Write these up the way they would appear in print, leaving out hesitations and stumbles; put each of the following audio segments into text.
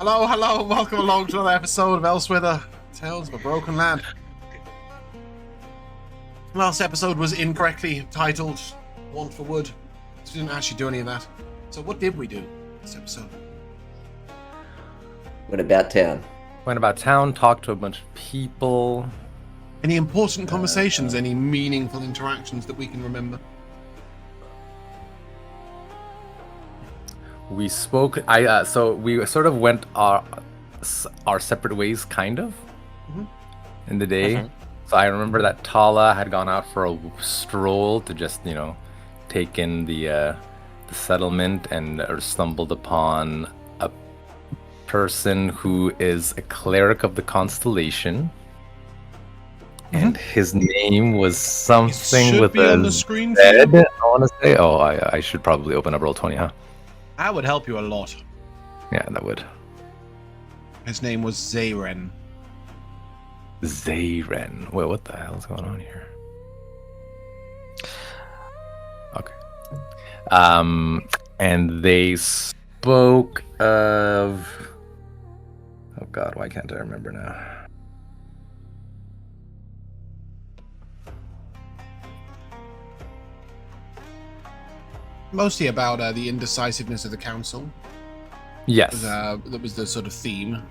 Hello, welcome along to another episode of Elsewhither, Tales of a Broken Land. Last episode was incorrectly titled Want for Wood. So we didn't actually do any of that. So what did we do this episode? Went about town, talked to a bunch of people. Any important conversations, any meaningful interactions that we can remember? We spoke. So we sort of went our separate ways, kind of, in the day. Mm-hmm. So I remember that Tala had gone out for a stroll to just, take in the settlement, and stumbled upon a person who is a cleric of the constellation, and his name was something with a on the screen Z, I want to say. Oh, I should probably open up Roll20, huh? That would help you a lot. Yeah, that would. His name was Zayren. Zayren. Wait, what the hell is going on here? Okay. And they spoke of... Oh god, why can't I remember now? Mostly about the indecisiveness of the council. Yes. That was the sort of theme.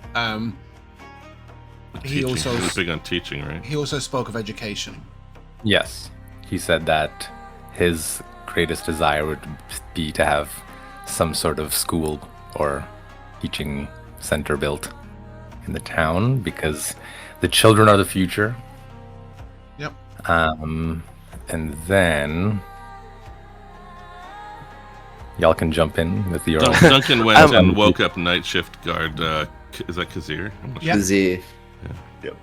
He was big on teaching, right? He also spoke of education. Yes. He said that his greatest desire would be to have some sort of school or teaching center built in the town, because the children are the future. Yep. And then... Y'all can jump in with your own. Duncan went and woke up night shift guard. Is that Kazir? Kazir. Yep.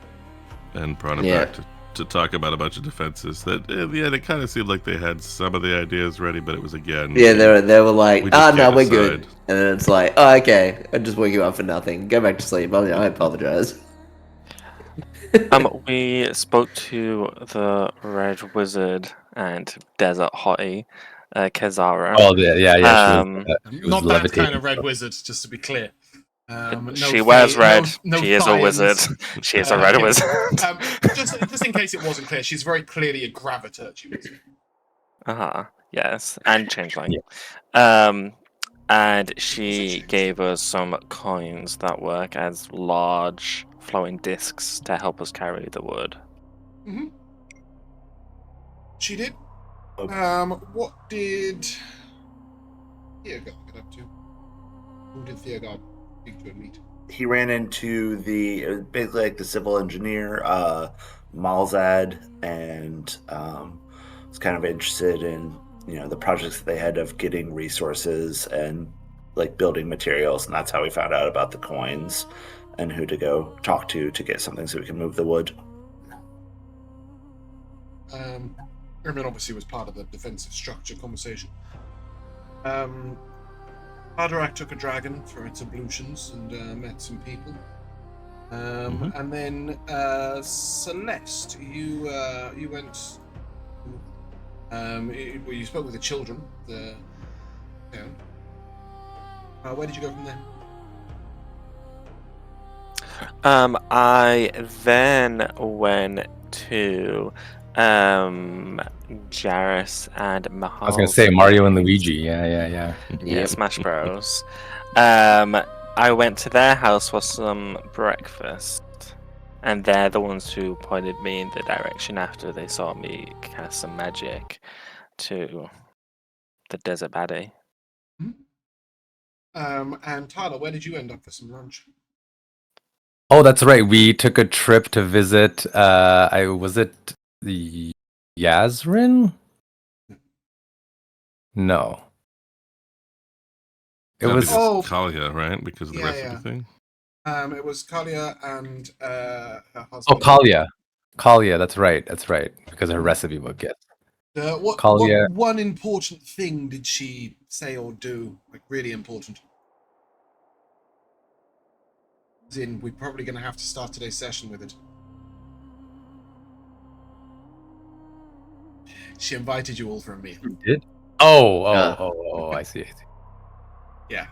And brought him back to talk about a bunch of defenses. That in the end, it kind of seemed like they had some of the ideas ready, but it was again. Yeah, they were like, no, we're aside. good. And then it's like, oh, okay, I'm just waking up for nothing. Go back to sleep. I apologize. We spoke to the Red Wizard and Desert Hottie. Kezara. Oh, yeah. She was not that kind of red stuff. wizard, just to be clear. She wears red. No she is a wizard. She is a red wizard. Just in case it wasn't clear, she's very clearly a Graviturgy wizard. Yes, and changeling. And she gave us some coins that work as large flowing discs to help us carry the wood. Mm-hmm. She did. What did Theogar get up to? Who did Theogar speak to and meet? He ran into basically like the civil engineer, Malzad, and was kind of interested in the projects that they had of getting resources and like building materials, and that's how we found out about the coins and who to go talk to get something so we can move the wood. Ermin obviously was part of the defensive structure conversation. Ardurak took a dragon for its ablutions and met some people. And then Celeste, you went. You spoke with the children. Where did you go from there? I then went to Jairus and Mahal. I was gonna say Mario and Luigi. Yeah. Yeah, Smash Bros. I went to their house for some breakfast, and they're the ones who pointed me in the direction after they saw me cast some magic to the desert baddie. And Tala, where did you end up for some lunch? Oh, that's right. We took a trip to visit. Was it the Yazrin? No. It was Kalia, right? Because of the recipe thing. It was Kalia and her husband. Oh, Kalia. That's right. Because her recipe book. Yes. What one important thing did she say or do? Like really important. As in, we're probably going to have to start today's session with it. She invited you all for a meal. You did? Oh, I see. Yeah.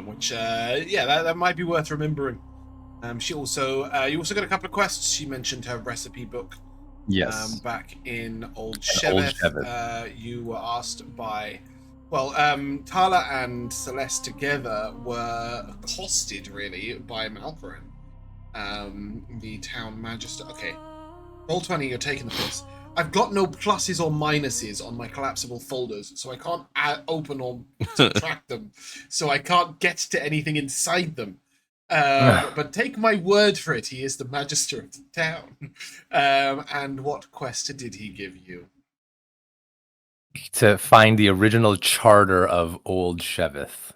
which that might be worth remembering. She also you also got a couple of quests. She mentioned her recipe book. Yes. Back in Old Sheveth. Sheveth, you were asked by, Tala and Celeste together were accosted really by Malcorin, the town magister. Okay, roll 20. You're taking the piss. I've got no pluses or minuses on my collapsible folders, so I can't open or subtract them. So I can't get to anything inside them. But take my word for it, he is the magister of the town. And what quest did he give you? To find the original charter of Old Sheveth,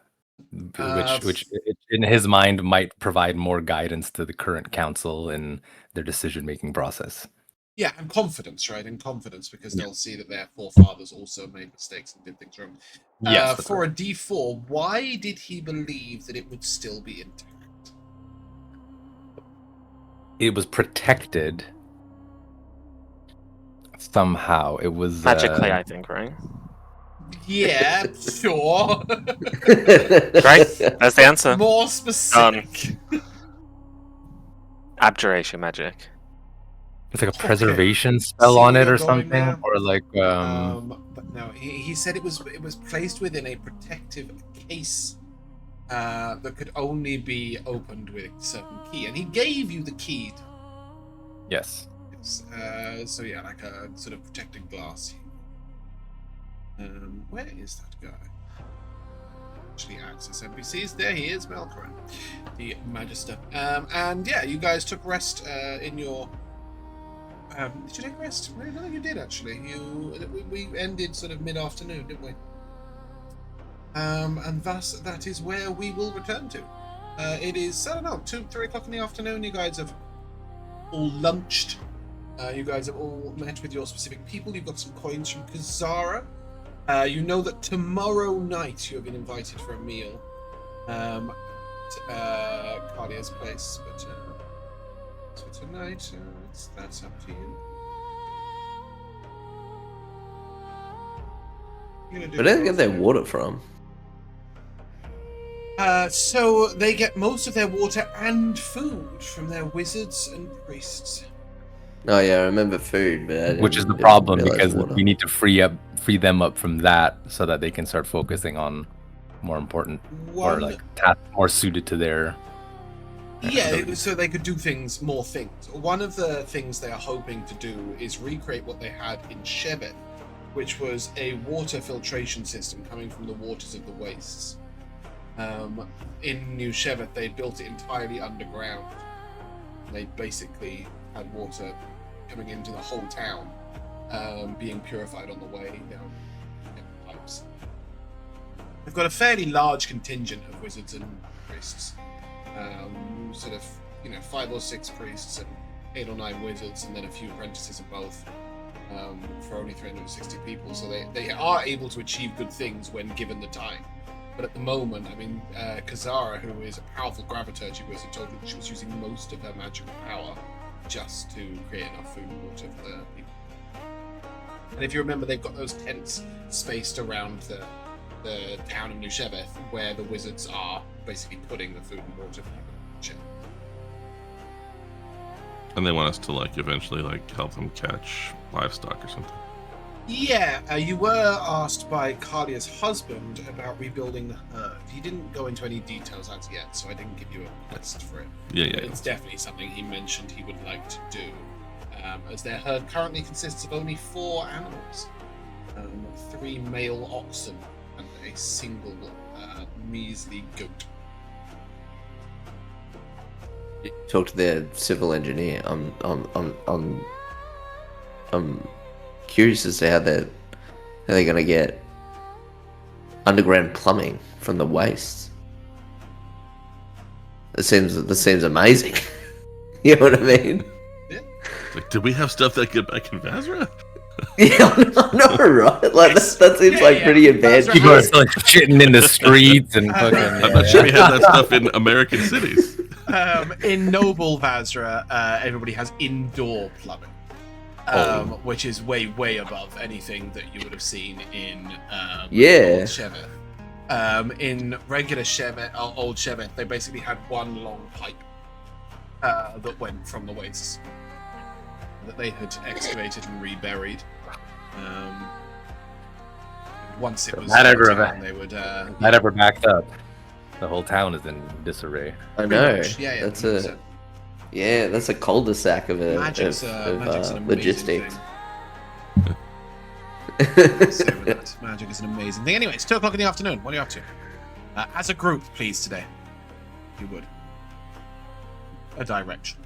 which in his mind might provide more guidance to the current council in their decision-making process. Yeah, and confidence, right? And confidence, because they'll see that their forefathers also made mistakes and did things wrong. Yes. For a D4, why did he believe that it would still be intact? It was protected somehow. It was Magically, I think, right? Yeah, sure. Right? That's the answer. More specific. Abjuration magic. It's like a preservation spell on it or something, there. or like. But no, he said it was placed within a protective case that could only be opened with a certain key, and he gave you the key. Yes. So yeah, like a sort of protected glass. Where is that guy? Actually, access NPCs. There he is, Malcorin, the Magister. And yeah, you guys took rest in your. Did you take rest? I don't think you did actually. We ended sort of mid-afternoon, didn't we? And thus that is where we will return to. It is, I don't know, 2-3 o'clock in the afternoon. You guys have all lunched. You guys have all met with your specific people. You've got some coins from Kazara. You know that tomorrow night you have been invited for a meal at Cardia's place, but so tonight that's up to you. Where do they get their water from? So they get most of their water and food from their wizards and priests. Oh yeah, I remember food, but Which is the problem, because we need to free them up from that so that they can start focusing on more important or like tasks more suited to their. Yeah, so they could do more things. One of the things they are hoping to do is recreate what they had in Sheveth, which was a water filtration system coming from the waters of the wastes. In New Sheveth, they built it entirely underground. They basically had water coming into the whole town, being purified on the way down pipes. They've got a fairly large contingent of wizards and priests. Sort of, 5 or 6 priests and 8 or 9 wizards, and then a few apprentices of both, for only 360 people. So they are able to achieve good things when given the time. But at the moment, Kazara, who is a powerful graviturgy wizard, told me that she was using most of her magical power just to create enough food and water for the people. And if you remember, they've got those tents spaced around the town of New Sheveth, where the wizards are basically putting the food and water for people to share. And they want us to eventually help them catch livestock or something. Yeah, you were asked by Cardia's husband about rebuilding the herd. He didn't go into any details as yet, so I didn't give you a list for it. Yeah. It's definitely something he mentioned he would like to do, as their herd currently consists of only 4 animals, 3 male oxen and a single measly goat. Talk to their civil engineer. I'm curious as to how they're gonna get underground plumbing from the wastes. This seems amazing. You know what I mean? Yeah. Did we have stuff that get back in Vazra? Yeah, I know, right? That seems pretty advanced. People are still shitting in the streets and fucking. I'm not sure we had that stuff in American cities. In Noble Vazra, everybody has indoor plumbing. Which is way above anything that you would have seen in Sheveth. In regular Shevet, old Shevet, they basically had one long pipe that went from the wastes that they had excavated and reburied. Once it was down, they would. That ever backed up. The whole town is in disarray. I know. Yeah, that's 100%. that's a cul-de-sac of Magic's an amazing logistics. thing. Say with that. Magic is an amazing thing. Anyway, it's 2 o'clock in the afternoon. What are you up to? As a group, please, today. If you would. A direction.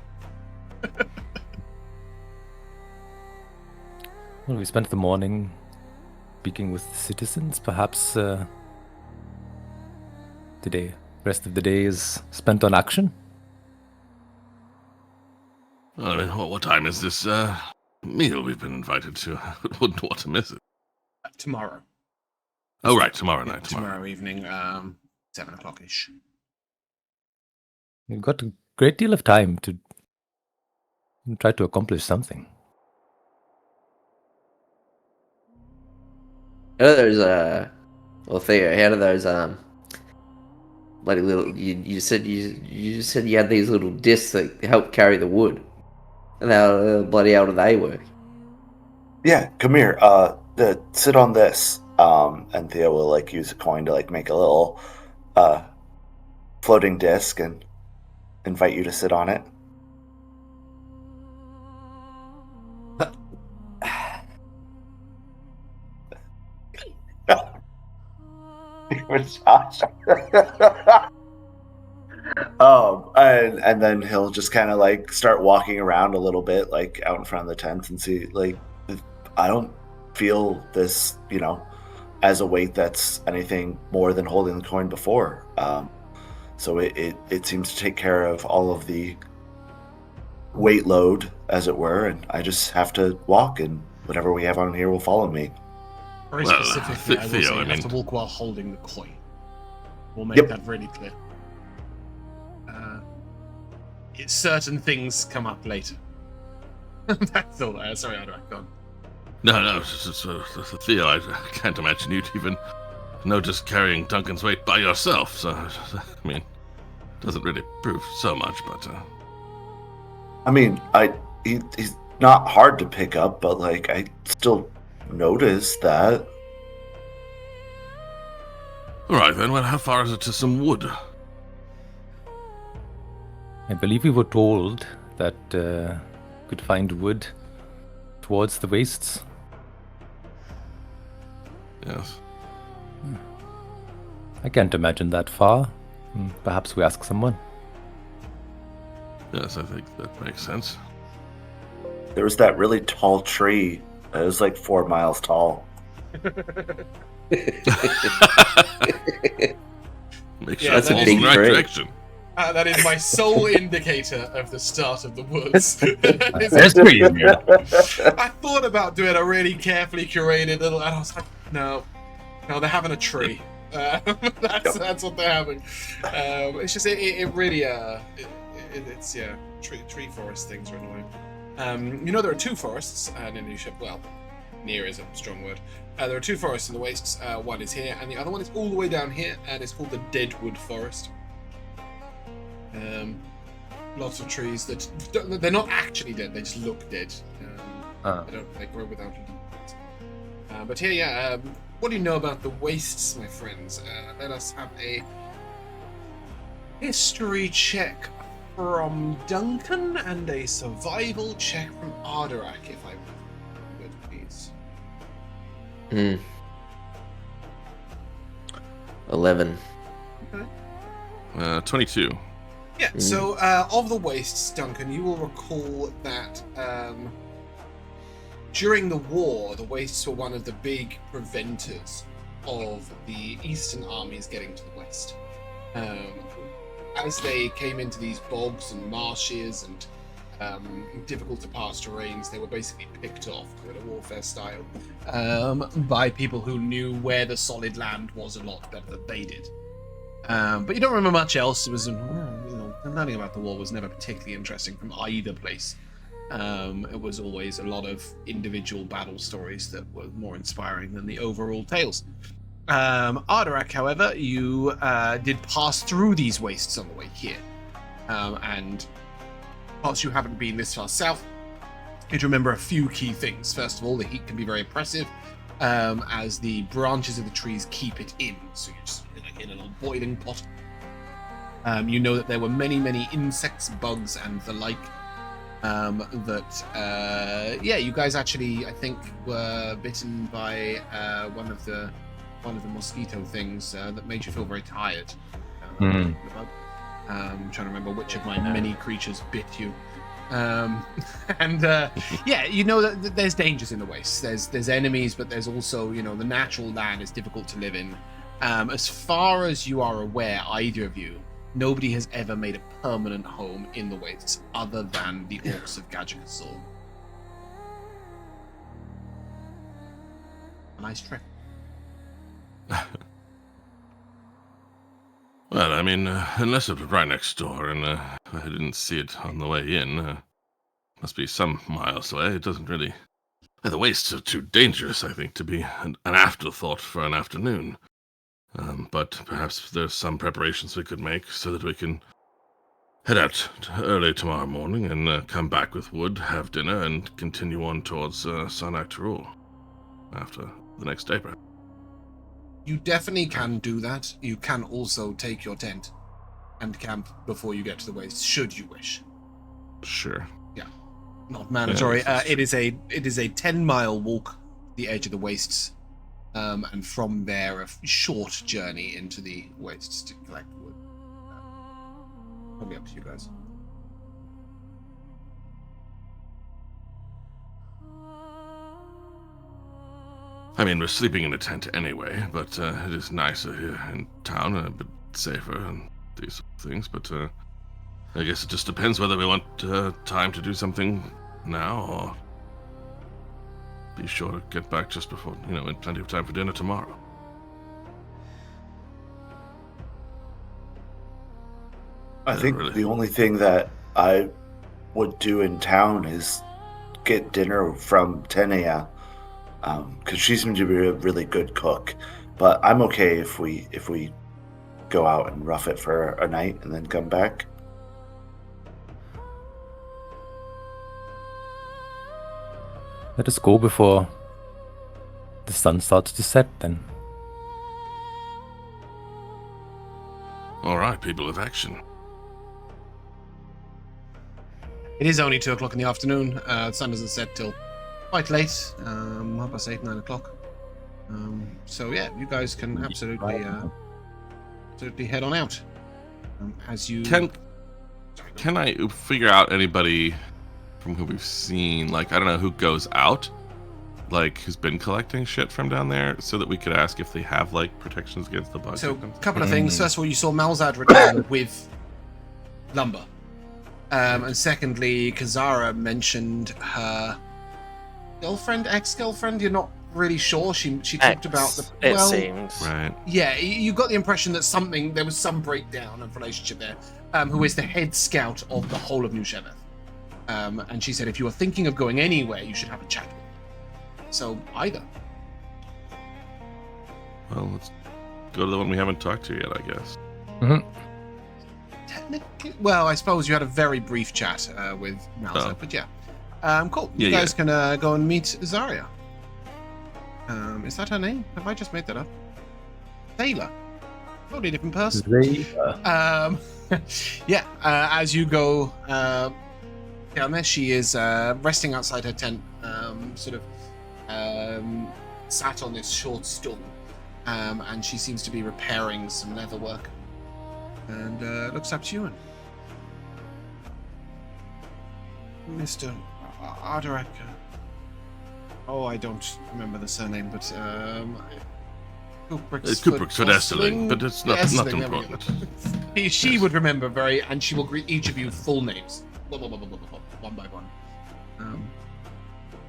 Well, we spent the morning speaking with the citizens. Perhaps today, rest of the day is spent on action. I mean, what time is this meal we've been invited to? I wouldn't want to miss it. Tomorrow. Oh, right, tomorrow night. Tomorrow evening, 7 o'clock-ish. We've got a great deal of time to try to accomplish something. How do those well, Theo, how do those bloody little you said you said you had these little discs that help carry the wood, and how bloody hell do they work? Yeah, come here. Sit on this. And Theo will like use a coin to like make a little floating disc and invite you to sit on it. And then he'll just kind of like start walking around a little bit, like out in front of the tent, and see, like, I don't feel this, as a weight that's anything more than holding the coin before. So it seems to take care of all of the weight load, as it were, and I just have to walk, and whatever we have on here will follow me. Very Well, specifically, I will say Theo, you I have to mean- walk while holding the coin. We'll make that really clear. Certain things come up later. That's all. Sorry, Ardurak, go on. No, Theo, I can't imagine you'd even notice carrying Duncan's weight by yourself, so, I mean, doesn't really prove so much, but... I mean, he's not hard to pick up, but, like, I still notice that. Alright then, well, how far is it to some wood? I believe we were told that could find wood towards the wastes. Yes. I can't imagine that far. Perhaps we ask someone. Yes, I think that makes sense. There was that really tall tree. It was like 4 miles tall. Make sure That's it's a all in big the right tree. direction. That is my sole indicator of the start of the woods. There's trees here. I thought about doing a really carefully curated little, and I was like, no, they're having a tree. That's what they're having. It's just it really it's tree forest things are annoying. There are 2 forests in New Ship. Well, near is a strong word. There are 2 forests in the wastes. One is here, and the other one is all the way down here, and it's called the Deadwood Forest. Lots of trees that they're not actually dead; they just look dead. They grow without leaves. But here, what do you know about the wastes, my friends? Let us have a history check from Duncan and a survival check from Ardurak, if I would, please. 11. Okay. 22. Yeah, so of the wastes, Duncan, you will recall that during the war, the wastes were one of the big preventers of the eastern armies getting to the west. As they came into these bogs and marshes and difficult to pass terrains, they were basically picked off, guerrilla warfare style, by people who knew where the solid land was a lot better than they did. But you don't remember much else. It was, learning about the war was never particularly interesting from either place. It was always a lot of individual battle stories that were more inspiring than the overall tales. Ardurak, however, you did pass through these wastes on the way here. And whilst you haven't been this far south, you need to remember a few key things. First of all, the heat can be very oppressive, as the branches of the trees keep it in. So you're just like in a little boiling pot. You know that there were many, many insects, bugs, and the like. You guys actually, I think, were bitten by one of the mosquito things that made you feel very tired. I'm trying to remember which of my many creatures bit you. You know that there's dangers in the wastes. There's enemies, but there's also, the natural land is difficult to live in. As far as you are aware, either of you, nobody has ever made a permanent home in the wastes other than the orcs of Gajakasul. A nice trip. Well, I mean, unless it was right next door and I didn't see it on the way in, must be some miles away. It doesn't really... The wastes are too dangerous, I think, to be an afterthought for an afternoon. But perhaps there's some preparations we could make so that we can head out early tomorrow morning and come back with wood, have dinner, and continue on towards Sanaktarul after the next day, perhaps. You definitely can do that. You can also take your tent and camp before you get to the wastes, should you wish. Sure. Yeah, not mandatory. It is a 10-mile walk to the edge of the wastes, and from there a short journey into the wastes to collect wood. Probably up to you guys. I mean, we're sleeping in a tent anyway, but it is nicer here in town and a bit safer and these sort of things. But I guess it just depends whether we want time to do something now or be sure to get back just before, in plenty of time for dinner tomorrow. I think really. The only thing that I would do in town is get dinner from 10 a.m. Because she seems to be a really good cook. But I'm okay if we go out and rough it for a night and then come back. Let us go before the sun starts to set, then. All right, people of action. It is only 2 o'clock in the afternoon. The sun doesn't set till quite late, 8:30, 9 o'clock. So yeah, you guys can absolutely head on out. As you Can I figure out anybody from who we've seen? Like, I don't know who goes out, like who's been collecting shit from down there, so that we could ask if they have like protections against the bugs. So a couple of things. First of all, you saw Malzad return with lumber, and secondly, Kazara mentioned her girlfriend, ex-girlfriend. You're not really sure. She talked about the. It seems. Right. Yeah, you got the impression that there was some breakdown of relationship there. Who is the head scout of the whole of New Sheveth. And she said if you are thinking of going anywhere, you should have a chat with her. So, either. Well, let's go to the one we haven't talked to yet, I guess. Mm-hmm. Technically, well, I suppose you had a very brief chat with Malza, but yeah. Cool. You Yeah, guys can go and meet Zarya. Is that her name? Have I just made that up? Tala. Totally different person. As you go down there, she is resting outside her tent, sat on this short stool, and she seems to be repairing some leather work, and looks up to you and Mr. Ardurak. I don't remember the surname, but Kubrick's for Estling, but it's not important. She would remember and she will greet each of you full names, one by one.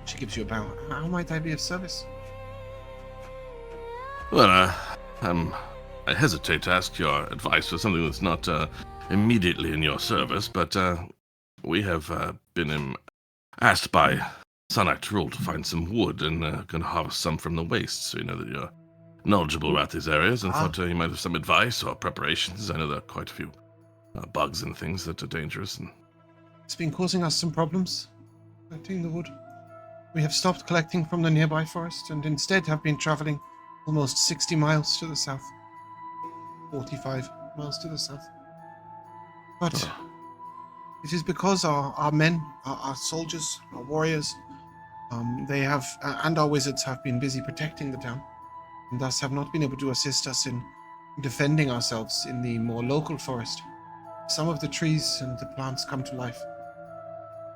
She gives you a bow. How might I be of service? Well, I hesitate to ask your advice for something that's not immediately in your service, but we have been asked by Sanaktarul to find some wood and going to harvest some from the wastes, so you know that you're knowledgeable about these areas and thought you might have some advice or preparations. I know there are quite a few bugs and things that are dangerous. And It's been causing us some problems collecting the wood. We have stopped collecting from the nearby forest and instead have been traveling almost 60 miles to the south. 45 miles to the south. But it is because our men, our soldiers, our warriors, they have, and our wizards have been busy protecting the town, and thus have not been able to assist us in defending ourselves in the more local forest. Some of the trees and the plants come to life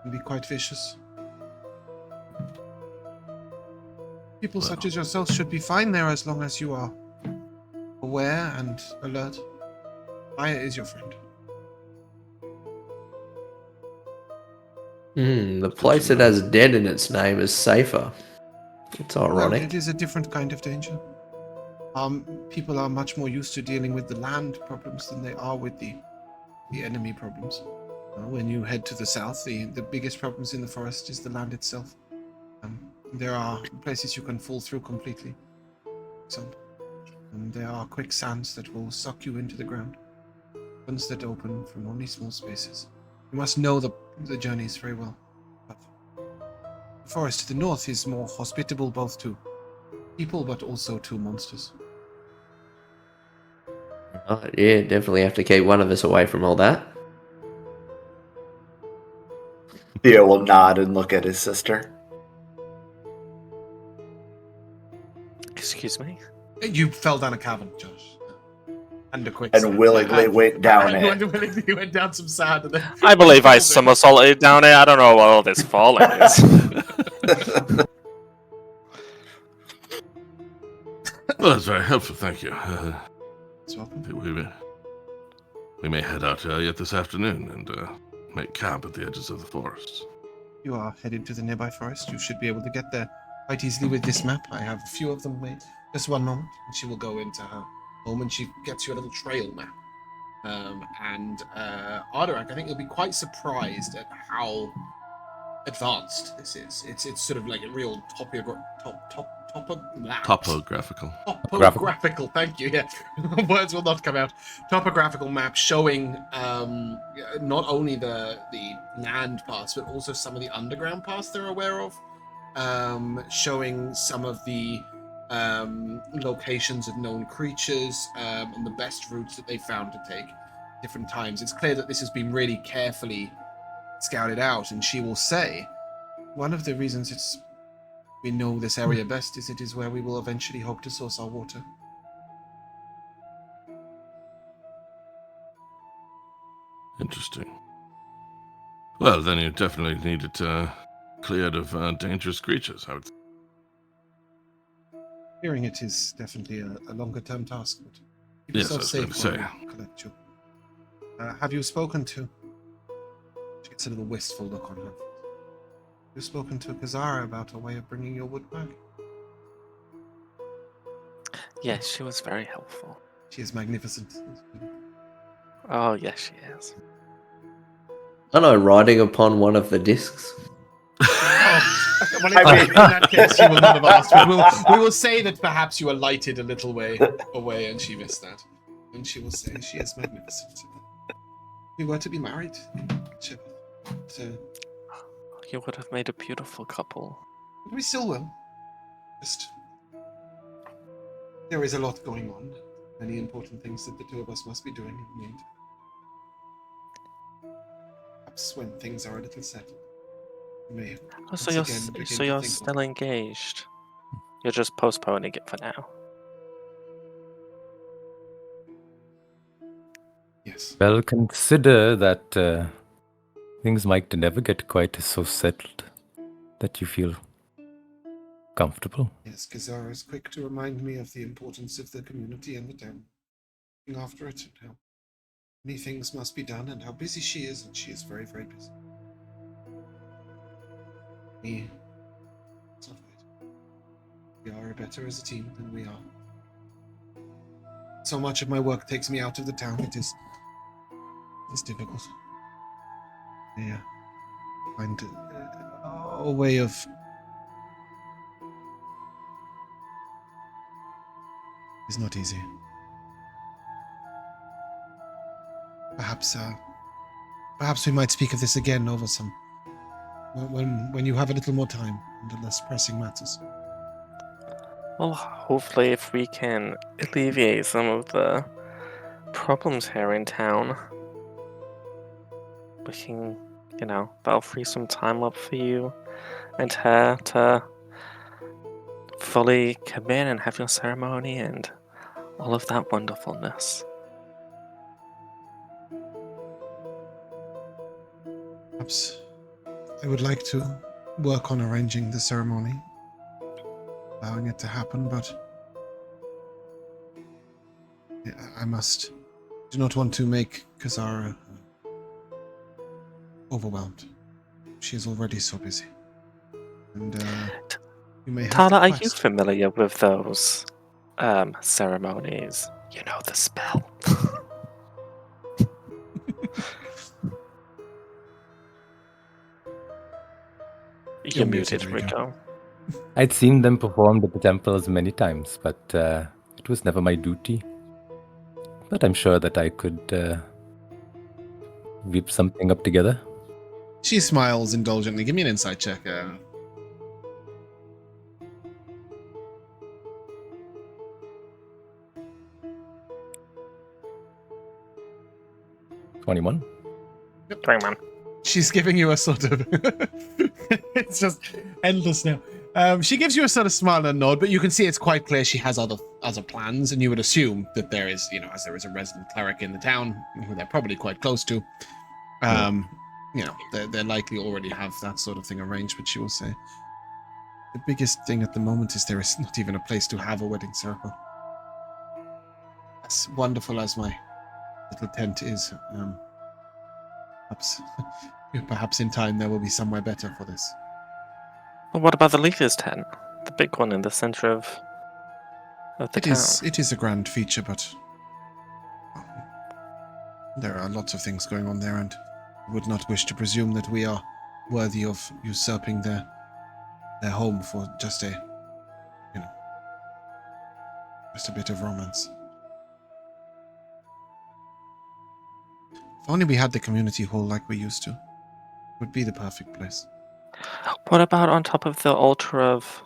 and be quite vicious. People such as yourself should be fine there as long as you are aware and alert. Fire is your friend. The place that has dead in its name is safer. It's ironic. Well, it is a different kind of danger. People are much more used to dealing with the land problems than they are with the enemy problems. When you head to the south, the biggest problems in the forest is the land itself. There are places you can fall through completely. And there are quicksands that will suck you into the ground. Ones that open from only small spaces. You must know the journeys very well. But the forest to the north is more hospitable both to people but also to monsters. Yeah, definitely have to keep one of us away from all that. Theo will nod and look at his sister. Excuse me? You fell down a cavern, Josh. And a quicksand. And willingly went down it. And willingly went down some sand. And then I believe I somersaulted down it. I don't know what all this falling is. well, that's very helpful. Thank you. welcome. We may head out yet this afternoon and make camp at the edges of the forest. You are headed to the nearby forest. You should be able to get there quite easily with this map. I have a few of them made. Just one moment, and she will go into her home and she gets you a little trail map. Ardurak, I think you'll be quite surprised at how advanced this is. It's sort of like a real topographical. Thank you. Yeah, words will not come out. Topographical map showing not only the land paths but also some of the underground paths they're aware of. Showing some of the locations of known creatures and the best routes that they found to take different times. It's clear that this has been really carefully scouted out, and she will say one of the reasons we know this area best is it is where we will eventually hope to source our water. Interesting. Well, then you definitely need it cleared of dangerous creatures, I would say. Clearing it is definitely a longer-term task, but keep Yes, I yourself was safe going to while we collect you. Have you spoken to... She gets a little wistful look on her. Have you spoken to Kazara about a way of bringing your wood back? Yes, she was very helpful. She is magnificent. Oh, yes, she is. I know, riding upon one of the discs. Well, in that case, you will not have asked. We will say that perhaps you alighted a little way away and she missed that. And she will say she is magnificent. We were to be married. You would have made a beautiful couple. We still will. Just... There is a lot going on. Many important things that the two of us must be doing in the meantime. Perhaps when things are a little settled. So you're still engaged. You're just postponing it for now. Yes. Well, consider that things might never get quite so settled that you feel comfortable. Yes, Kazara is quick to remind me of the importance of the community and the town. Looking after it and how many things must be done and how busy she is, and she is very, very busy. It's not right. We are better as a team than we are. So much of my work takes me out of the town. It's difficult. Yeah. Find a way of It's not easy. Perhaps we might speak of this again over some... When you have a little more time and less pressing matters. Well, hopefully if we can alleviate some of the problems here in town, we can, that'll free some time up for you and her to fully come in and have your ceremony and all of that wonderfulness. Perhaps I would like to work on arranging the ceremony, allowing it to happen, but I do not want to make Kazara overwhelmed. She is already so busy. And you may have Tala, to are you quest. familiar with those ceremonies? You know the spell. You're muted, Rico. I'd seen them performed at the temples many times, but it was never my duty. But I'm sure that I could whip something up together. She smiles indulgently. Give me an insight check. 21. Yep. 21. She's giving you a sort of... it's just endless now. She gives you a sort of smile and nod, but you can see it's quite clear she has other plans, and you would assume that there is, as there is a resident cleric in the town, who they're probably quite close to, they likely already have that sort of thing arranged, but she will say, the biggest thing at the moment is there is not even a place to have a wedding circle. As wonderful as my little tent is, perhaps in time there will be somewhere better for this. Well, what about the leader's tent? The big one in the center of the town. It is a grand feature, but there are lots of things going on there, and I would not wish to presume that we are worthy of usurping their home for just a bit of romance. If only we had the community hall like we used to, it would be the perfect place. What about on top of the altar of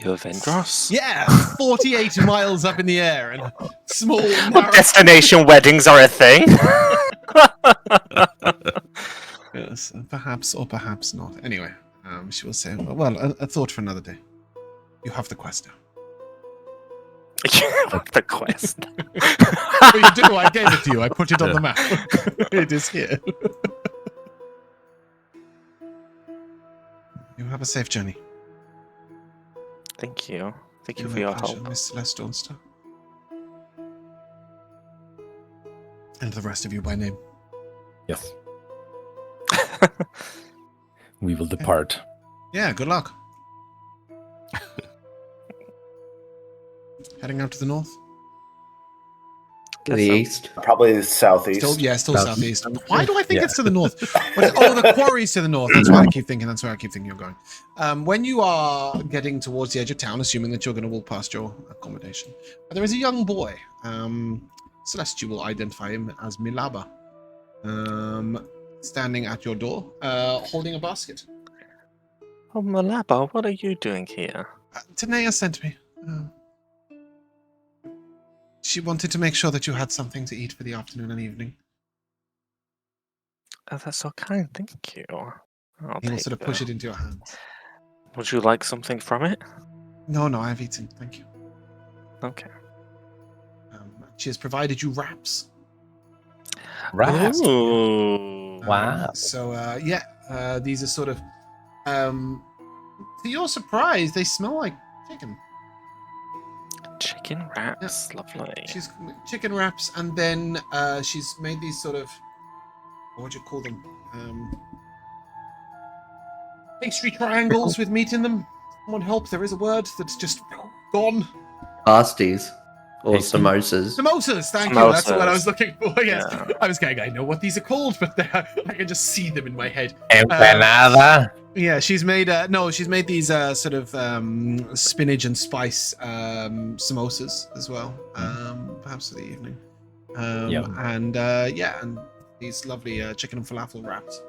Vendros? Yeah, 48 miles up in the air and small, narrow... Destination weddings are a thing. Yes, perhaps or perhaps not. Anyway, she will say, well, a thought for another day. You have the quest now. The quest. Well, you do, I gave it to you. I put it on the map. It is here. You have a safe journey. Thank you. Thank you for your help. Miss Celeste Dawnstar. And the rest of you by name. Yes. We will depart. Yeah, good luck. Heading out to the north? To the east. Probably southeast. Still southeast. Why do I think it's to the north? The quarry's to the north. That's why I keep thinking. That's where I keep thinking you're going. When you are getting towards the edge of town, assuming that you're going to walk past your accommodation, there is a young boy. Celeste, you will identify him as Milaba. Standing at your door, holding a basket. Oh, Milaba, what are you doing here? Tanea sent me. She wanted to make sure that you had something to eat for the afternoon and evening. Oh, that's so kind, thank you. He will sort of push it into your hands. Would you like something from it? No, I've eaten, thank you. Okay. She has provided you wraps. Wraps? Ooh. Wow. These are sort of... to your surprise, they smell like chicken. Chicken wraps, lovely. She's chicken wraps, and then she's made these sort of, what would you call them? Pastry triangles with meat in them. Someone help! There is a word that's just gone. Pasties. Or Tasty. samosas. Samosas, thank you. That's what I was Samosas. looking for. Yes, Yeah. I was going. I know what these are called, but I can just see them in my head. Empanada. Yeah, she's made. She's made these sort of spinach and spice samosas as well. Perhaps for the evening. Yum. And and these lovely chicken and falafel wraps.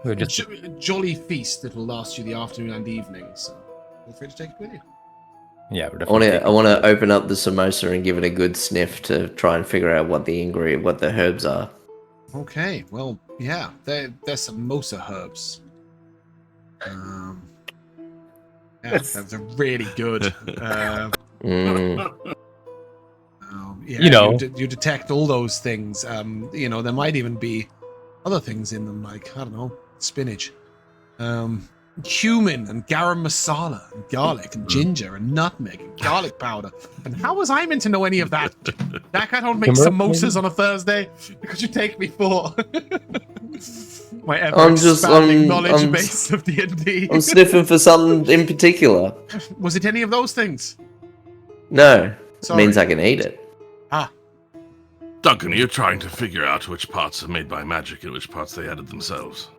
We're just- Jolly feast that will last you the afternoon and evening. So feel free to take it with you. Yeah, we're I want definitely. to. I want to open up the samosa and give it a good sniff to try and figure out what the herbs are. Okay, well, yeah, there's samosa herbs. Yeah, they're really good. Yeah, You know. you detect all those things. There might even be other things in them, like, I don't know, spinach, cumin and garam masala and garlic and ginger and nutmeg and garlic powder. And how was I meant to know any of that? Jack, I don't make Turmeric, samosas maybe? on a Thursday. Could you take me for my I'm just- ever-expanding I'm- knowledge I'm- base of D&D? I'm sniffing for something in particular. Was it any of those things? No, Sorry. means I can eat it. Duncan, are you trying to figure out which parts are made by magic and which parts they added themselves?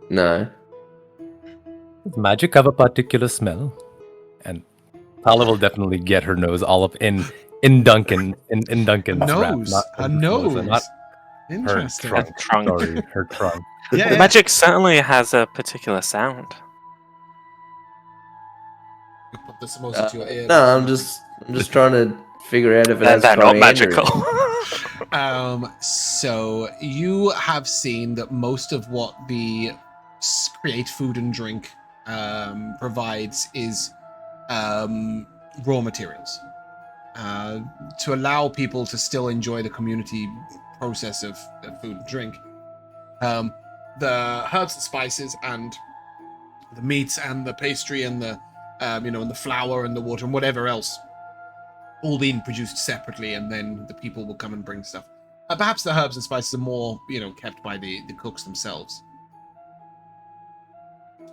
No. Magic have a particular smell, and Tala will definitely get her nose all up in Duncan in Duncan's wrap, Nose. not A in the samosa, nose. not her Interesting. trunk. Trunk. Sorry, her trunk. Yeah, The magic certainly has a particular sound. You put the samosa to your ear. No, I'm just trying to figure out if it has They're not coriander in it. magical. So you have seen that most of what the create food and drink provides is raw materials to allow people to still enjoy the community process of food and drink. The herbs and spices and the meats and the pastry and the and the flour and the water and whatever else, all being produced separately, and then the people will come and bring stuff. Perhaps the herbs and spices are more, kept by the cooks themselves.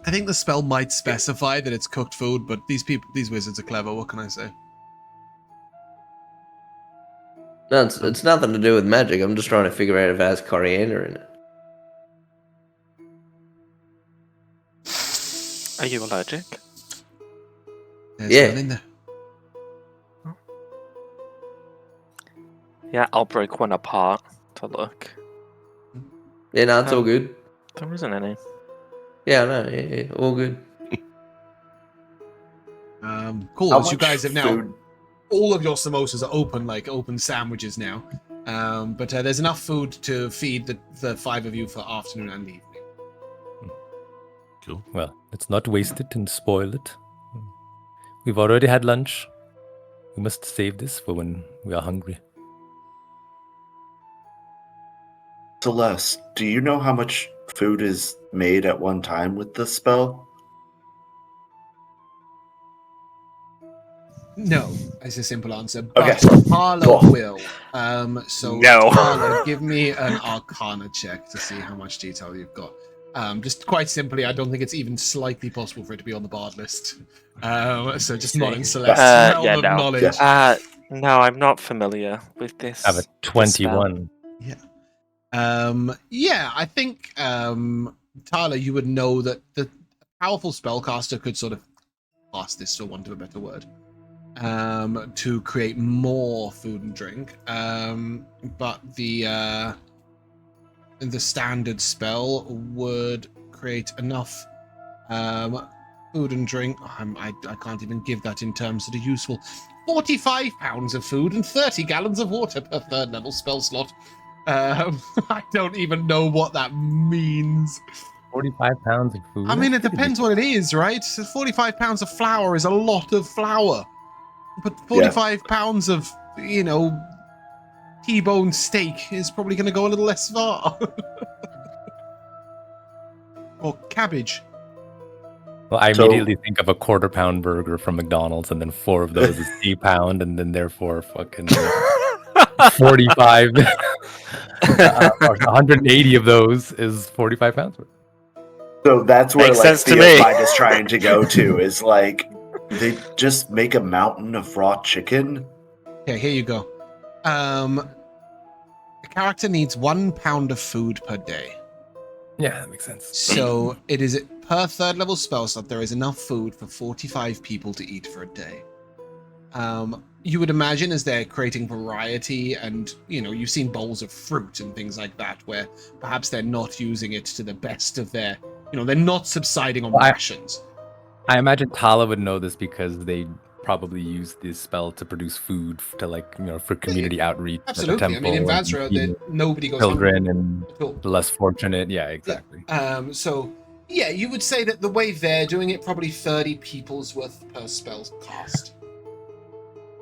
I think the spell might specify that it's cooked food, but these wizards are clever. What can I say? No, it's nothing to do with magic. I'm just trying to figure out if it has coriander in it. Are you allergic? There's Yeah. none in there. Yeah, I'll break one apart to look. Yeah, no, it's all good. There isn't any. Yeah, no, yeah, all good. Cool. How So you much guys have now food- all of your samosas are open, like open sandwiches now. But there's enough food to feed the five of you for afternoon and evening. Cool. Well, let's not waste it and spoil it. We've already had lunch. We must save this for when we are hungry. Celeste, do you know how much food is made at one time with this spell? No, is a simple answer. But Okay. Tala Cool. will. So No. Tala, give me an Arcana check to see how much detail you've got. Just quite simply, I don't think it's even slightly possible for it to be on the bard list. So just not in Celeste's realm yeah, of no. knowledge. No, I'm not familiar with this. I have a 21. I think Tala, you would know that the powerful spellcaster could sort of pass this, for want of a better word, to create more food and drink. But the standard spell would create enough food and drink. I can't even give that in terms that are useful. 45 pounds of food and 30 gallons of water per third level spell slot. I don't even know what that means. 45 pounds of food. I mean, it depends what it is, right? So 45 pounds of flour is a lot of flour. But 45 pounds of, T-bone steak is probably going to go a little less far. Or cabbage. Well, I So- immediately think of a quarter-pound burger from McDonald's, and then 4 of those is £8, and then therefore fucking 45 or 180 of those is 45 pounds worth. So that's where Makes like sense to me. Theogar is trying to go to is like they just make a mountain of raw chicken. Okay, here you go. A character needs 1 pound of food per day. Yeah, that makes sense. So it is per 3rd level spell slot, there is enough food for 45 people to eat for a day. You would imagine as they're creating variety and, you've seen bowls of fruit and things like that, where perhaps they're not using it to the best of their, they're not subsiding on rations. I imagine Tala would know this because they probably use this spell to produce food to for community outreach. Absolutely. At the temple, I mean, in Vazra, nobody goes children hungry and the less fortunate. Yeah, exactly. So, yeah, you would say that the way they're doing it, probably 30 people's worth per spell cast.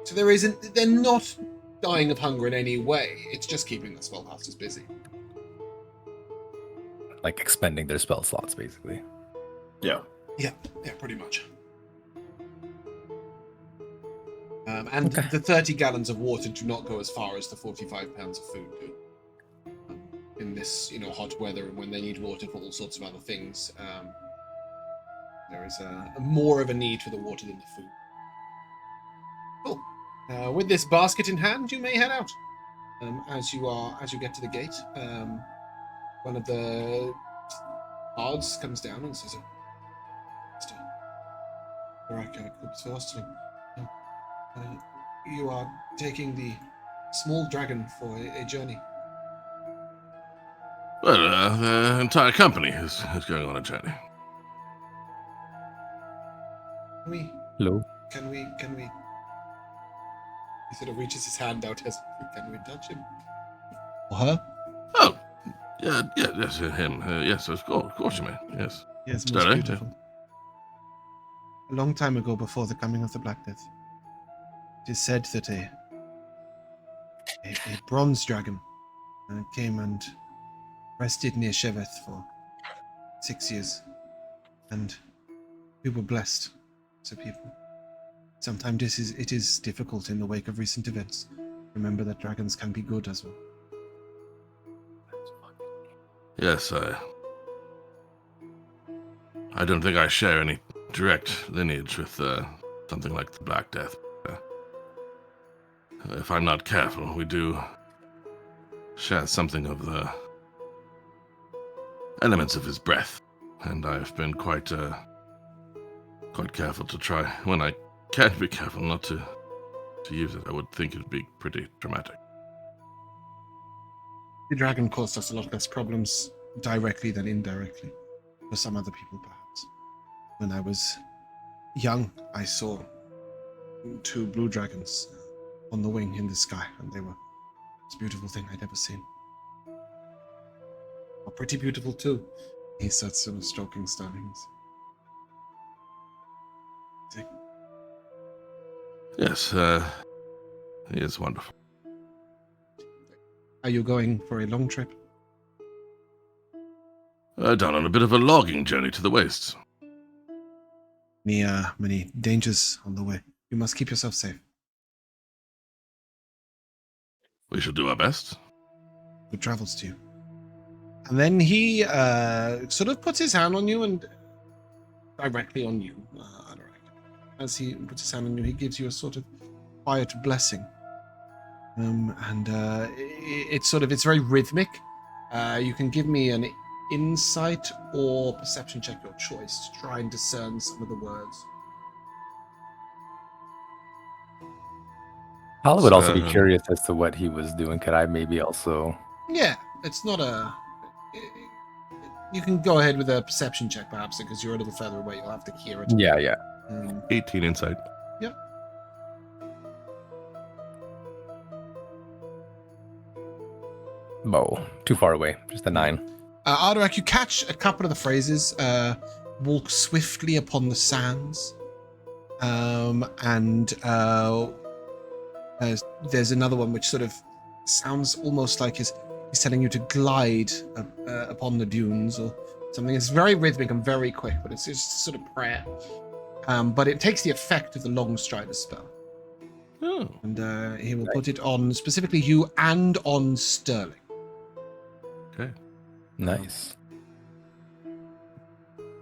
So they're not dying of hunger in any way. It's just keeping the spellcasters busy. Like expending their spell slots, basically. Yeah. Yeah, pretty much. And the 30 gallons of water do not go as far as the 45 pounds of food do. In this, hot weather, and when they need water for all sorts of other things, there is a more of a need for the water than the food. Cool. With this basket in hand, you may head out. As you get to the gate, one of the guards comes down and says, you are taking the small dragon for a journey. Well, the entire company is going on a journey. Hello. Can we? He sort of reaches his hand out as, can we touch him? Or her? Oh, yes, him. Yes, of course you may. Yes. Yes, most Sorry? beautiful. A long time ago, before the coming of the Black Death, it is said that a bronze dragon came and rested near Sheveth for 6 years, and we were blessed as a people. Sometimes it is difficult in the wake of recent events. Remember that dragons can be good as well. Yes, I don't think I share any direct lineage with something like the Black Death. If I'm not careful, we do share something of the elements of his breath, and I've been quite careful to try, when I can be careful, not to use it. I would think it'd be pretty traumatic. The dragon caused us a lot less problems directly than indirectly, for some other people perhaps. When I was young, I saw 2 blue dragons on the wing in the sky, and they were the most beautiful thing I'd ever seen. Oh, pretty beautiful too. He starts sort of stroking Starlings. Yes, he is wonderful. Are you going for a long trip? Down on a bit of a logging journey to the wastes. Many dangers on the way. You must keep yourself safe. We shall do our best. Good travels to you. And then he sort of puts his hand on you and directly on you, Ardurak. As he puts his hand on you, he gives you a sort of quiet blessing. It's very rhythmic. You can give me an insight or perception check, your choice, to try and discern some of the words. Tala would also be curious as to what he was doing. Could I maybe also... Yeah, it's not a... You can go ahead with a perception check, perhaps, because you're a little further away. You'll have to hear it. Yeah. 18 insight. Yep. Oh, too far away. Just a 9. Ardurak, you catch a couple of the phrases. Walk swiftly upon the sands. There's another one which sort of sounds almost like he's telling you to glide upon the dunes or something. It's very rhythmic and very quick, but it's just sort of prayer. But it takes the effect of the long strider spell. Oh. And he will put it on specifically you and on Sterling. Okay. Nice.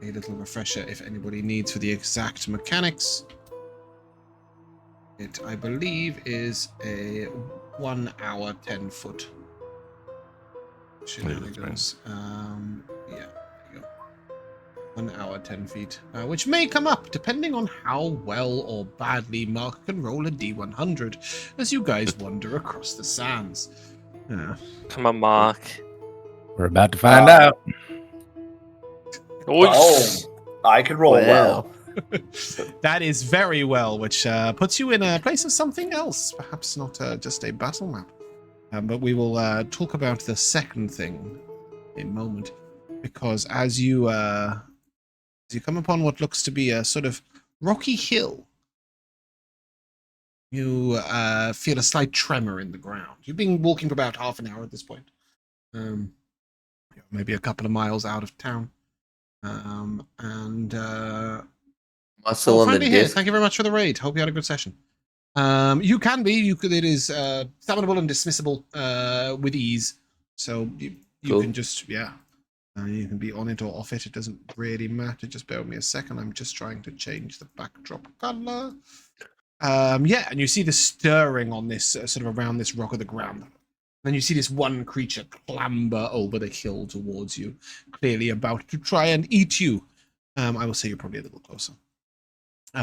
a little refresher if anybody needs for the exact mechanics. It, I believe, is a 1 hour 10 foot shenanigans. Yeah, there you go. 1 hour 10 feet, which may come up depending on how well or badly Mark can roll a D100 as you guys wander across the sands. Come on, Mark. We're about to find out. Oh, I can roll well. That is very well, which puts you in a place of something else, perhaps not just a battle map. But we will talk about the second thing in a moment, because as you come upon what looks to be a sort of rocky hill, you feel a slight tremor in the ground. You've been walking for about half an hour at this point, maybe a couple of miles out of town, and. Still on the here. disc. Thank you very much for the raid. Hope you had a good session. You can be. You could. It is summonable and dismissible with ease. So you Cool. can just you can be on it or off it. It doesn't really matter. Just bear with me a second. I'm just trying to change the backdrop color. And you see the stirring on this sort of around this rock of the ground. Then you see this one creature clamber over the hill towards you, clearly about to try and eat you. I will say you're probably a little closer.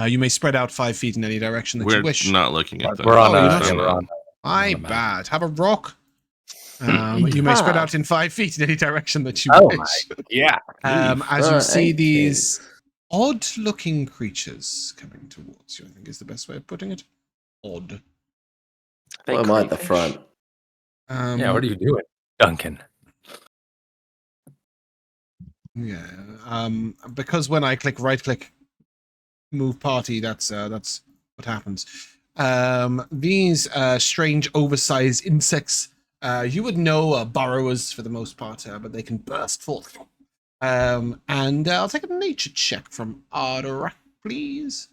You may spread out 5 feet in any direction that you wish. We're not looking at that. We're on you're a. not? My bad. Have a rock. You may spread out in 5 feet in any direction that you wish. Yeah. As you see these odd-looking creatures coming towards you, I think is the best way of putting it. Odd. Why am I at the front? Yeah, what are you doing, Duncan? Yeah. Because when I right-click, move party, that's what happens. These strange oversized insects, you would know burrowers for the most part, but they can burst forth. And I'll take a nature check from Ardurak, please.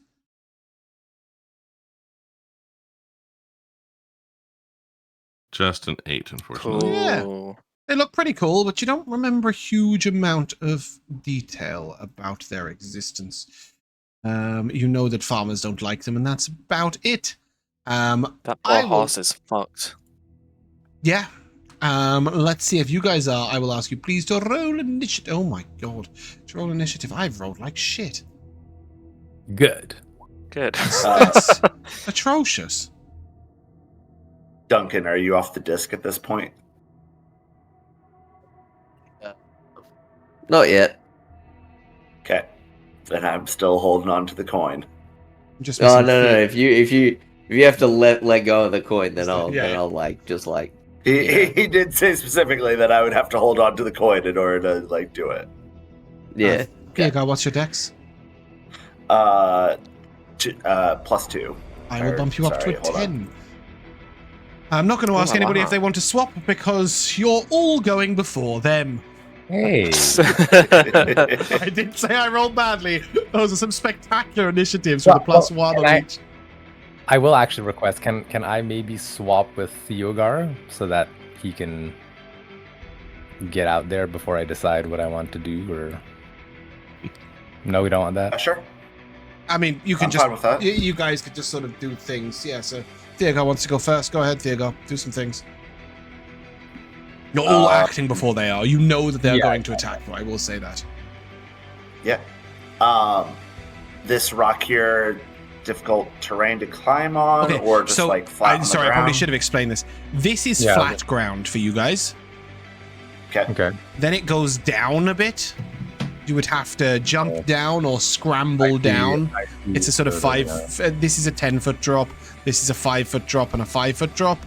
Just an 8, unfortunately. Cool. Yeah. They look pretty cool, but you don't remember a huge amount of detail about their existence. You know that farmers don't like them, and that's about it. That poor horse is fucked. Yeah. Let's see if you guys are. I will ask you, please, to roll initiative. Oh my god. To roll initiative. I've rolled like shit. Good. Good. That's atrocious. Duncan, are you off the disc at this point? Not yet. Okay. Then I'm still holding on to the coin. Just No. If you have to let go of the coin, then I'll Yeah. then I'll just He did say specifically that I would have to hold on to the coin in order to do it. yeah. Theogar, what's your dex? +2. I will bump you up Sorry, to a hold on. 10. I'm not going to ask anybody if they want to swap because you're all going before them. Hey. I did say I rolled badly. Those are some spectacular initiatives with a +1 on each. I will actually request, can I maybe swap with Theogar so that he can get out there before I decide what I want to do, or no, we don't want that? Sure. I mean, you can I'm just, fine with that. you guys could just sort of do things. Yeah, so Theogar wants to go first. Go ahead, Theogar. Do some things. You're all acting before they are. You know that they're going to attack you. I will say that. Yeah. This rock here, difficult terrain to climb on, or just flat on the sorry, ground? I probably should have explained this. This is flat ground for you guys. Okay. Then it goes down a bit. You would have to jump down or scramble down. It's a sort of this is a 10-foot drop. This is a 5-foot drop and a 5-foot drop.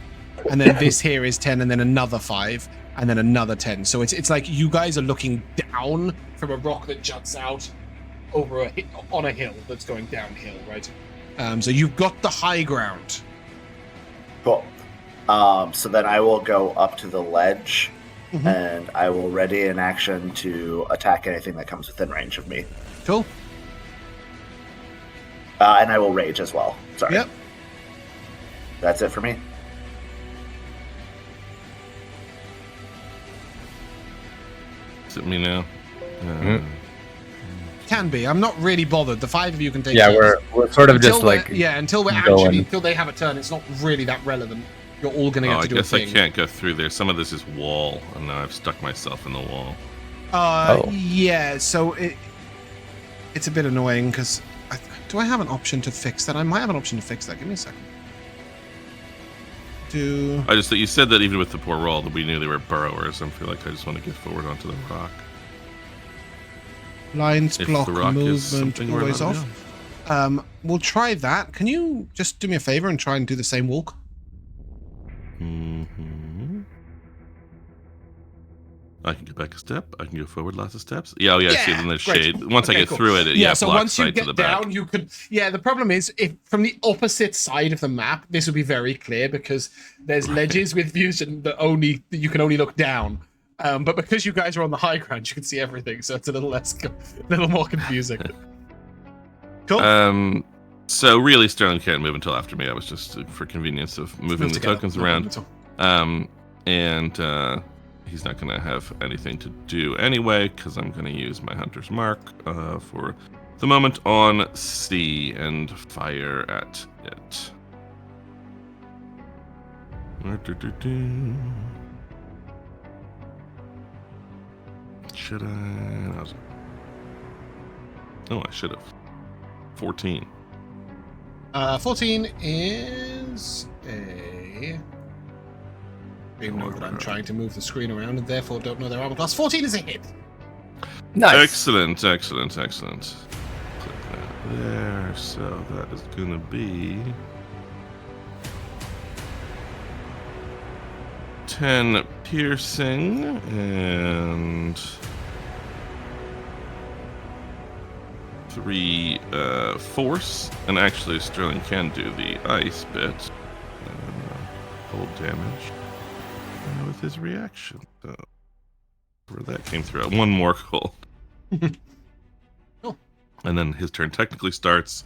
And then this here is 10 and then another 5 and then another 10. So it's like you guys are looking down from a rock that juts out over on a hill that's going downhill, right? So you've got the high ground. Cool. So then I will go up to the ledge, and I will ready an action to attack anything that comes within range of me. Cool. And I will rage as well. Sorry. Yep. That's it for me. Is it me now? Can be. I'm not really bothered. The 5 of you can take Yeah, turns. we're sort of just we're- like until we're going. actually until they have a turn. It's not really that relevant. You're all going to get I to do a guess I thing. can't go through there. Some of this is wall, and now I've stuck myself in the wall. Yeah. So it's a bit annoying because do I have an option to fix that? I might have an option to fix that. Give me a second. I just thought you said that even with the poor roll that we knew they were burrowers. I feel like I just want to get forward onto the rock. Lines If block the rock is movement something we're always allowed to off. We'll try that. Can you just do me a favor and try and do the same walk? Mm-hmm. I can get back a step. I can go forward lots of steps. Yeah, I see. Then there's great. shade. Once I Okay, get cool. through it, So blocks once you sight to get the back. down, you could. Yeah, the problem is if from the opposite side of the map, this will be very clear because there's ledges with views that you can only look down. But because you guys are on the high ground, you can see everything, so it's a little more confusing. Cool. So really, Sterling can't move until after me. I was just for convenience of moving Move the together. tokens No around. problem at all. And he's not going to have anything to do anyway, because I'm going to use my Hunter's Mark for the moment on C and fire at it. Should I? Oh, I should have. 14. 14 is a... I know that I'm trying to move the screen around and therefore don't know their armor class. 14 is a hit. nice. Excellent. Click that there. So that is going to be 10 piercing and 3 force. And actually, Sterling can do the ice bit. Cold damage with his reaction. So where that came through. One more cold. Cool. And then his turn technically starts.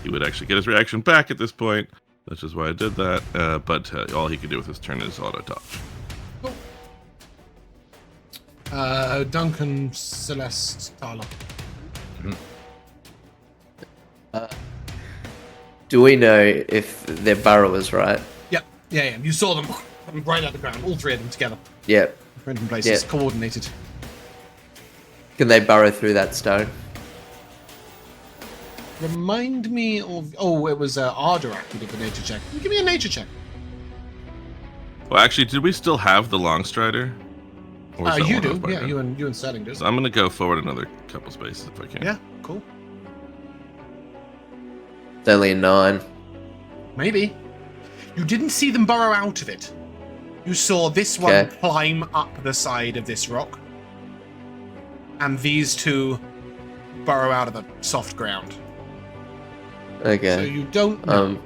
He would actually get his reaction back at this point. That's just why I did that. But all he can do with his turn is auto dodge. Cool. Duncan, Celeste, Tala. Do we know if they're burrowers, right? Yeah. You saw them right at the ground, all 3 of them together. Yep. Random places, Yeah. coordinated. Can they burrow through that stone? Remind me of... Oh, it was Ardurak who did the nature check. Give me a nature check. Well, actually, did we still have the long strider? Or was that You one do. off by Yeah, then? you and Sterling do. So I'm going to go forward another couple spaces if I can. Yeah, cool. It's only a 9. Maybe. You didn't see them burrow out of it. You saw this one Okay. climb up the side of this rock. And these 2 burrow out of the soft ground. Okay. So you don't know.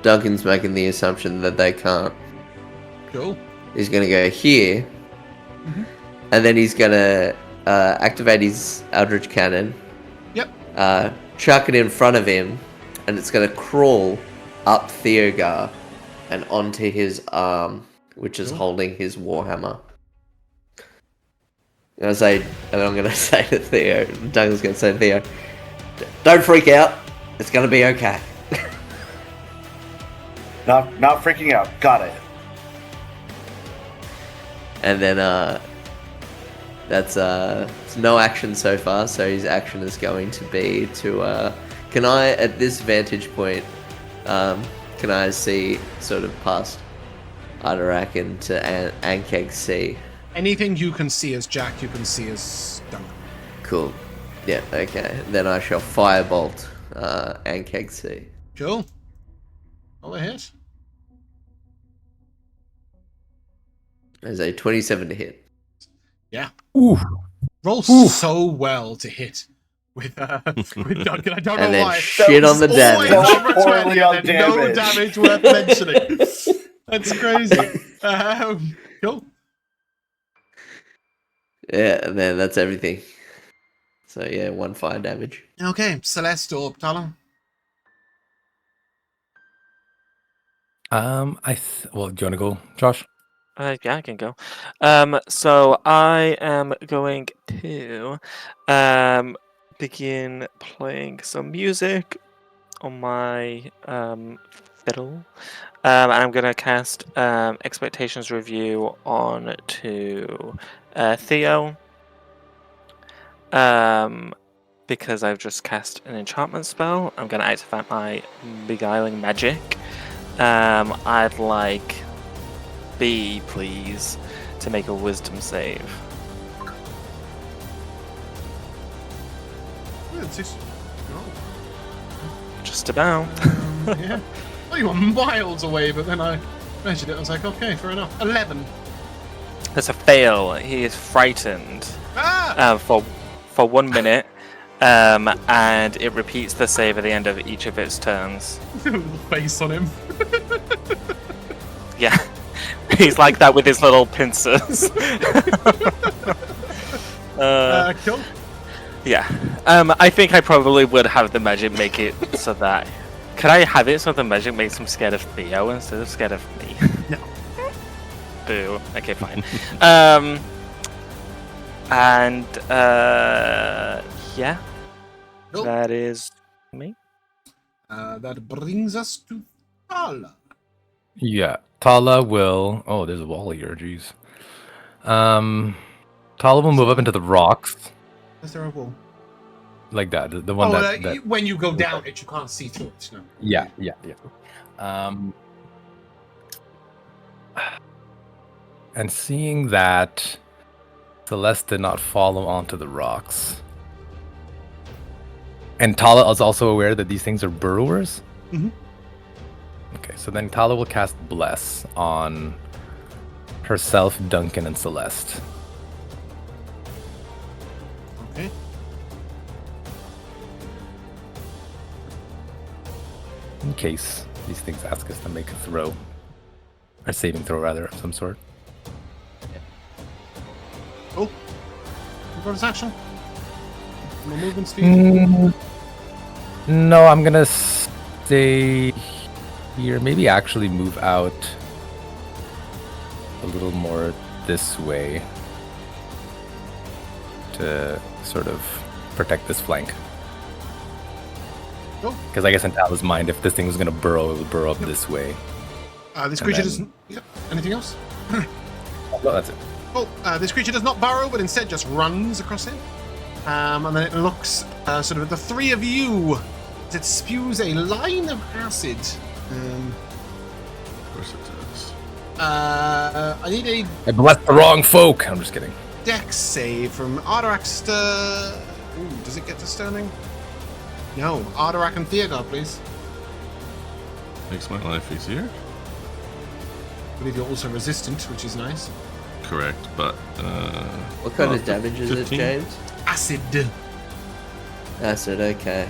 Duncan's making the assumption that they can't. Cool. He's gonna go here, Mhm. and then he's gonna activate his Eldritch Cannon. Yep. Chuck it in front of him, and it's gonna crawl up Theogar and onto his arm, which is Cool. holding his warhammer. And I'm gonna say to Theo, Duncan's gonna say to Theo, "Don't freak out. It's gonna be okay." Not freaking out. Got it. And then that's it's no action so far, so his action is going to be to can I at this vantage point can I see sort of past Ardurak and to Ankeg C? Anything you can see as Jack, you can see as Duncan. Cool. Yeah, okay. Then I shall firebolt Ankeg C. Cool. All a hit. As a 27 to hit. Yeah. Ooh. Roll so well to hit with Duncan. I don't And know then why. shit on the Always damage. over So 20 poorly on and no damage. damage worth mentioning. That's crazy. Cool. Yeah, and then that's everything. So yeah, 1 fire damage. Okay, Celeste or Tala? Well, do you want to go, Josh? Yeah, I can go. So I am going to begin playing some music on my fiddle. And I'm going to cast Expectations Review on to Theo. Because I've just cast an enchantment spell, I'm going to activate my Beguiling Magic. I'd like B, please, to make a Wisdom save. Just about. Yeah. Oh, you were miles away, but then I measured it. I was like, okay, fair enough. 11. That's a fail. He is frightened for 1 minute, and it repeats the save at the end of each of its turns. Face on him. Yeah, he's like that with his little pincers. Cool. Yeah, I think I probably would have the magic make it so that. Could I have it so the magic makes him scared of Theo instead of scared of me? No. Boo. Okay, fine. Yeah, Cool. that is me. That brings us to Tala. Yeah, Tala will. Oh, there's a wall here. Jeez. Tala will move up into the rocks Is there a wall? like that. The one that. When you go down it, you can't see through it. No. Yeah. And seeing that Celeste did not follow onto the rocks, and Tala is also aware that these things are burrowers. Mhm. Okay, so then Tala will cast Bless on herself, Duncan, and Celeste. Okay. In case these things ask us to make a throw. Or saving throw, rather, of some sort. Cool. You got his action? No movement speed? No, I'm gonna stay here. Maybe actually move out a little more this way to sort of protect this flank. Cool. Because I guess in Tala's mind, if this thing was gonna burrow, it would burrow up this way. This And creature then- doesn't. Yeah. Anything else? No, that's it. Well, this creature does not burrow, but instead just runs across it. And then it looks sort of at the three of you as it spews a line of acid. Of course it does. I need a I blessed the wrong folk! I'm just kidding. dex save from Ardurak. Ooh, does it get to Sterling? No. Ardurak and Theogar, please. Makes my life easier. I believe you're also resistant, which is nice. Correct, but What kind of damage is it, 15? James? Acid. Acid, okay.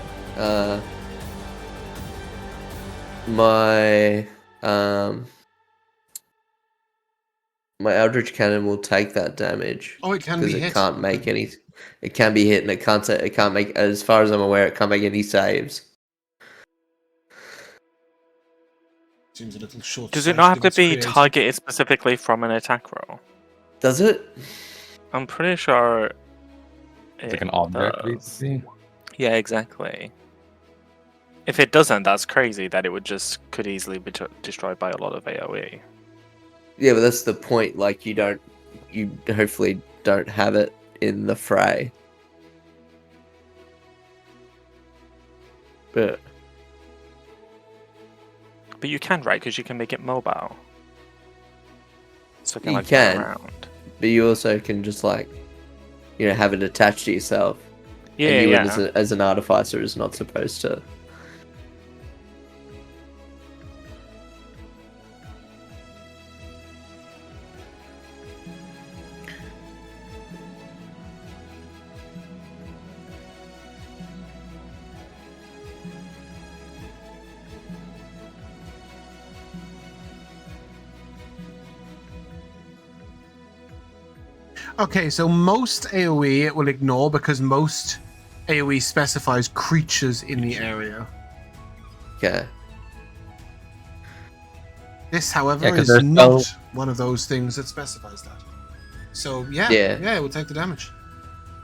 My my Eldritch Cannon will take that damage. Oh, it can because be it hit. can't make any. It can be hit, and it can't make. As far as I'm aware, it can't make any saves. Seems a little short. Does it not have to be targeted specifically from an attack roll? Does it? I'm pretty sure. It's like an object, does. basically. Yeah, exactly. If it doesn't, that's crazy. That it could easily be destroyed by a lot of AOE. Yeah, but that's the point. Like you hopefully don't have it in the fray. But you can, right? Because you can make it mobile. So it can You like can. run around. but you also can just like, have it attached to yourself. Yeah, and you yeah. as an artificer is not supposed to. Okay, so most AoE it will ignore because most AoE specifies creatures in the area. Okay. This, however, Yeah, 'cause is there's not no- one of those things that specifies that. So yeah, Yeah. it will take the damage.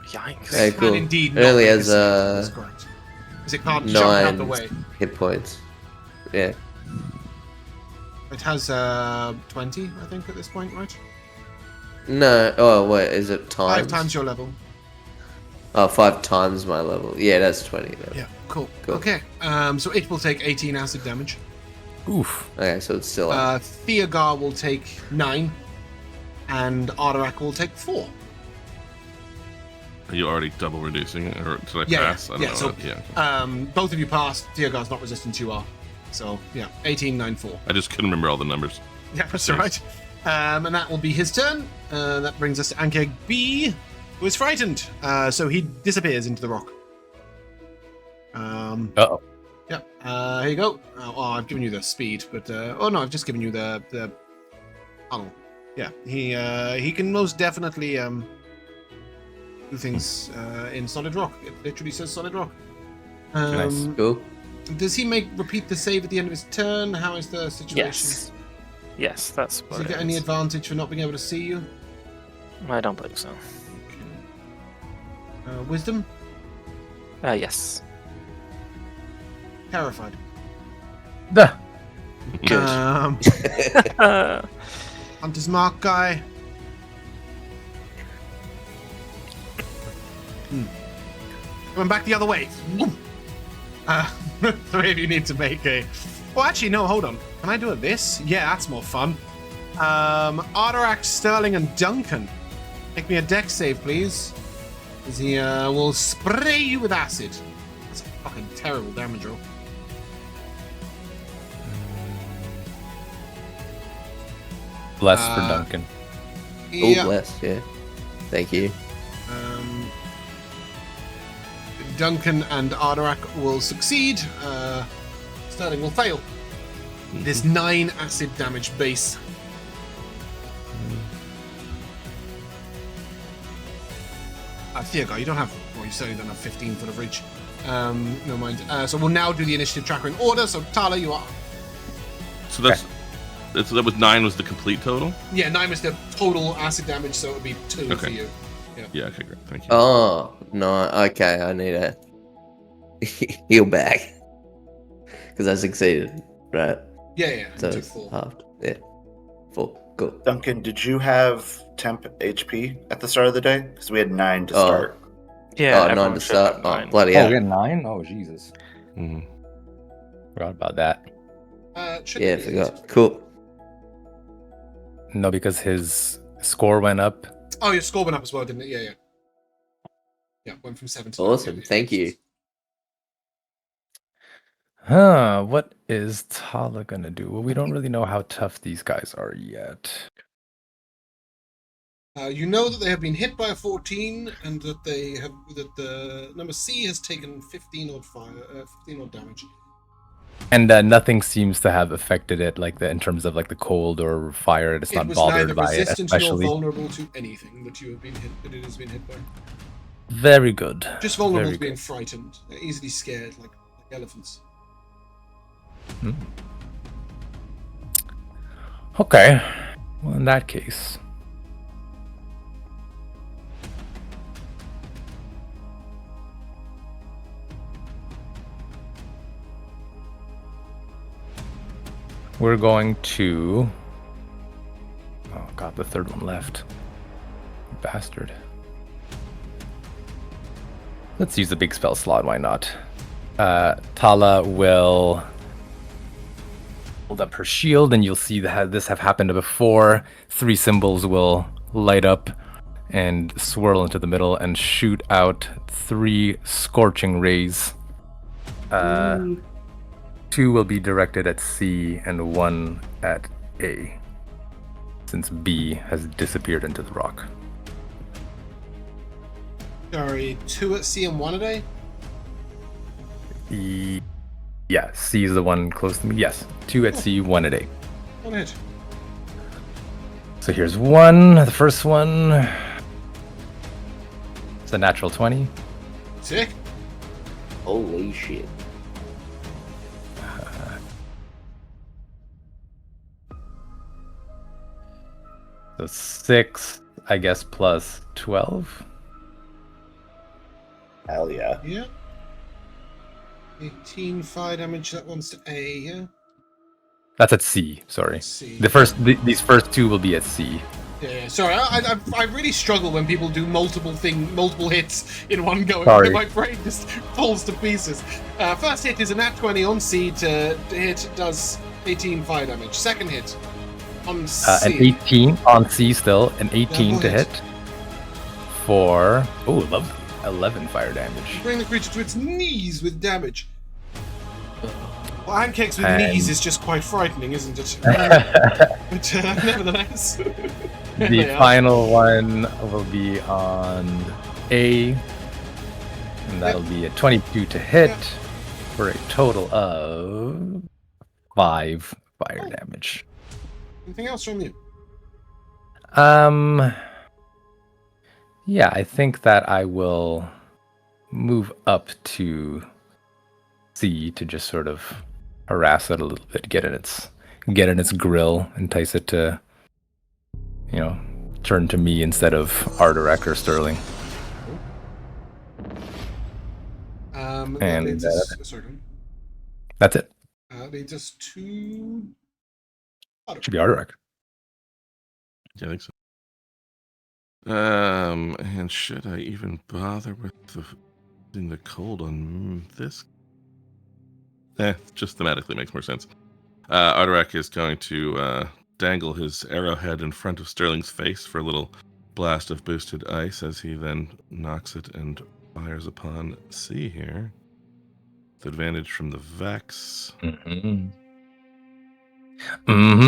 Yikes. Hey, Can cool. indeed It only not make has, a save, that's correct. Because it can't jump out the 9 way. hit points. Yeah. It has 20, I think, at this point, right? No. Oh, wait. Is it times? 5 times your level. Oh, 5 times my level. Yeah, that's 20. Though. Yeah, cool. Cool. Okay, so it will take 18 acid damage. Oof. Okay, so it's still up. Theogar will take 9, and Ardurak will take 4. Are you already double reducing it, or did I Yeah, pass? I don't yeah, know. so- Yeah. Both of you passed. Theogar's not resistant, you are. So, yeah, 18, 9, 4. I just couldn't remember all the numbers. Yeah, that's all right. And that will be his turn. That brings us to Ankeg B, who is frightened. So he disappears into the rock. Uh-oh. Yeah, here you go. Oh, I've given you the speed, but oh no, I've just given you the tunnel. Yeah, he can most definitely do things in solid rock. It literally says solid rock. Nice. Cool. Does he repeat the save at the end of his turn? How is the situation? Yes. Yes, that's Does what he it get any is. advantage for not being able to see you? I don't believe so. Wisdom? Yes. Terrified. Duh. Good. Hunter's Mark guy. Going back the other way. Three of you need to make a... Well, actually, no, hold on. Can I do it this? Yeah, that's more fun. Ardurak, Sterling, and Duncan. Make me a dex save, please. As he will spray you with acid. That's a fucking terrible damage roll. Bless for Duncan. Oh, Yeah. bless. Yeah. Thank you. Duncan and Ardurak will succeed. Sterling will fail. It is 9 acid damage base. Theogar, you don't have... Well, you certainly don't have 15 foot of reach. No mind. So we'll now do the initiative tracker in order. So Tala, you are... So that was 9 was the complete total? Yeah, 9 was the total acid damage, so it would be 2 for Okay. you. Yeah, okay, great. Thank you. Oh, no. Okay, I need a heal back. Because I succeeded, right? Yeah, So you took it's 4. halved. Yeah. 4. Cool. Duncan, did you have temp HP at the start of the day? Because we had 9 to Oh. start. Yeah, Oh, 9 everyone to should have start. Oh, 9. bloody Oh, hell. we got 9? Oh, Jesus. Mhm. Forgot about that. Yeah, I forgot. Cool. No, because his score went up. Oh, your score went up as well, didn't it? Yeah. Yeah, went from 7 to 9. Awesome. Thank you. Huh, what is Tala gonna do? Well, we don't really know how tough these guys are yet. You know that they have been hit by a 14, and that the number C has taken 15 odd fire, 15 odd damage. And nothing seems to have affected it, like in terms of like the cold or fire. It's It not was neither bothered by it, resistant nor especially. vulnerable to anything that you have been hit. That it has been hit by. Very good. Just vulnerable Very to being good. frightened. They're easily scared, like elephants. Okay. Well, in that case. We're going to... Oh god, the third one left. Bastard. Let's use the big spell slot, why not? Tala will hold up her shield, and you'll see that this have happened before. 3 symbols will light up and swirl into the middle and shoot out 3 scorching rays. 2 will be directed at C and 1 at A, since B has disappeared into the rock. Sorry, 2 at C and 1 at A? Yeah, C is the one close to me. Yes, 2 at C, 1 at A. One hit. So here's 1, the first one. It's a natural 20. Sick. Holy shit. So 6, I guess, plus 12. Hell yeah. Yeah. 18 fire damage. That one's to A. Yeah. That's at C. Sorry. C. These first two will be at C. Yeah. Sorry, I really struggle when people do multiple hits in one go. Sorry. My brain just falls to pieces. First hit is a nat 20 on C to hit. Does 18 fire damage. Second hit on C. An 18 on C still. An 18 to hit. hit. For 11 fire damage. Bring the creature to its knees with damage. Well, pancakes with And- knees is just quite frightening, isn't it? But nevertheless. There The they are. final one will be on A, and that'll be a 22 to hit Yep. for a total of 5 fire damage. Anything else from you? Yeah, I think that I will move up to C to just sort of harass it a little bit, get in its grill, entice it to, turn to me instead of Ardurak or Sterling. That And, leads us, sorry. That's it. Leads us to. Should be Ardurak. Yeah, I think so. And should I even bother with the cold on this? Just thematically makes more sense. Ardurak is going to dangle his arrowhead in front of Sterling's face for a little blast of boosted ice as he then knocks it and fires upon C here. With advantage from the Vex. Mm-hmm. Mm-hmm.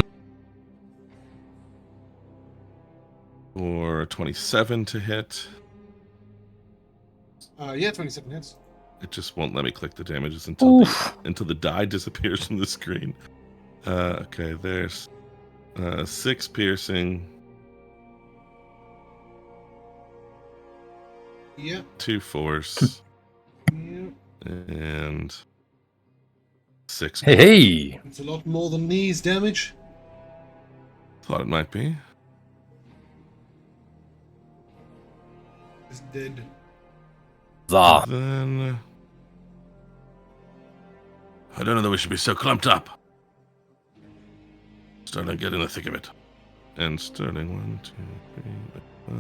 For 27 to hit. Yeah, 27 hits. It just won't let me click the damages until the die disappears from the screen. Okay, there's 6 piercing, Yeah. 2 force, Yeah. and 6. Hey! It's a lot more than knees damage. Thought it might be. It's dead. Zah. Then I don't know that we should be so clumped up. Sterling, get in the thick of it. And Sterling, 1, 2, 3, 5.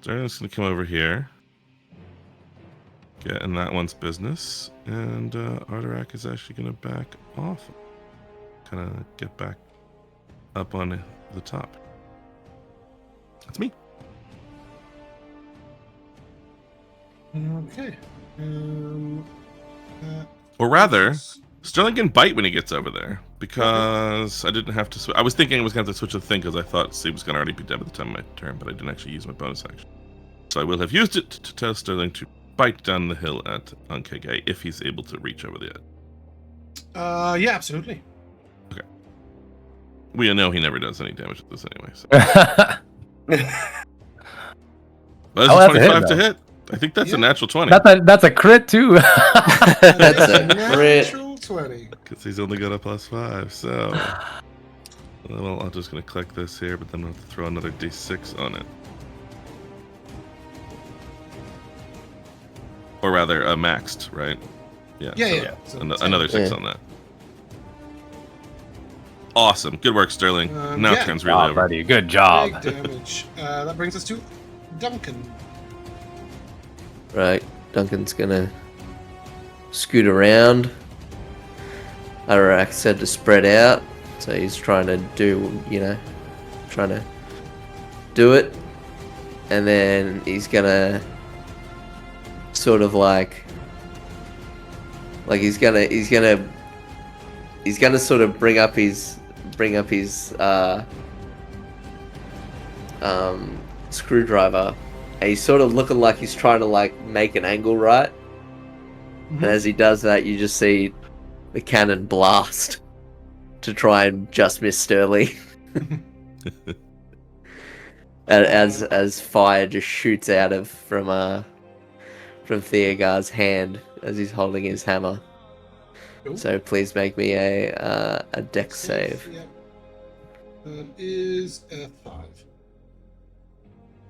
Sterling's gonna come over here. Get in that one's business. And Ardurak is actually gonna back off. Kinda get back up on the top. That's me. Okay. Or rather, Sterling can bite when he gets over there, because I didn't have to I was thinking I was going to have to switch the thing, because I thought C was going to already be dead by the time of my turn, but I didn't actually use my bonus action. So I will have used it to tell Sterling to bite down the hill at Unkege if he's able to reach over the edge. Yeah, absolutely. We know he never does any damage with this anyway. So. But Oh, that's that's a a 25 hit, to though. hit. I think that's Yeah. a natural 20. That's a crit too. That's a crit. Natural 20. Because he's only got a +5, so... Well, I'm just going to click this here, but then I'll have to throw another d6 on it. Or rather, maxed, right? Yeah. Yeah. so So another 6 Yeah. on that. Awesome. Good work, Sterling. Now yeah. turn's really Oh, over. buddy, good job. Big damage. That brings us to Duncan. Right, Duncan's gonna scoot around. Ardurak said to spread out, so he's trying to do it, and then he's gonna sort of like he's gonna sort of bring up his screwdriver. And he's sort of looking like he's trying to like make an angle right. And as he does that, you just see the cannon blast to try and just miss Sterling. And as fire just shoots out from Theogar's hand as he's holding his hammer. Cool. So please make me a dex save. Yep. That is a 5.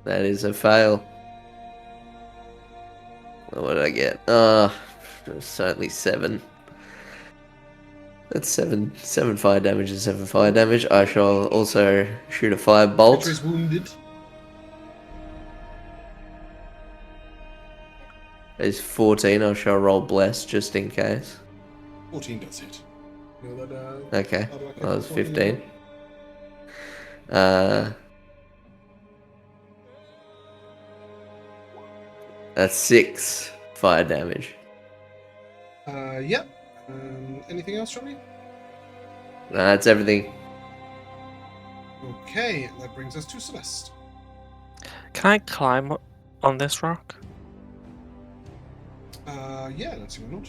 That is a fail. What did I get? Certainly 7. That's 7 fire damage and 7 fire damage. I shall also shoot a fire bolt. Creature is wounded. It's 14. I shall roll bless just in case. 14 does hit. You know that, Okay, Ardurak that was has 15. That's 6 fire damage. Yep. Anything else from you? That's everything. Okay, that brings us to Celeste. Can I climb on this rock? Yeah, let's see why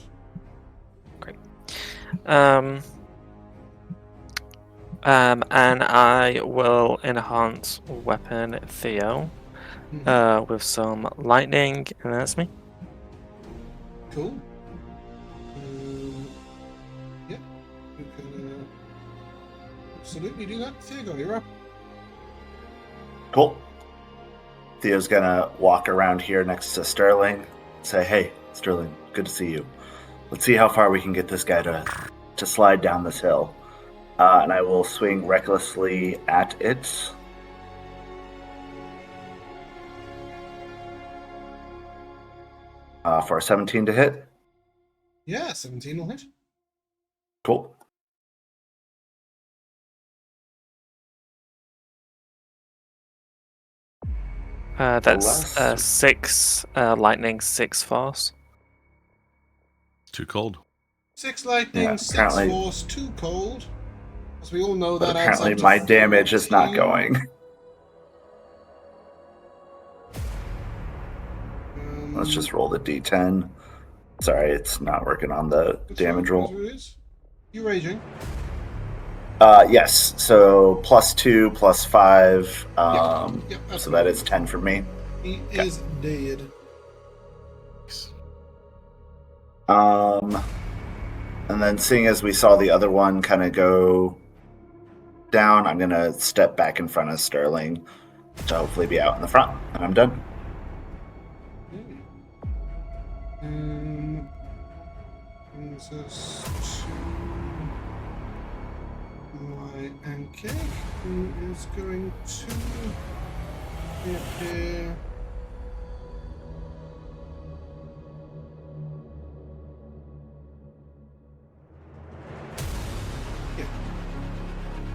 not. And I will enhance weapon Theo with some lightning, and that's me. Cool. Yeah, you can absolutely do that. Theogar, you're up. Cool. Theo's gonna walk around here next to Sterling, say, "Hey, Sterling, good to see you. Let's see how far we can get this guy to slide down this hill." And I will swing recklessly at it. For a 17 to hit. Yeah, 17 will hit. Cool. That's 6 lightning, 6 force. Too cold. 6 lightning, Yeah, 6 apparently- force, 2 cold. As we all know, But that adds apparently up to my damage is not 14. going. Let's just roll the d10. Sorry, it's not working on the damage roll. You raging? Yes, so +2, +5. Yep, that's So that right. is 10 for me. He is dead. And then seeing as we saw the other one kind of go down, I'm going to step back in front of Sterling to hopefully be out in the front. And I'm done. Brings us to my Ankeg, who is going to get here. Yeah.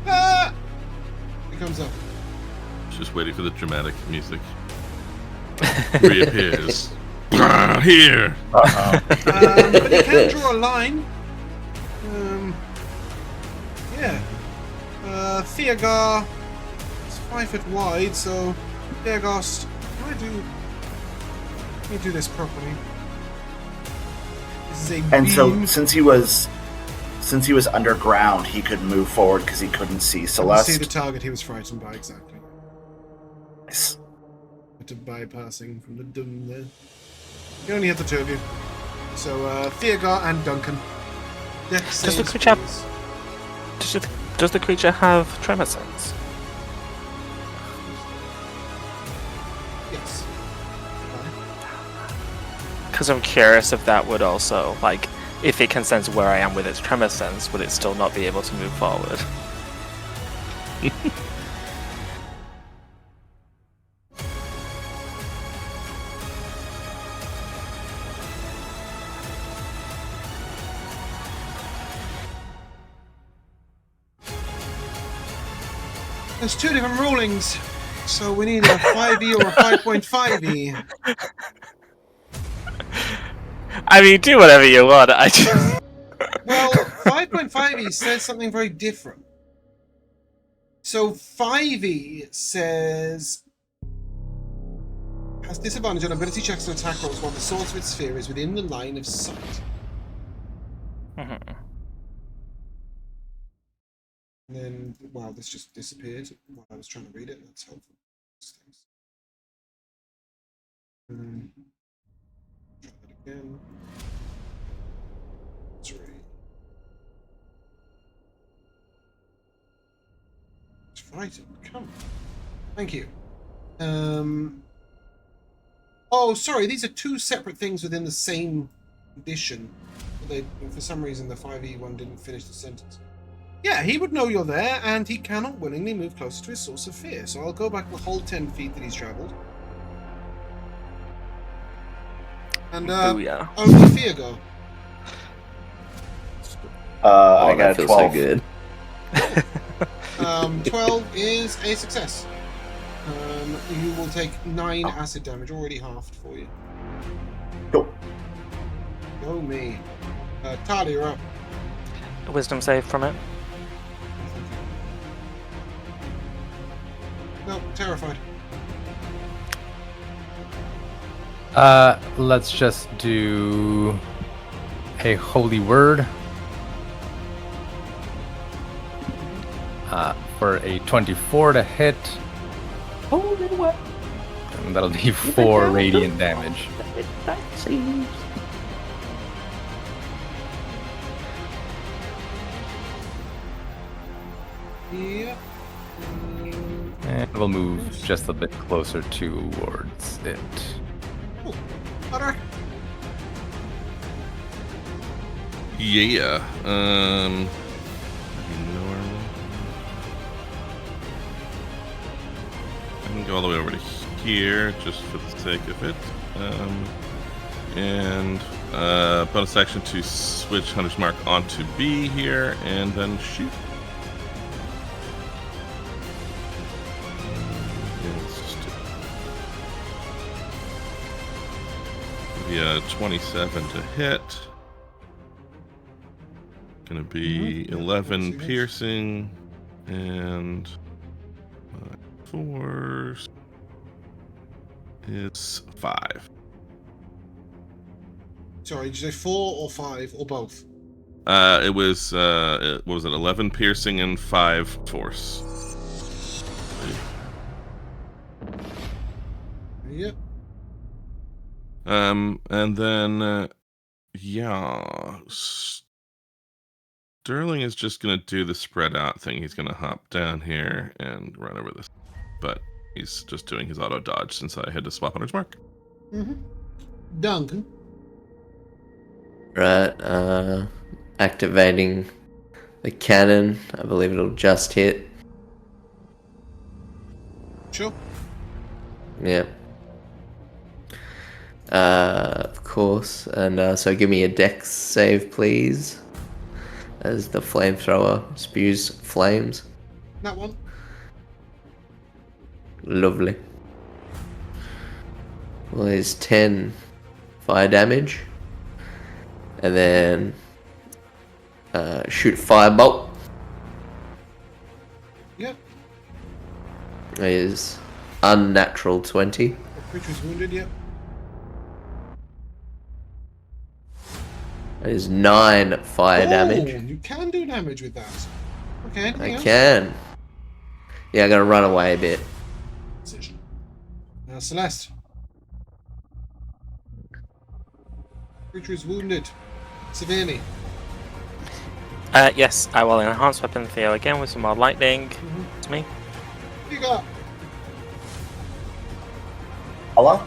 Ah! He comes up. Just waiting for the dramatic music. Reappears. Here! But he can draw a line. Yeah. Theogar is 5 foot wide, so Theogar, let me do this properly. This is a And so beam. since he was underground, he could move forward because he couldn't see Couldn't Celeste. see the target he was frightened by, exactly. Nice. Bit of bypassing from the dome there. You only have the two of you. So, Theogar and Duncan. Dex Does the saves, creature please. Does the creature have tremor sense? Yes. Because I'm curious if that would also, like, if it can sense where I am with its tremor sense, would it still not be able to move forward? There's 2 different rulings, so we need a 5e or a 5.5e. I mean, do whatever you want. I just... Well, 5.5e says something very different. So 5e says has disadvantage on ability checks and attack rolls while the source of its sphere is within the line of sight. Mhm. And then, wow, this just disappeared while I was trying to read it. That's helpful. Try that again. 3. It's frightened. Come on. Thank you. Oh, sorry, these are two separate things within the same edition. For some reason, the 5e one didn't finish the sentence. Yeah, he would know you're there, and he cannot willingly move closer to his source of fear. So I'll go back the whole 10 feet that he's travelled. And Booyah. only Theogar. I got a feels 12. so good. 12 is a success. You will take 9 acid damage, already halved for you. Cool. Oh me. Tala, you're up. A wisdom save from it. No, terrified. Let's just do a holy word. For a 24 to hit. And that'll be 4 radiant damage. Yeah. And we'll move just a bit closer towards it. Butter. Yeah. I can go all the way over to here just for the sake of it. And bonus action to switch Hunter's Mark onto B here and then shoot. Yeah, 27 to hit. Gonna be 11 piercing and 4 is 5. Sorry, did you say 4 or 5 or both? It was what was it? 11 piercing and 5 force. Yep. And then yeah, Sterling is just gonna do the spread out thing. He's gonna hop down here and run over this, but he's just doing his auto dodge since I had to swap Hunter's Mark. Duncan. Right, activating the cannon. I believe it'll just hit. Sure. Yeah. Of course. And so give me a dex save, please. As the flamethrower spews flames. That one. Lovely. Well, there's 10 fire damage. And then shoot firebolt. Yep. Is unnatural 20. The creature's wounded, yep. That is 9 fire damage. You can do damage with that. Okay, anything I else? can. Yeah, I'm gonna run away a bit. Decision. Celeste. Creature is wounded. Severely. Yes, I will enhance weapon Theo again with some more lightning. It's me. What you got? Tala?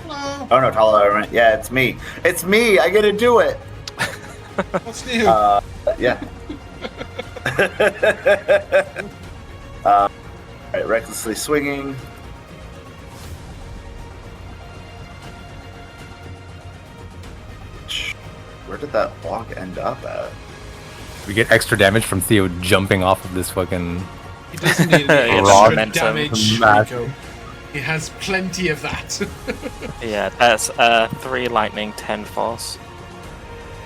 Hello. Oh no, Tala. Right. Yeah, it's me. It's me. I get to do it. What's new? Yeah. Alright, recklessly swinging. Where did that log end up at? We get extra damage from Theo jumping off of this fucking. He doesn't need any Raw extra momentum. damage, Massive. Rico. He has plenty of that. Yeah, that's 3 lightning, 10 force.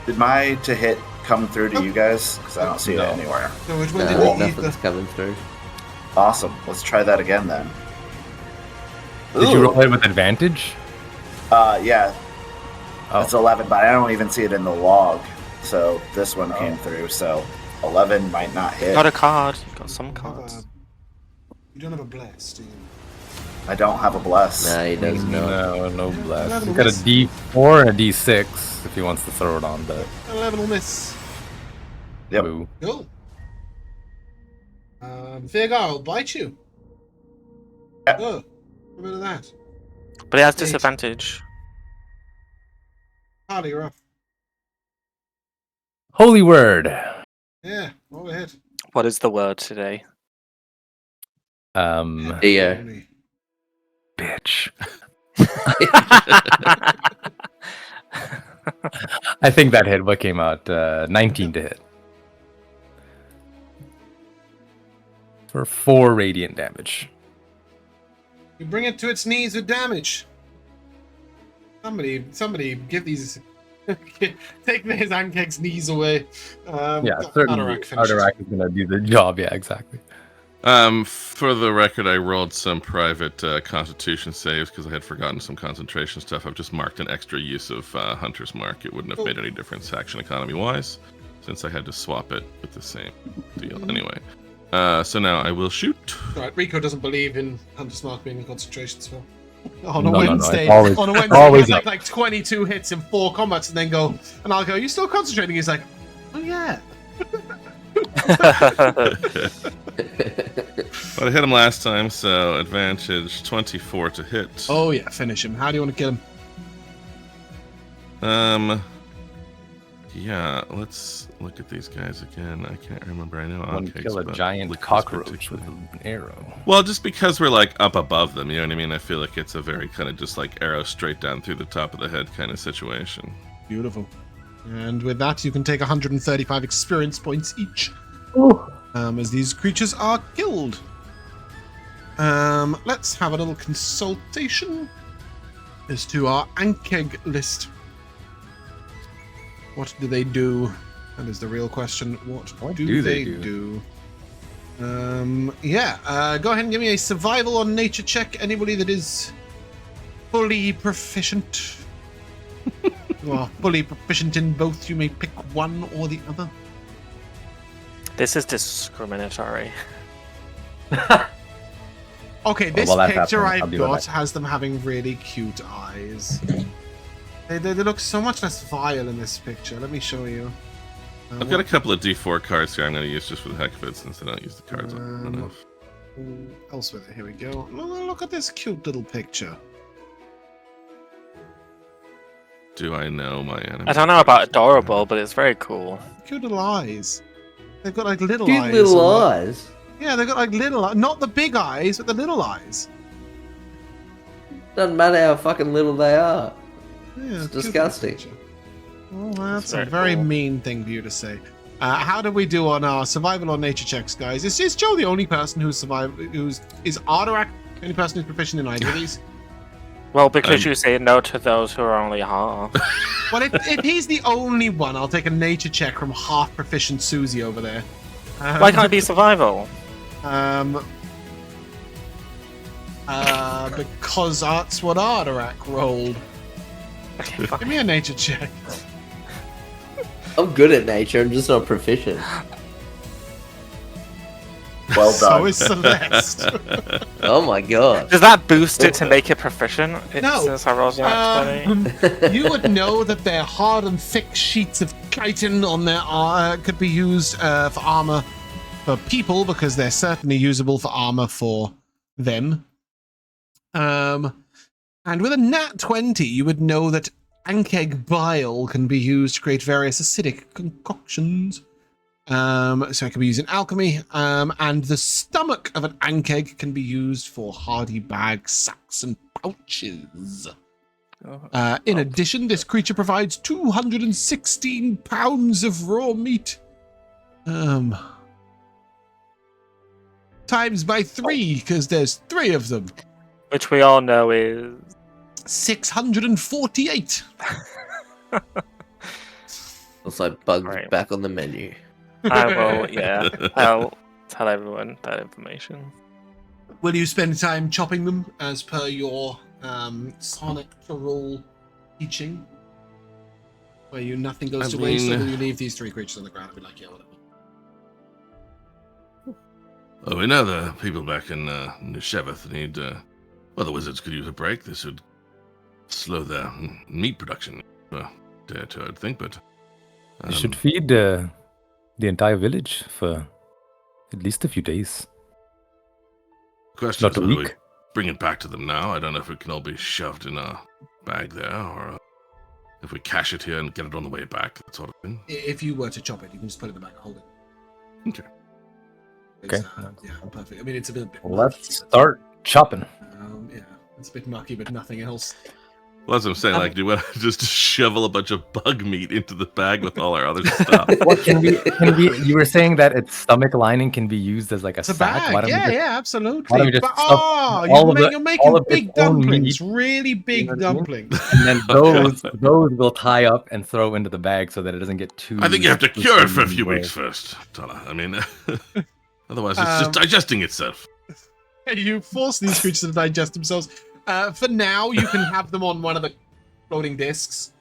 Did my to hit come through to you guys? Because I don't see it anywhere. No, which one No, did he nothing's coming through. Awesome. Let's try that again then. Did you Ooh. roll it with advantage? Yeah. Oh. It's 11, but I don't even see it in the log. So this one came through, so 11 might not hit. Got a card. You got some have cards. You don't have a bless, do you? I don't have a bless. Nah, he does not. No blast. Eleven He's got a miss. D4 and a D6 if he wants to throw it on, but 11 will miss. Yep. boo. Cool. Theogar will bite you. Yeah. Oh, a bit of that. But it has 8. disadvantage. Tala, you're up. Holy word. Yeah, go ahead. What is the word today? Yeah. Holy. Bitch. I think that hit. What came out? 19 to hit. For 4 radiant damage. You bring it to its knees with damage. Somebody give these... Take his Ankeg's knees away. Certainly. Ardurak finishes. Ardurak is going to do the job. Yeah, exactly. For the record, I rolled some private constitution saves because I had forgotten some concentration stuff. I've just marked an extra use of Hunter's Mark. It wouldn't have made any difference action economy-wise, since I had to swap it with the same deal. Anyway, so now I will shoot. Right, Rico doesn't believe in Hunter's Mark being a concentration spell. On a No, Wednesday, it's always- on a Wednesday, always he has up. like 22 hits in 4 combats, and then go, and I'll go, "You still concentrating?" He's like, "Oh yeah." But I hit him last time, so advantage 24 to hit. Oh yeah, finish him. How do you want to kill him? Yeah, let's look at these guys again. I can't remember. I know Want to Ankeg's, kill a but giant look this cockroach with particular- an arrow. Well, just because we're like up above them, you know what I mean? I feel like it's a very kind of just like arrow straight down through the top of the head kind of situation. Beautiful. And with that, you can take 135 experience points each. As these creatures are killed. Let's have a little consultation as to our Ankeg list. What do they do? That is the real question. What do they do? Go ahead and give me a survival or nature check. Anybody that is fully proficient. Well, fully proficient in both. You may pick one or the other. This is discriminatory. Okay, this that's picture happening. I'll I've be right got back. has them having really cute eyes. They look so much less vile in this picture. Let me show you. I've got a couple of D4 cards here I'm going to use just for the heck of it since I don't use the cards enough. Elsewhither, here we go. Look at this cute little picture. Do I know my enemy? I don't know about adorable, but it's very cool. Cute little eyes. They've got like little Cute eyes. little on eyes. Yeah, they've got like little eyes. Not the big eyes, but the little eyes. Doesn't matter how fucking little they are. Yeah, It's cute little disgusting. picture. Well, that's a very very cool. mean thing for you to say. How do we do on our survival or nature checks, guys? Is Joe the only person who's survived? Is Ardurak the only person who's proficient in either of these? Well, because you say no to those who are only half. Well, if he's the only one, I'll take a nature check from half proficient Susie over there. Why can't it be survival? Because that's what Ardurak rolled. Okay, fine. Give me a nature check. I'm good at nature, I'm just not proficient. Well So done. is Celeste. Oh my god. Does that boost it to make it proficient? No. Since I rolled an 20. You would know that their hard and thick sheets of chitin on their could be used for armor for people, because they're certainly usable for armor for them. And with a nat 20, you would know that Ankeg bile can be used to create various acidic concoctions. So it can be used in alchemy, and the stomach of an Ankeg can be used for hardy bags, sacks, and pouches. In addition, this creature provides 216 pounds of raw meat. Times by 3, because there's 3 of them. Which we all know is 648. Looks like bugs Right. back on the menu. I will, yeah. I'll tell everyone that information. Will you spend time chopping them as per your Sonic to roll teaching? Where nothing goes to waste, or will you leave these 3 creatures on the ground and be like, yeah, whatever? Well, we know the people back in New Sheveth need. Well, the wizards could use a break. This would slow their meat production a day or two, I'd think. But You should feed the entire village for at least a few days. question Not is a whether week. bring it back to them now. I don't know if it can all be shoved in a bag there, or if we cache it here and get it on the way back, that sort of thing. If you were to chop it, you can just put it in the bag and hold it. Okay. Okay. Yeah, perfect. I mean, it's a bit Let's mucky, start chopping. yeah, it's a bit mucky, but nothing else. Well, that's what I'm saying. Like, do you want to just shovel a bunch of bug meat into the bag with all our other stuff? What can we? You were saying that its stomach lining can be used as like a It's a sack. bag. Yeah, absolutely. why don't we just But, stuff all you're of making its big own dumplings, meat, really big know what I mean? dumplings. And then those will tie up and throw into the bag so that it doesn't get too. I think you have to cure it for a few way. weeks first, Tala. I mean, otherwise it's just digesting itself. You force these creatures to digest themselves. For now, you can have them on one of the floating discs,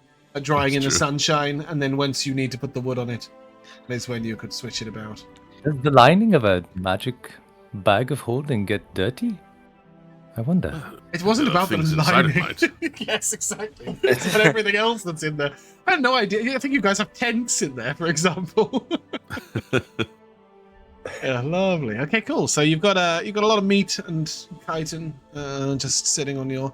drying in the sunshine, and then once you need to put the wood on it, is when you could switch it about. Does the lining of a magic bag of holding get dirty? I wonder. It wasn't about the things inside it lining. might. Yes, exactly. It's about everything else that's in there. I had no idea. I think you guys have tents in there, for example. Yeah, lovely. Okay, cool. So you've got a lot of meat and chitin just sitting on your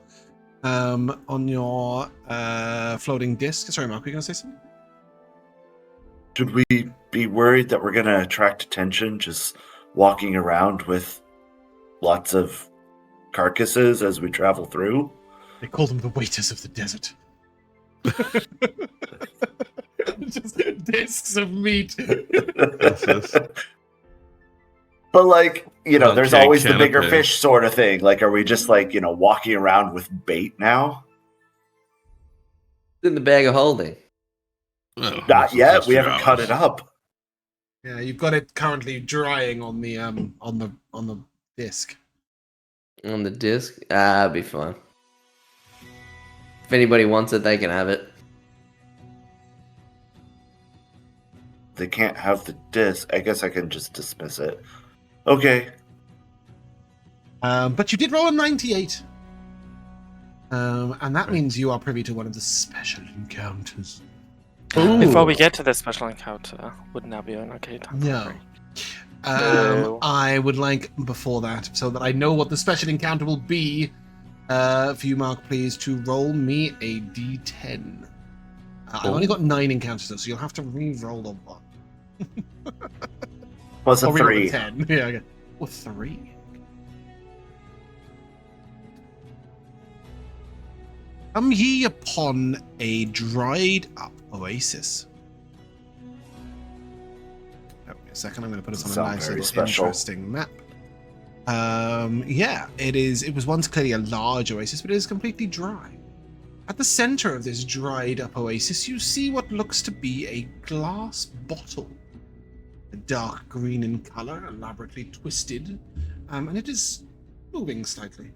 floating disc. Sorry, Mark, were you going to say something? Should we be worried that we're going to attract attention just walking around with lots of carcasses as we travel through? They call them the waiters of the desert. Just discs of meat. But, like, there's Okay, always the bigger canopy. fish sort of thing. Like, are we just, like, walking around with bait now? It's in the bag of holding. Well, Not yet. that's We a haven't few cut hours. it up. Yeah, you've got it currently drying on the disc. On the disc? I'll be fine. If anybody wants it, they can have it. They can't have the disc. I guess I can just dismiss it. Okay. But you did roll a 98. And that means you are privy to one of the special encounters. Before we get to this special encounter, wouldn't that be an okay time? No. No. I would like, before that, so that I know what the special encounter will be, for you, Mark, please, to roll me a d10. I've only got 9 encounters, though, so you'll have to re-roll the 1. Was a Or re-roll 3. the 10. Yeah, okay. Or 3. Come ye upon a dried up oasis. Oh, wait a second, I'm going to put it on a Sound nice very little special. interesting map. Yeah, it was once clearly a large oasis, but it is completely dry. At the center of this dried up oasis, you see what looks to be a glass bottle. A dark green in color, elaborately twisted, and it is moving slightly.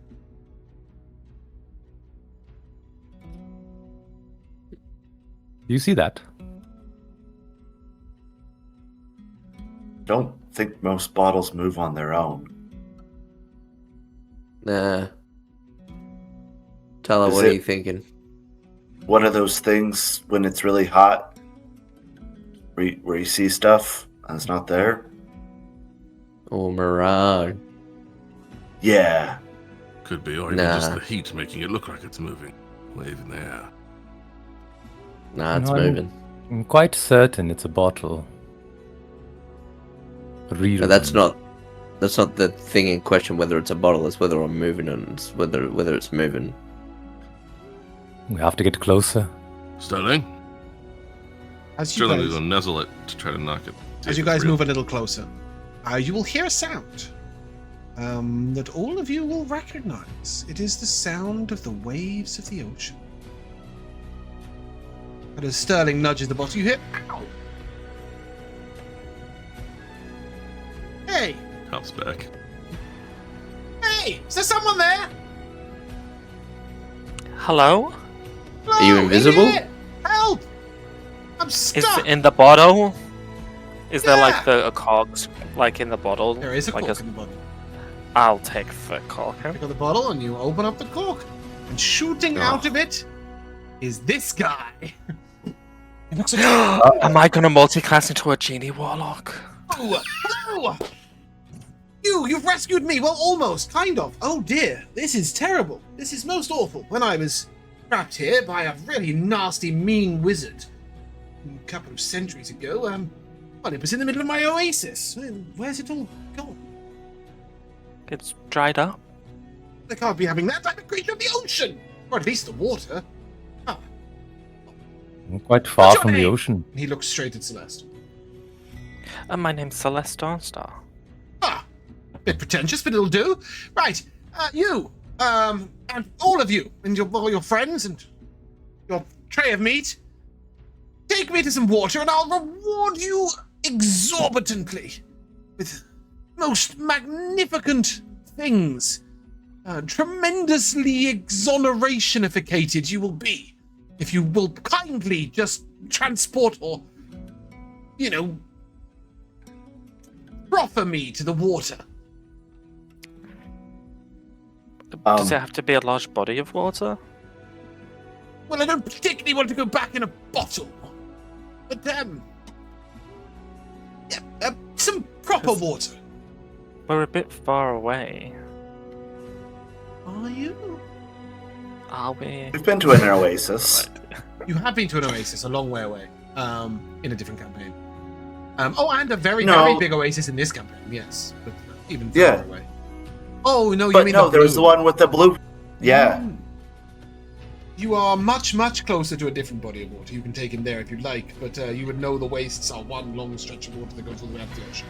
Do you see that? Don't think most bottles move on their own. Nah. Tala, Is what are it- you thinking? One of those things when it's really hot, where you see stuff and it's not there. Or mirage? Yeah. Could be, or even just the heat making it look like it's moving. Wave in the air. Nah, it's No, I'm- moving. I'm quite certain it's a bottle. No, that's not the thing in question. Whether it's a bottle, it's whether I'm moving and it's whether it's moving. We have to get closer. Sterling? As you Sterling guys, will nuzzle it to try to knock it. See as if you it's guys real. move a little closer, you will hear a sound that all of you will recognize. It is the sound of the waves of the ocean. And as Sterling nudges the bottle, you hear, ow! Hey! Helps back. Hey! Is there someone there? Hello? Are you Hello, invisible? idiot! Help! I'm Is stuck! it in the bottle? Is there Yeah. like a cogs like in the bottle? There is a like cork in the bottle. I'll take the cork. Pick up the bottle and you open up the cork. And shooting Oh. out of it is this guy. He looks like, Am I gonna multi-class into a genie warlock? oh, hello! You've rescued me! Well, almost, kind of. Oh dear, this is terrible. This is most awful. When I was trapped here by a really nasty, mean wizard a couple of centuries ago, well, it was in the middle of my oasis. Where's it all gone? It's dried up. They can't be having that. I'm a creature of the ocean! Or at least the water. Quite far What's your from the name? ocean. He looks straight at Celeste. My name's Celeste Dawnstar. Ah, a bit pretentious, but it'll do. Right, you, and all of you, and all your friends, and your tray of meat, take me to some water, and I'll reward you exorbitantly with most magnificent things. Tremendously exonerationificated you will be if you will kindly just transport or, proffer me to the water. Does it have to be a large body of water? Well, I don't particularly want to go back in a bottle, but some proper water. We're a bit far away. Are you? Are we? We've been to an oasis. You have been to an oasis a long way away, in a different campaign. And a very, No. very big oasis in this campaign, yes, but even further Yeah. away. Oh, no, you But mean no, the there was the blue. one with the blue. Yeah. You are much, much closer to a different body of water. You can take him there if you'd like, but you would know the wastes are one long stretch of water that goes all the way up to the ocean.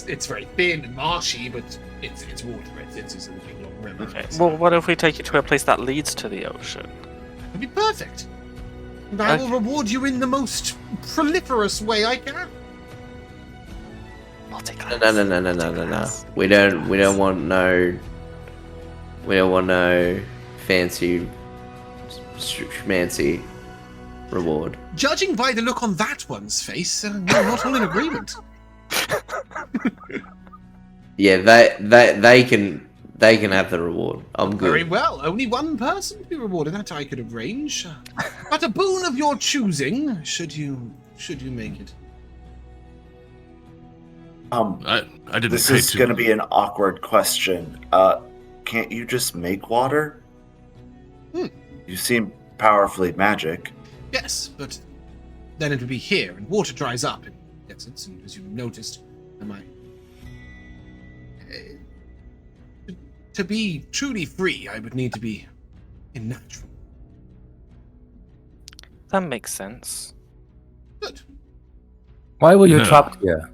It's very thin and marshy, but it's water. It's a big long river. Okay. Well, what if we take you to a place that leads to the ocean? That would be perfect. And I will Okay. reward you in the most proliferous way I can. I'll take No, that. no. We don't want no fancy, schmancy reward. Judging by the look on that one's face, we're not all in agreement. Yeah, they can have the reward. I'm Very good. well. Only one person to be rewarded. That I could arrange. But a boon of your choosing, should you make it. I didn't This pay is too- going to be an awkward question. Can't you just make water? You seem powerfully magic. Yes, but then it would be here, and water dries up in essence, and as you noticed, am I? To be truly free, I would need to be in natural. That makes sense. Good. Why were you No. trapped here?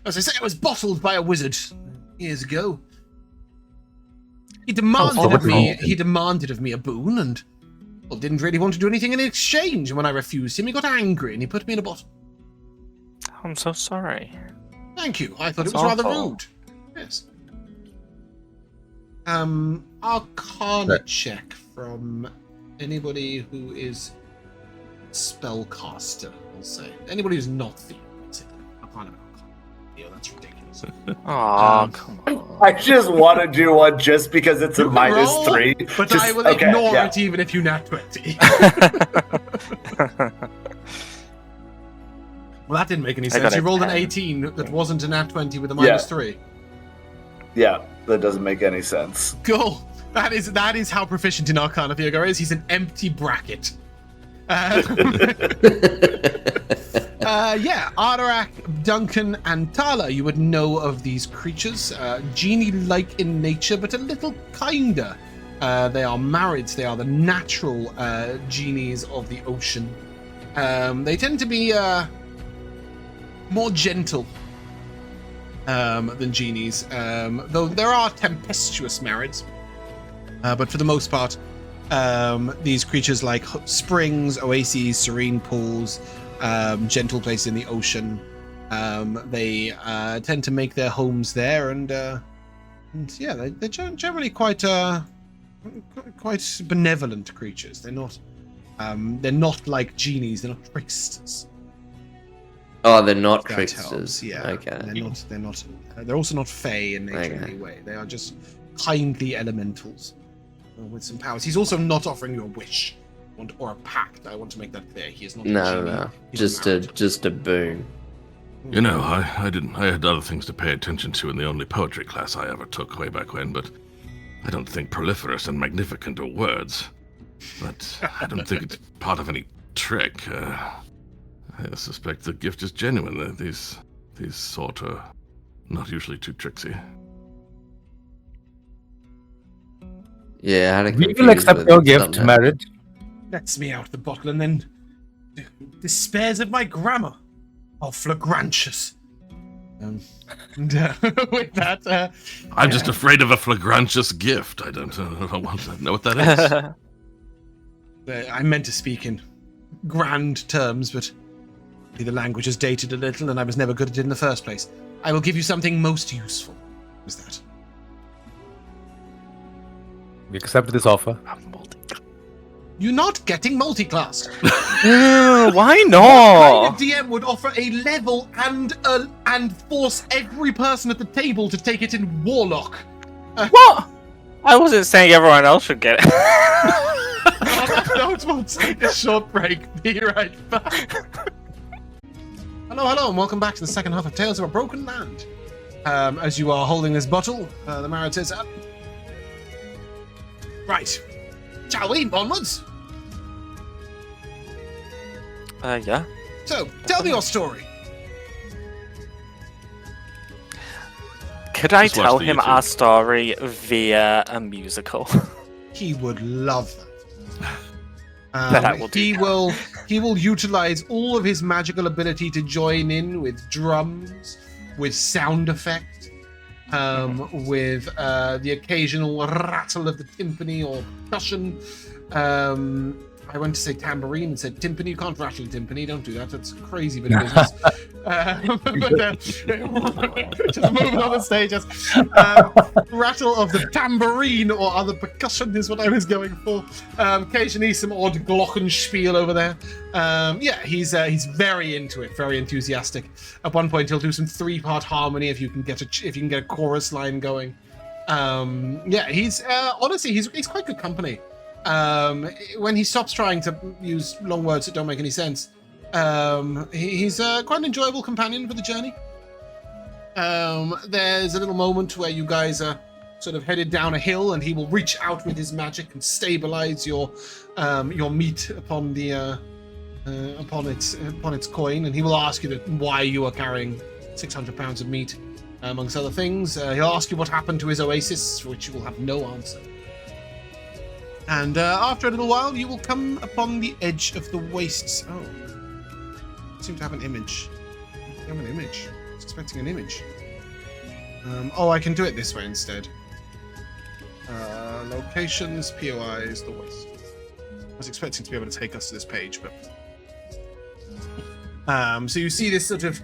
As I say, I was bottled by a wizard years ago. He demanded of me a boon, and didn't really want to do anything in exchange. And when I refused him, he got angry and he put me in a bottle. I'm so sorry. Thank you. I thought it That's was rather awful. rude. Yes. Arcana check from anybody who is spellcaster, I'll say. Anybody who's not Theo, basically. Arcana. Theo, that's ridiculous. Oh, come on. I just want to do one just because it's a You can roll, -3. But Just- I will okay, ignore yeah. it even if you nat 20. Well, that didn't make any got sense. You a rolled an 10. 18 that wasn't a nat 20 with a -3. Yeah, that doesn't make any sense. Cool. That is how proficient in Arcana Theogar is. He's an empty bracket. Yeah, Ardurak, Duncan, and Tala, you would know of these creatures. Genie-like in nature, but a little kinder. They are married. They are the natural genies of the ocean. They tend to be more gentle than genies, though there are tempestuous marrieds. But for the most part, these creatures like springs, oases, serene pools, gentle places in the ocean, they tend to make their homes there, and yeah, they're generally quite benevolent creatures. They're not like genies. They're not tricksters. Oh, they're not That tricksters. helps, yeah. Okay. They're not. They're also not fey in nature in Okay. any way. They are just kindly elementals with some powers. He's also not offering you a wish or a pact. I want to make that clear. He is not. a No, genie. no. He's Just married. a boon. You know, I had other things to pay attention to in the only poetry class I ever took way back when, but I don't think proliferous and magnificent are words. But I don't think it's part of any trick. I suspect the gift is genuine. These sort are not usually too tricksy. Yeah, I had a We will confused accept with your gift, something. marriage. Lets me out the bottle and then despairs of my grammar. Oh, flagrantious. And, with that, I'm just afraid of a flagrantious gift. I don't want to know what that is. I meant to speak in grand terms, but the language has dated a little, and I was never good at it in the first place. I will give you something most useful. What was that? We accept this offer. You're not getting multi-classed. Why A not? DM would offer a level and force every person at the table to take it in Warlock. What? I wasn't saying everyone else should get it. No, we'll take a short break. Be right back. Hello, and welcome back to the second half of Tales of a Broken Land. As you are holding this bottle, the Marrow says, right, shall we? Onwards. Yeah. So, tell me your story. Could I Just watch tell the him YouTube. our story via a musical? He would love that. Then I will do he that. he will utilize all of his magical ability to join in with drums, with sound effect, with the occasional rattle of the timpani or percussion. I went to say tambourine and said timpani. You can't rattle a timpani. Don't do that. That's a crazy bit of business. Just moving on the stage. Rattle of the tambourine or other percussion is what I was going for. Occasionally some odd glockenspiel over there. He's very into it, very enthusiastic. At one point, he'll do some 3-part harmony if you can get a chorus line going. He's honestly he's quite good company. When he stops trying to use long words that don't make any sense, he's quite an enjoyable companion for the journey. There's a little moment where you guys are sort of headed down a hill, and he will reach out with his magic and stabilize your meat upon the upon its coin, and he will ask you why you are carrying 600 pounds of meat, amongst other things. He'll ask you what happened to his oasis, for which you will have no answer. And after a little while, you will come upon the edge of the wastes. Oh, I seem to have an image. I have an image. I was expecting an image. I can do it this way instead. Locations, POIs, the waste. I was expecting to be able to take us to this page, but... So you see this sort of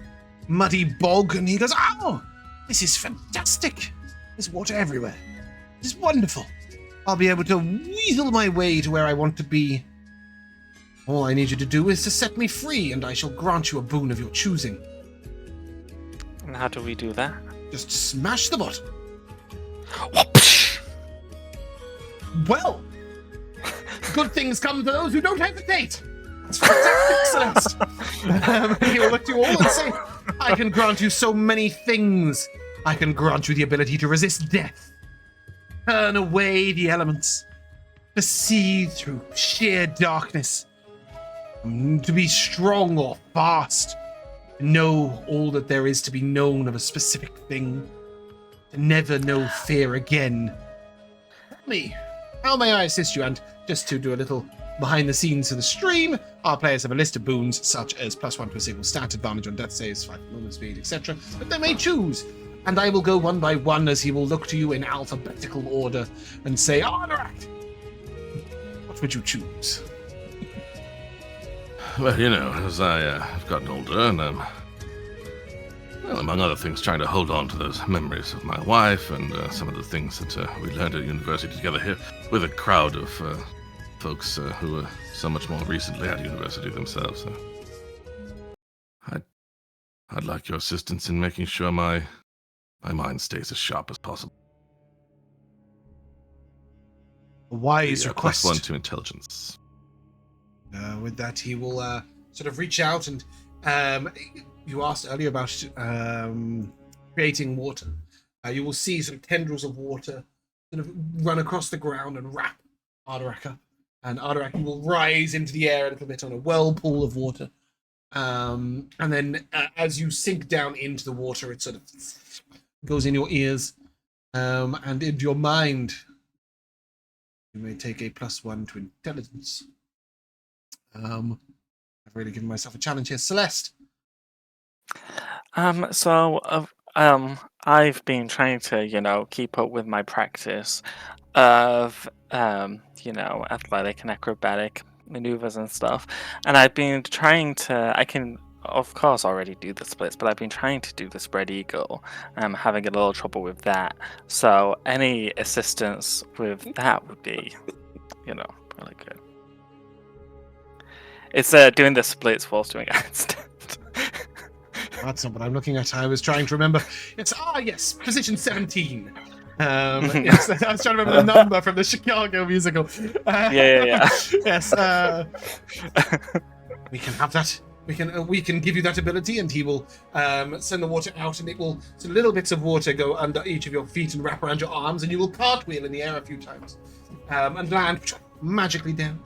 muddy bog, and he goes, "Oh, this is fantastic. There's water everywhere. This is wonderful. I'll be able to weasel my way to where I want to be. All I need you to do is to set me free, and I shall grant you a boon of your choosing. And how do we do that? Just smash the bottom." Well, good things come to those who don't hesitate. That's fantastic, Celeste. He will look to you all and say, "I can grant you so many things. I can grant you the ability to resist death, turn away the elements, to see through sheer darkness, to be strong or fast, to know all that there is to be known of a specific thing, to never know fear again. Tell me, how may I assist you?" And just to do a little behind the scenes of the stream, our players have a list of boons such as +1 to a single stat, advantage on death saves, 5 movement speed, etc. that they may choose. And I will go one by one as he will look to you in alphabetical order and say, "Ardurak, what would you choose?" Well, you know, as I've gotten older and well, among other things, trying to hold on to those memories of my wife and some of the things that we learned at university together here with a crowd of folks who were so much more recently at university themselves. I'd like your assistance in making sure my mind stays as sharp as possible. A wise request. +1 to intelligence. With that, he will sort of reach out and you asked earlier about creating water. You will see some tendrils of water sort of run across the ground and wrap Ardurak up. And Ardurak will rise into the air a little bit on a whirlpool of water. And then as you sink down into the water, it sort of goes in your ears and into your mind. You may take a +1 to intelligence. I've really given myself a challenge here. Celeste. I've been trying to, keep up with my practice of, athletic and acrobatic maneuvers and stuff. And I've been trying to, I can, of course, already do the splits, but I've been trying to do the spread eagle. I'm having a little trouble with that. So any assistance with that would be, really good. It's doing the splits whilst doing handstand. That's not what I'm looking at. I was trying to remember. Yes, position 17. Yes, I was trying to remember the number from the Chicago musical. Yeah. Yes, we can have that. We can give you that ability, and he will send the water out, and it will. So little bits of water go under each of your feet and wrap around your arms, and you will cartwheel in the air a few times, and land magically down.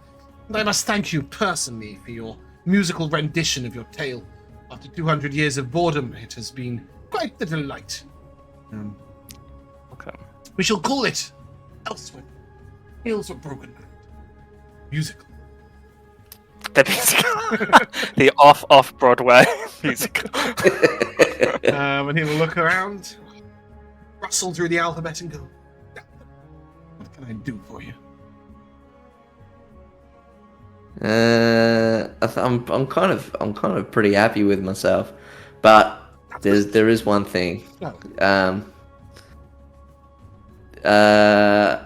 And I must thank you personally for your musical rendition of your tale. After 200 years of boredom, it has been quite the delight. Okay. We shall call it Elsewhither. Tales of Broken Land. Musical. The musical. The off-Broadway musical. And he will look around, rustle through the alphabet and go, what can I do for you? I'm kind of pretty happy with myself, but there is one thing. I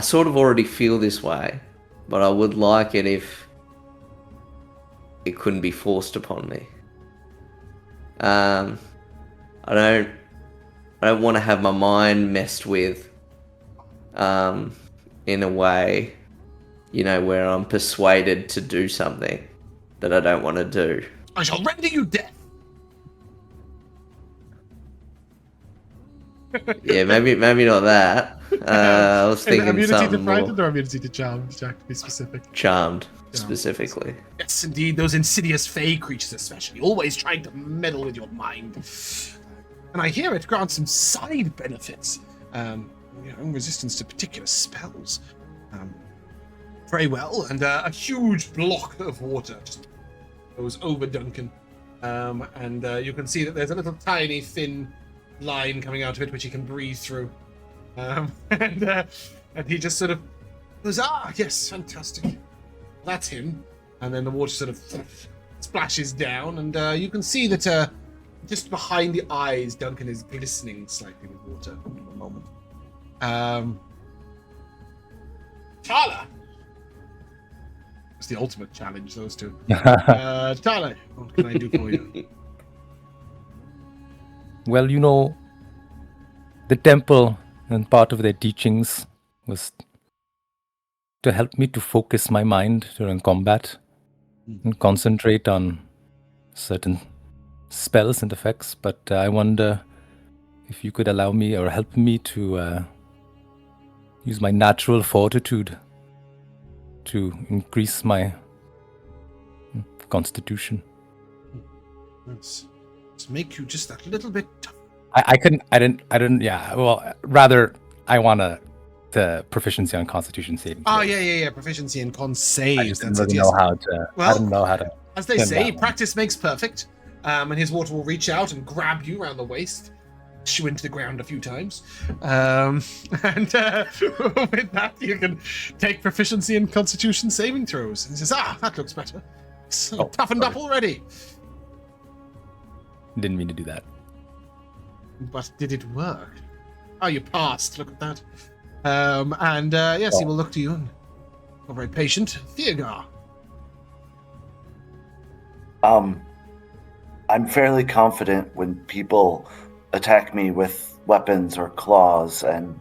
sort of already feel this way, but I would like it if it couldn't be forced upon me. I don't want to have my mind messed with, in a way, where I'm persuaded to do something that I don't want to do. I shall render you death. Yeah, maybe not that. I was thinking immunity something to frightened more or immunity to charmed, Jack, to be specific. charmed, specifically. Yes, indeed, those insidious fey creatures especially, always trying to meddle with your mind. And I hear it grants some side benefits. Resistance to particular spells. Very well, and a huge block of water just goes over Duncan. And you can see that there's a little tiny thin line coming out of it which he can breathe through. And he just sort of goes, yes, fantastic. That's him. And then the water sort of splashes down, and you can see that just behind the eyes, Duncan is glistening slightly with water at the moment. Tala! It's the ultimate challenge, those two. Tala, what can I do for you? Well, the temple and part of their teachings was to help me to focus my mind during combat and concentrate on certain spells and effects. But I wonder if you could allow me or help me to use my natural fortitude to increase my constitution. Let's make you just that little bit tough. I didn't. Yeah. Well, rather, I want the proficiency on Constitution saving. Yeah. Proficiency in con save. I just didn't really know how to. Well, I didn't know how to. As they say, practice makes perfect. And his water will reach out and grab you around the waist, push you into the ground a few times, and with that you can take proficiency in Constitution saving throws. And he says, that looks better. It's toughened up already. Didn't mean to do that. But did it work? You passed. Look at that. Yes, he will look to you. And you're very patient. Theogar. I'm fairly confident when people attack me with weapons or claws, and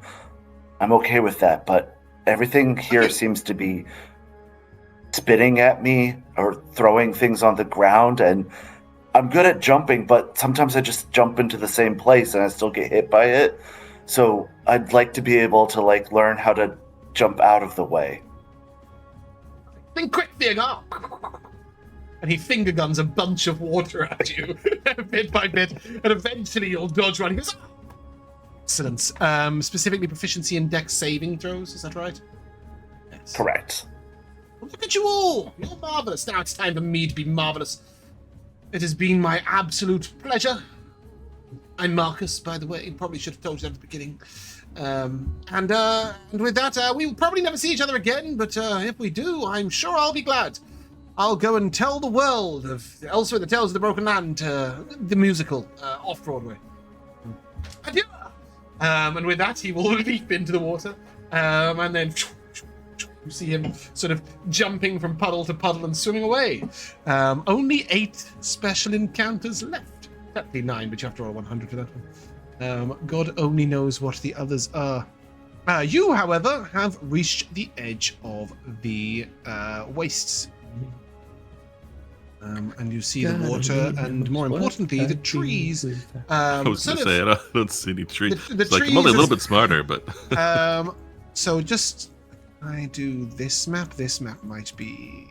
I'm okay with that, but everything here seems to be spitting at me or throwing things on the ground, and I'm good at jumping, but sometimes I just jump into the same place and I still get hit by it. So I'd like to be able to learn how to jump out of the way. Think quick, Theogar! And he finger guns a bunch of water at you, bit by bit, and eventually you'll dodge one. He goes, "Ah!" Excellent. Specifically proficiency in dex saving throws, is that right? Yes. Correct. Well, look at you all! You're marvellous. Now it's time for me to be marvellous. It has been my absolute pleasure. I'm Marcus, by the way. Probably should have told you that at the beginning. And with that, we will probably never see each other again, but if we do, I'm sure I'll be glad. I'll go and tell the world of Elsewhither, the Tales of the Broken Land, the musical, off-Broadway. Adieu! And with that, he will leap into the water, and then you see him sort of jumping from puddle to puddle and swimming away. Only 8 special encounters left. Technically 9, but you have to roll 100 for that one. God only knows what the others are. You, however, have reached the edge of the wastes. And you see the water, and more importantly, the trees. I was going to say, I don't see any trees. The I'm only a little bit smarter, but... So just... I do this map might be...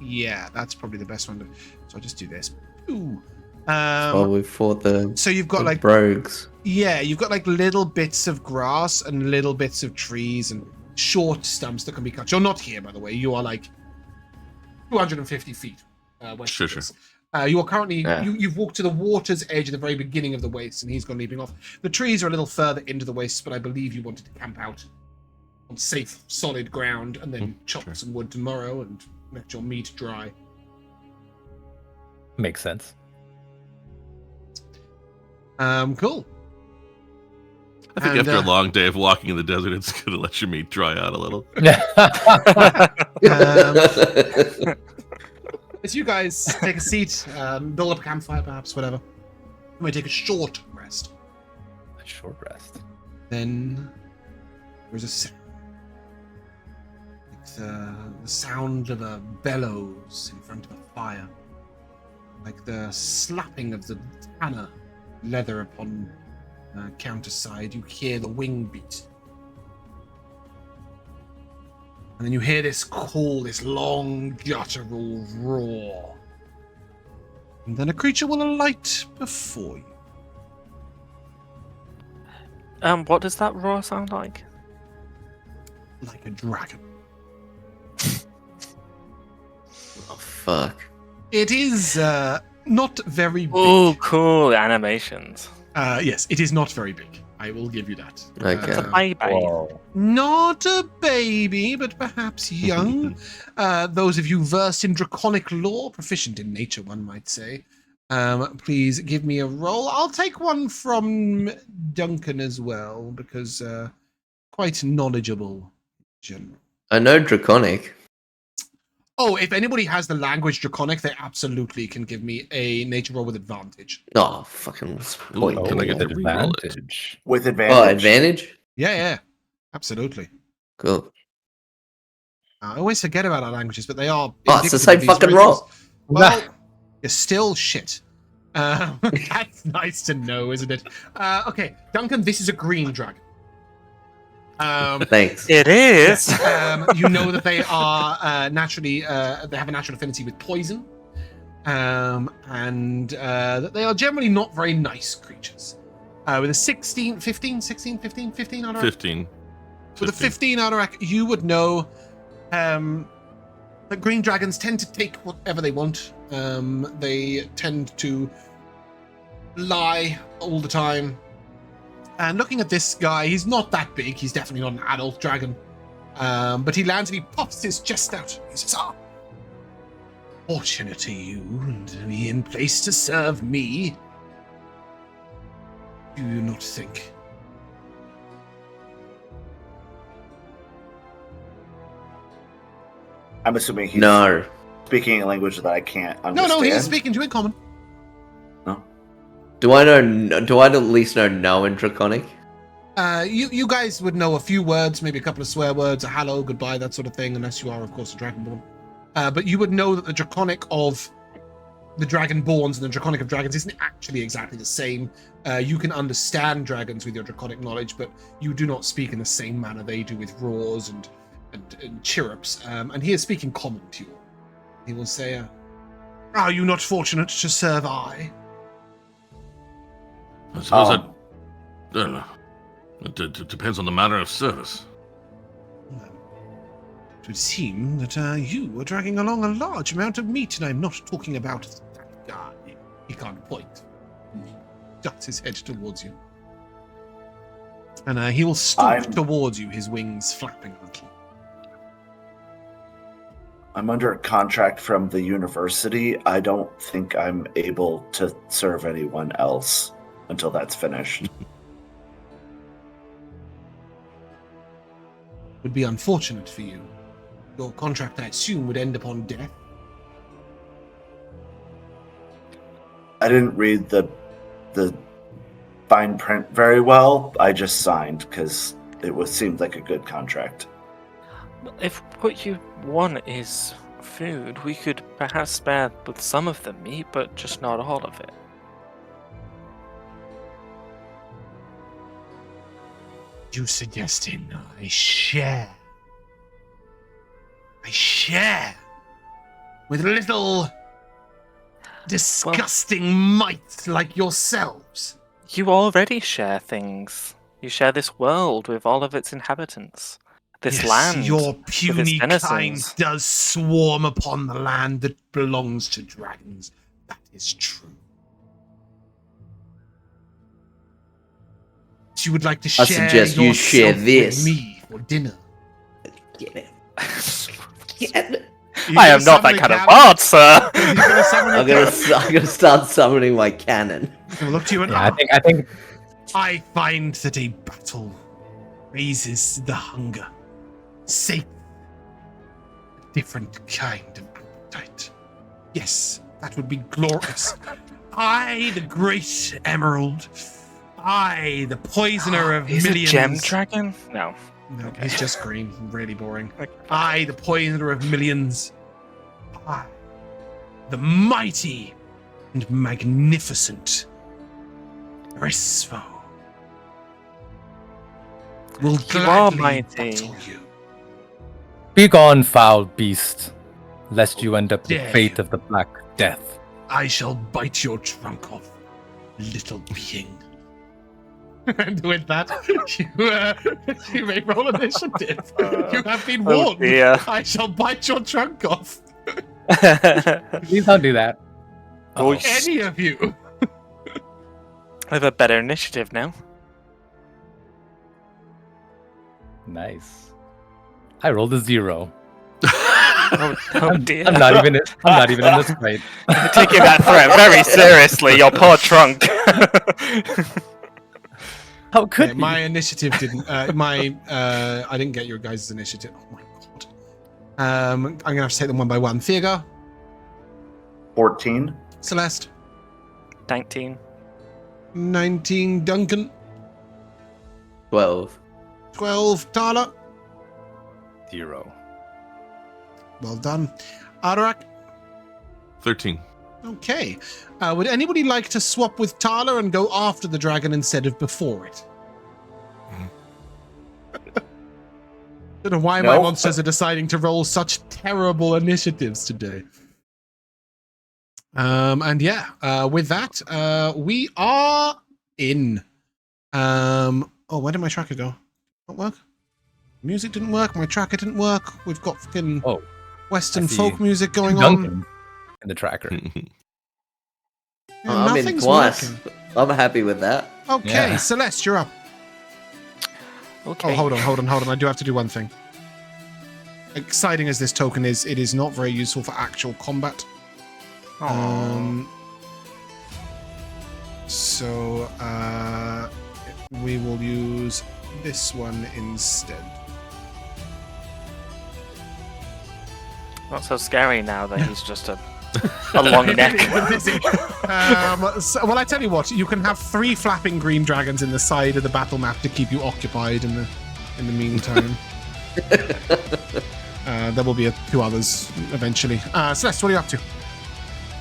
Yeah, that's probably the best one. So I'll just do this. Ooh. We fought the... So you've got brogues. Yeah, you've got little bits of grass and little bits of trees and short stumps that can be cut. You're not here, by the way. You are 250 feet west of this. You are currently... You've walked to the water's edge at the very beginning of the waste, and he's gone leaping off. The trees are a little further into the waste, but I believe you wanted to camp out on safe, solid ground and then chop some wood tomorrow and let your meat dry. Makes sense. Cool. I think after a long day of walking in the desert, it's going to let your meat dry out a little. As you guys take a seat, build up a campfire, perhaps, whatever. You might take a short rest. A short rest. Then there's a sound. The sound of a bellows in front of a fire. Like the slapping of the tanner leather upon counterside. You hear the wing beat. And then you hear this call, this long guttural roar. And then a creature will alight before you. What does that roar sound like? Like a dragon. Oh, fuck. It is not very big. Oh, cool animations. Yes, it is not very big. I will give you that. Okay. Not a baby, but perhaps young. Those of you versed in draconic lore, proficient in nature, one might say, please give me a roll. I'll take one from Duncan as well, because quite knowledgeable in general. I know Draconic. Oh, if anybody has the language Draconic, they absolutely can give me a nature roll with advantage. Oh, fucking point. Can I get the advantage? With advantage. Oh, advantage? Yeah, absolutely. Cool. I always forget about our languages, but they are... Oh, it's the same fucking roll. Well, you're still shit. That's nice to know, isn't it? Okay, Duncan, this is a green dragon. Thanks. It is. You know that they are naturally... they have a natural affinity with poison. And that they are generally not very nice creatures. With a 15 Ardurak? 15. With a 15 Ardurak, you would know that green dragons tend to take whatever they want. They tend to lie all the time. And looking at this guy, he's not that big. He's definitely not an adult dragon. But he lands and he pops his chest out. He says, fortunate are you, and be in place to serve me. Do you not think? I'm assuming he's speaking a language that I can't understand. No, he is speaking to in common. No. Do I at least know in Draconic? You guys would know a few words, maybe a couple of swear words, a hello, goodbye, that sort of thing, unless you are, of course, a Dragonborn. But you would know that the Draconic of the Dragonborns and the Draconic of Dragons isn't actually exactly the same. You can understand dragons with your Draconic knowledge, but you do not speak in the same manner they do with roars and chirrups. And he is speaking common to you. He will say, "Are you not fortunate to serve I?" I suppose it depends on the manner of service. It would seem that you are dragging along a large amount of meat, and I'm not talking about that guy. He can't point. He ducks his head towards you. And he will stalk towards you, his wings flapping a little. I'm under a contract from the university. I don't think I'm able to serve anyone else until that's finished. Would be unfortunate for you. Your contract, I assume, would end upon death. I didn't read the fine print very well. I just signed because seemed like a good contract. If what you want is food, we could perhaps spare with some of the meat, but just not all of it. You suggesting I share? I share with little disgusting mites like yourselves. You already share things. You share this world with all of its inhabitants. This land. Your with its puny kind denizens. does swarm upon the land that belongs to dragons. That is true. You would like to share suggest you share yourself this. with me for dinner. Get it. Get it. I am not that kind of bard, sir. I'm gonna start summoning my cannon. I'll look to you and Yeah, I think I find that a battle raises the hunger. Safe. A different kind of appetite. Yes, that would be glorious. I, the great emerald. I, the poisoner of Is millions. it Gem Dragon? No. No, Okay. he's just green. Really boring. Okay. I, the poisoner of millions. I, the mighty and magnificent Risvo. Will You are gladly mighty. battle you. begone, foul beast, lest you end up the Dare fate you. of the Black Death. I shall bite your trunk off, little being. And with that, you may roll initiative. You have been Oh warned. dear. I shall bite your trunk off. Please don't do that. Oh, Any of you. I have a better initiative now. Nice. I rolled a 0. Oh dear. I'm not even in this fight. You're taking that threat very seriously, your poor trunk. How could Okay, my initiative didn't. I didn't get your guys' initiative. Oh my god. I'm gonna have to take them one by one. Theogar, 14. Celeste, 19. 19. Duncan, 12. 12. Tala. 0. Well done. Ardurak. 13. Okay. Would anybody like to swap with Tala and go after the dragon instead of before it? Don't know why my No. monsters are deciding to roll such terrible initiatives today. And yeah, with that, we are in. Oh, where did my tracker go? Not work? Music didn't work. My tracker didn't work. We've got fucking Oh, Western I see. folk music going Duncan on. in the tracker. Yeah, I'm in nothing's twice. working. I'm happy with that. Okay, Yeah. Celeste, you're up. Okay. Oh, hold on. I do have to do one thing. Exciting as this token is, it is not very useful for actual combat. So we will use this one instead. Not so scary now that he's just a long neck. Well, I tell you what, you can have 3 flapping green dragons in the side of the battle map to keep you occupied in the meantime. There will be 2 others eventually. Celeste, what are you up to?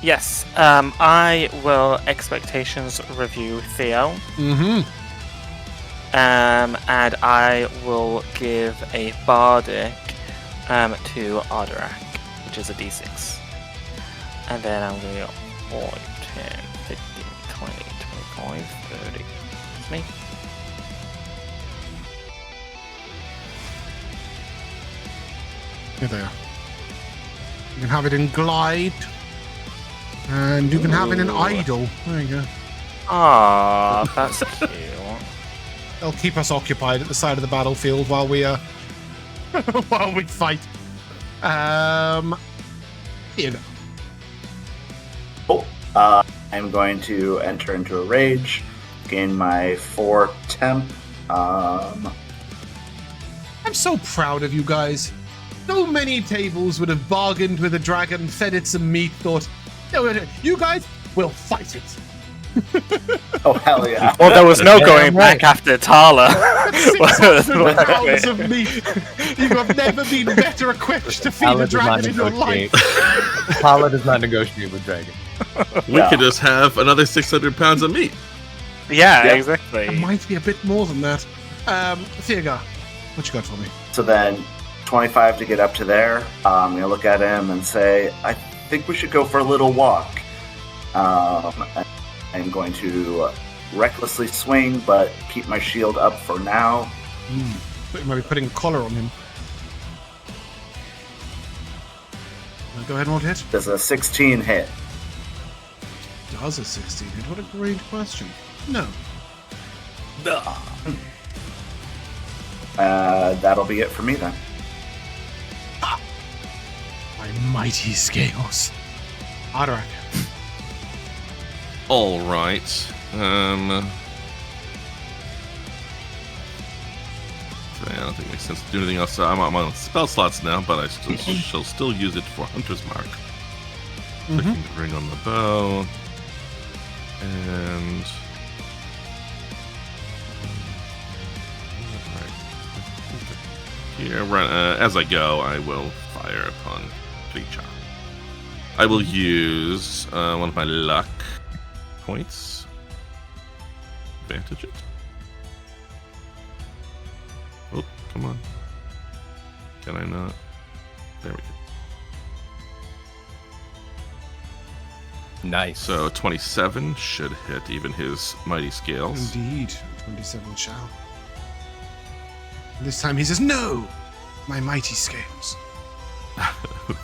Yes, I will expectations review Theo. Mm-hmm. And I will give a bardic to Ardurak, which is a d6. And then I'm going to go 4, 10, 15, 20, 25, 30. That's me. Here they are. You can have it in glide. And you can have it in idle. There you go. Ah, that's cute. They'll keep us occupied at the side of the battlefield while we while we fight. Here you go. Oh, I'm going to enter into a rage, gain my 4 temp. I'm so proud of you guys. So many tables would have bargained with a dragon, fed it some meat, thought, "No, you guys will fight it." Oh, hell yeah. Well, there was no going back after Tala. 600 pounds of meat. You have never been better equipped to feed Tala a does not dragon in your life. negotiate. Tala does not negotiate with dragon. We could just have another 600 pounds of meat. Yeah, Yep. exactly. It might be a bit more than that. Theogar, what you got for me? So then 25 to get up to there. I'm going to look at him and say, I think we should go for a little walk. I'm going to recklessly swing, but keep my shield up for now. But you might be putting color on him. Go ahead and roll to hit. Does a 16 hit? Does a 16 hit? What a great question. No. That'll be it for me then. My mighty scales. Ardurak. All right. I don't think it makes sense to do anything else. I'm on spell slots now, but I shall still use it for Hunter's Mark. Clicking the ring on the bow. And... Here, as I go, I will fire upon creature. I will use one of my luck points. Advantage it. Oh, come on. Can I not? There we go. Nice. So 27 should hit even his mighty scales. Indeed. 27 shall. This time he says, "No! My mighty scales."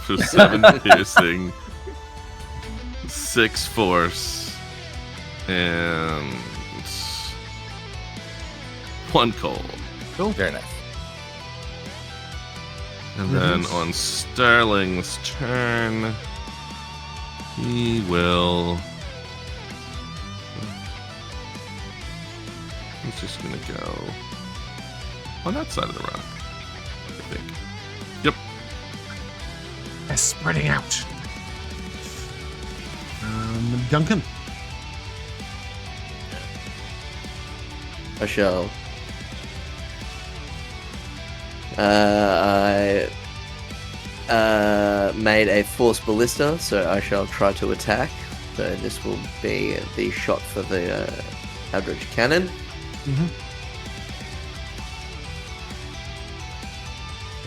For 7 piercing, 6 force, and 1 cold. Cool. Very nice. And then on Sterling's turn, he will... He's just gonna go on that side of the rock, I think. Yep. They're spreading out. Duncan. I shall. I made a force ballista, so I shall try to attack. So this will be the shot for the average cannon.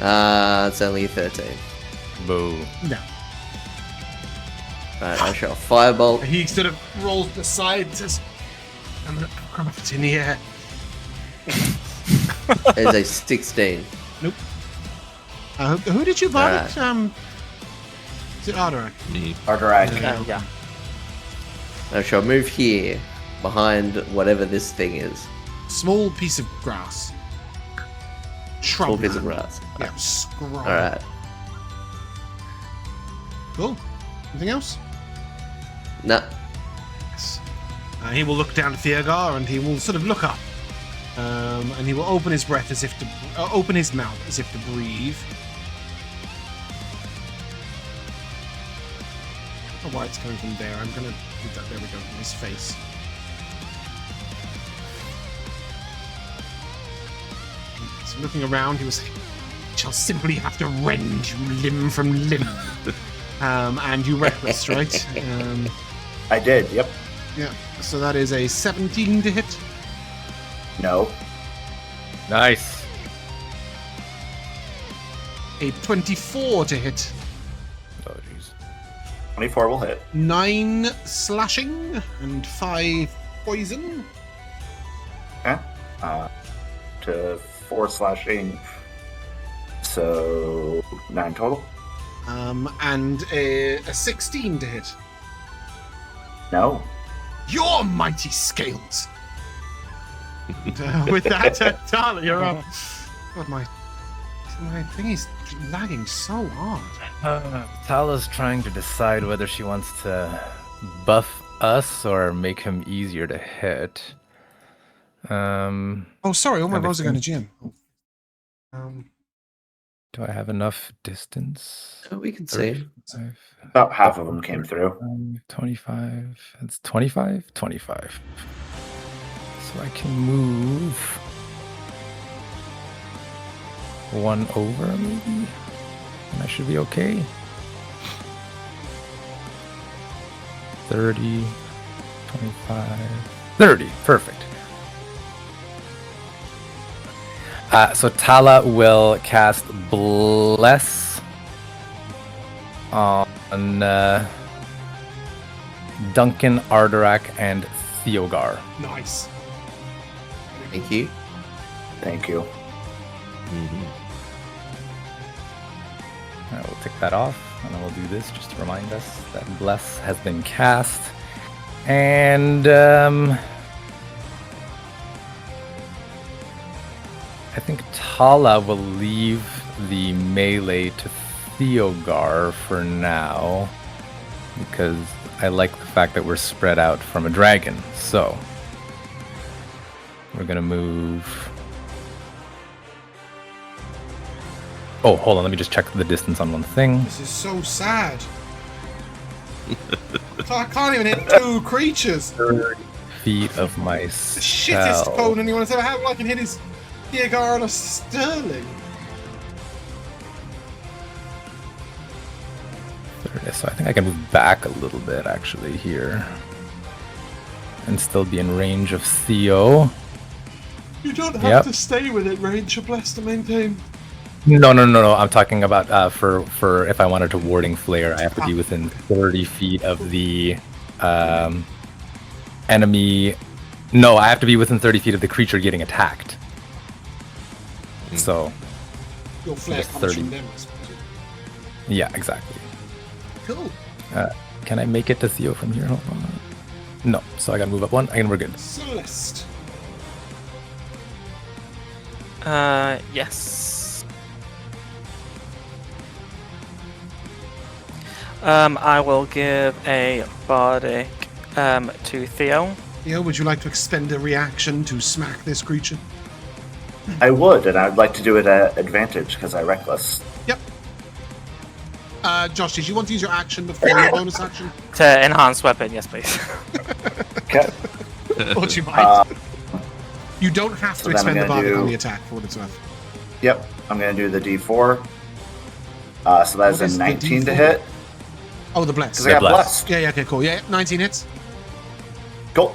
It's only a 13. Boo. No. Right, I shall firebolt. He sort of rolls to the side and says, "I'm gonna grab it in the air." It's a 16. Nope. Who did you buy Alright. it? Is it Ardurak? Me. Ardurak. Yeah. I shall move here, behind whatever this thing is. Small piece of grass. Shrub. Small piece of land. grass. Yeah, scrub. Alright. Cool. Anything else? No. Yes. He will look down to Theogar and he will sort of look up. And he will open his breath as if to open his mouth as if to breathe. I don't know why it's coming from there. I'm gonna do that. There we go. In his face. So looking around, he was like, "Shall simply have to rend you limb from limb." And you reckless, right? I did, yep. Yeah. So that is a 17 to hit. No. Nice. A 24 to hit. Oh, jeez. 24 will hit. 9 slashing and 5 poison. Okay. To 4 slashing. So 9 total. And a 16 to hit. No. Your mighty scales. And, with that, Tala, you're up. God, my thing is lagging so hard. Tala's trying to decide whether she wants to buff us or make him easier to hit. Oh, sorry, all my rolls are going to Jim. Do I have enough distance? Oh, we can see. About half of them came through. 25. That's 25? 25. So I can move 1 over, maybe? And I should be okay. 30, 25, 30. Perfect. So Tala will cast Bless on Duncan, Ardurak, and Theogar. Nice. Thank you. Thank you. I will tick that off, and I will do this just to remind us that Bless has been cast. And I think Tala will leave the melee to Theogar for now, because I like the fact that we're spread out from a dragon. So we're gonna move. Oh, hold on, let me just check the distance on one thing. This is so sad. So I can't even hit 2 creatures. 30 feet of my The shittest spell. opponent anyone's ever had. All I can hit is Theogar or Sterling. 30, so I think I can move back a little bit actually here. And still be in range of Theo. You don't have Yep. to stay within range. You're blessed to maintain. No. I'm talking about for if I wanted to warding flare, I have to be within 30 feet of the enemy. No, I have to be within 30 feet of the creature getting attacked. So Your flare Just comes 30. from them, I suppose. yeah, exactly. Cool. Can I make it to Theo from here? Hold on. No, so I gotta move up 1, and we're good. Celeste. Yes. I will give a bardic to Theo. Theo, would you like to expend a reaction to smack this creature? I would, and I'd like to do it at advantage because I reckless. Yep. Josh, did you want to use your action before your bonus action? To enhance weapon, yes, please. Okay. Or you might. You don't have to so then I'm expend the gonna bardic on do- the attack for what it's worth. Yep. I'm going to do the D4. So What that's is a the 19 to D4? hit. Oh, the bless. Because I got bless. blessed. Yeah, okay, cool. Yeah, 19 hits. Cool.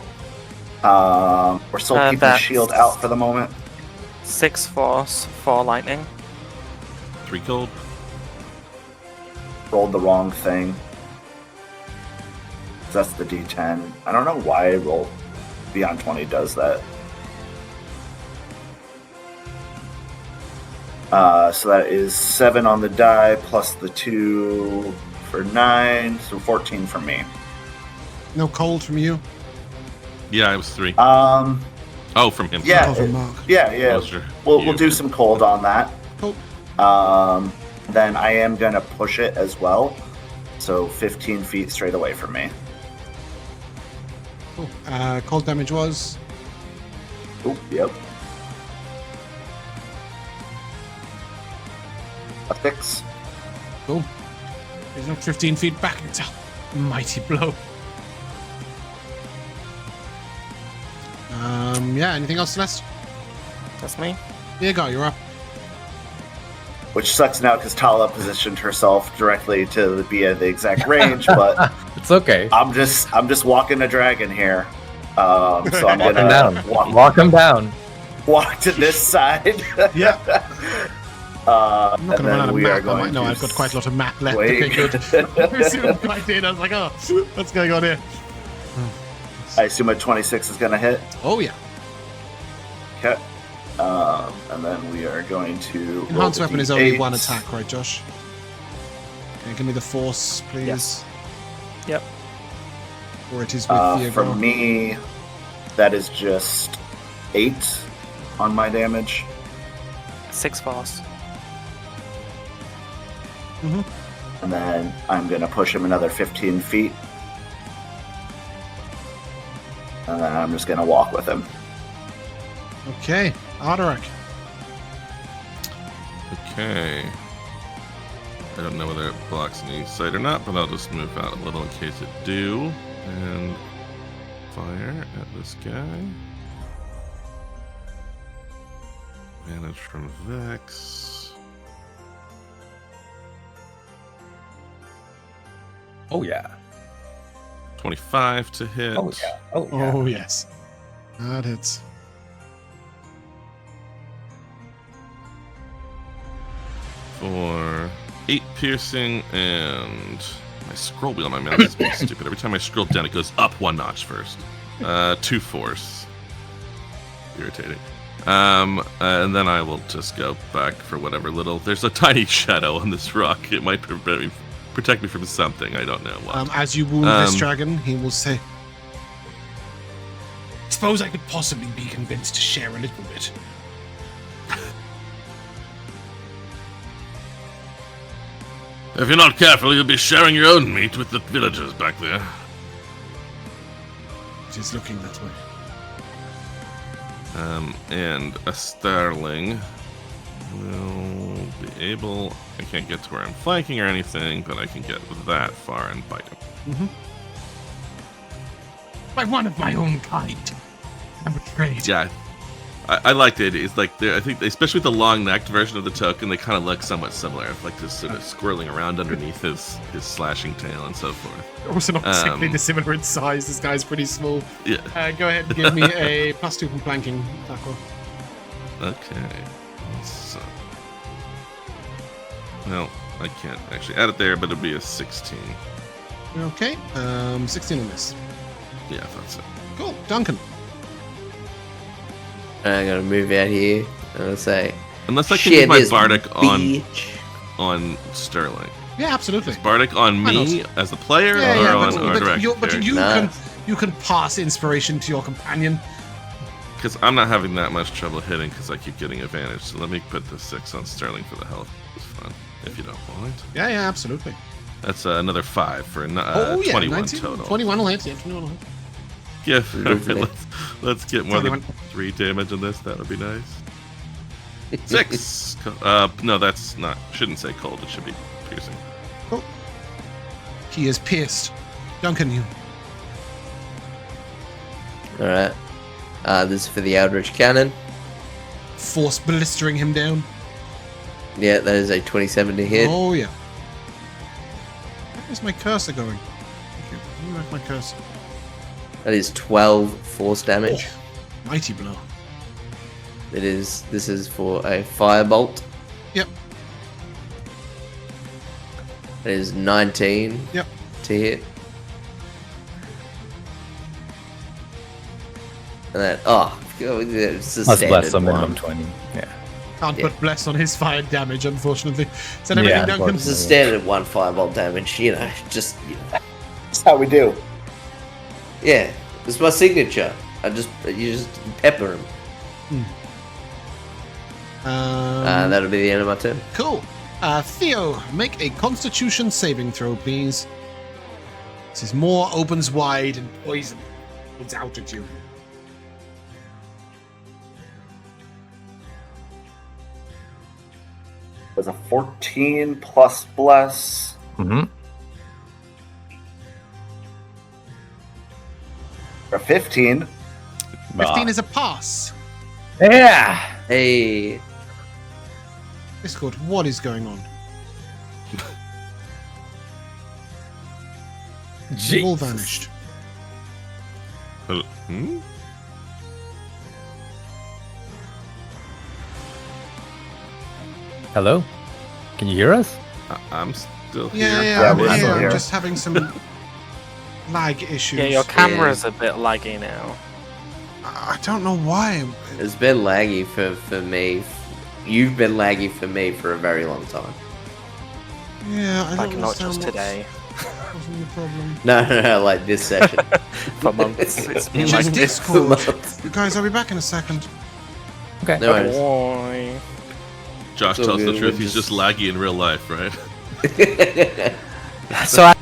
We're still keeping that's- shield out for the moment. 6 force, 4 lightning. 3 cold. Rolled the wrong thing. That's the D10. I don't know why I rolled beyond 20 does that. So that is 7 on the die plus the 2 for 9, so 14 from me. No cold from you. Yeah, it was 3. Um, Oh, from him. yeah, Over Mark. yeah. Oh, sure. We'll do some cold on that. Cool. Then I am gonna push it as well, so 15 feet straight away from me. Cool. Cold damage was. Oop, yep. A 6. Cool. He's not 15 feet back. It's a mighty blow. Yeah, anything else, Celeste? That's me. There you go, you're up. which sucks now because Tala positioned herself directly to be at the exact range, but It's okay. I'm just walking a dragon here. So I'm Walk him gonna down. Walk him down. walk to this side. Yeah. I'm not And going to run then out of we are map. going No, to I've got quite a lot of map left. wait. Okay, good. I assumed I did. I was like, oh, what's going on here? I assume a 26 is gonna hit. Oh, yeah. Okay. And then we are going to roll Enhanced the weapon is only D8. one attack, right, Josh? Okay, give me the force, please. Yes. Yep. Or it is with Theogar. For me, that is just 8 on my damage. 6 force. And then I'm going to push him another 15 feet. And then I'm just going to walk with him. Okay, Ardurak. Okay. I don't know whether it blocks any sight or not, but I'll just move out a little in case it do. And fire at this guy. Manage from Vex. Oh yeah. 25 to hit. Oh yeah. Oh yeah. Oh, yes. That hits. For 8 piercing, and my scroll wheel on my mouse is being stupid. Every time I scroll down, it goes up 1 notch first. 2 force. Irritating. And then I will just go back for whatever little. There's a tiny shadow on this rock. It might protect me from something. I don't know what. As you wound this dragon, he will say, suppose I could possibly be convinced to share a little bit. If you're not careful, you'll be sharing your own meat with the villagers back there. It is looking that way. And a starling will be able... I can't get to where I'm flanking or anything, but I can get that far and bite him. By one of my own kind. I'm betrayed. Yeah, I like the idea. It's like, I think, especially with the long-necked version of the token, they kind of look somewhat similar. Like just sort of swirling around underneath his slashing tail and so forth. Also not exactly dissimilar in size. This guy's pretty small. Yeah. Go ahead and give me a +2 from flanking. Okay. So, no, I can't actually add it there, but it'll be a 16. Okay, 16 on this. Yeah, that's it. Cool, Duncan. I'm gonna move out here. I'm gonna say, Unless I can shit, use my this Bardic bitch. on Sterling. Yeah, absolutely. Is Bardic on Why me not? as the player Yeah, or yeah, on but Ardurak? you can pass inspiration to your companion. Because I'm not having that much trouble hitting because I keep getting advantage. So let me put the 6 on Sterling for the health. It's fun, if you don't mind. Yeah, absolutely. That's another 5 for 21 19, total. 21 will hit. Yeah, 21 will hit. Yeah, Lovely. let's get more than 3 damage on this. That would be nice. 6. No, that's not. Shouldn't say cold. It should be piercing. Cool. He is pierced. Duncan, you. Alright. This is for the Eldritch Cannon. Force blistering him down. Yeah, that is a 27 to hit. Oh, yeah. Where's my cursor going? Thank you. Let me make my cursor. That is 12 force damage. Oh, mighty blow. This is for a firebolt. Yep. That is 19 Yep. to hit. And then, it's a Let's standard bless them one. minimum 20. Yeah. Can't Yeah. put bless on his fire damage, unfortunately. Is that everything, Yeah, Duncan? It's a standard 1 firebolt damage, just, That's how we do. yeah. It's my signature. You just pepper him. That'll be the end of my turn. Cool. Theo, make a Constitution saving throw, please. This is more opens wide and poison comes out at you. It was a 14 plus bless. Mm-hmm. Or 15. 15 is a pass. Yeah. Hey. Discord, what is going on? They've all vanished. Hmm? Hello? Can you hear us? I'm still Yeah, here. yeah, I'm we're here. still I'm here. just having some lag issues. Yeah, your camera's a bit laggy now. I don't know why. It's been laggy for me. You've been laggy for me for a very long time. Yeah, I Like don't not understand just what's today. causing the problem. No, like this session. For months. It's been It's like just this. Discord. Guys, I'll be back in a second. Okay. No worries. Boy. Josh So tells the good, truth. we're He's just laggy in real life, right? So I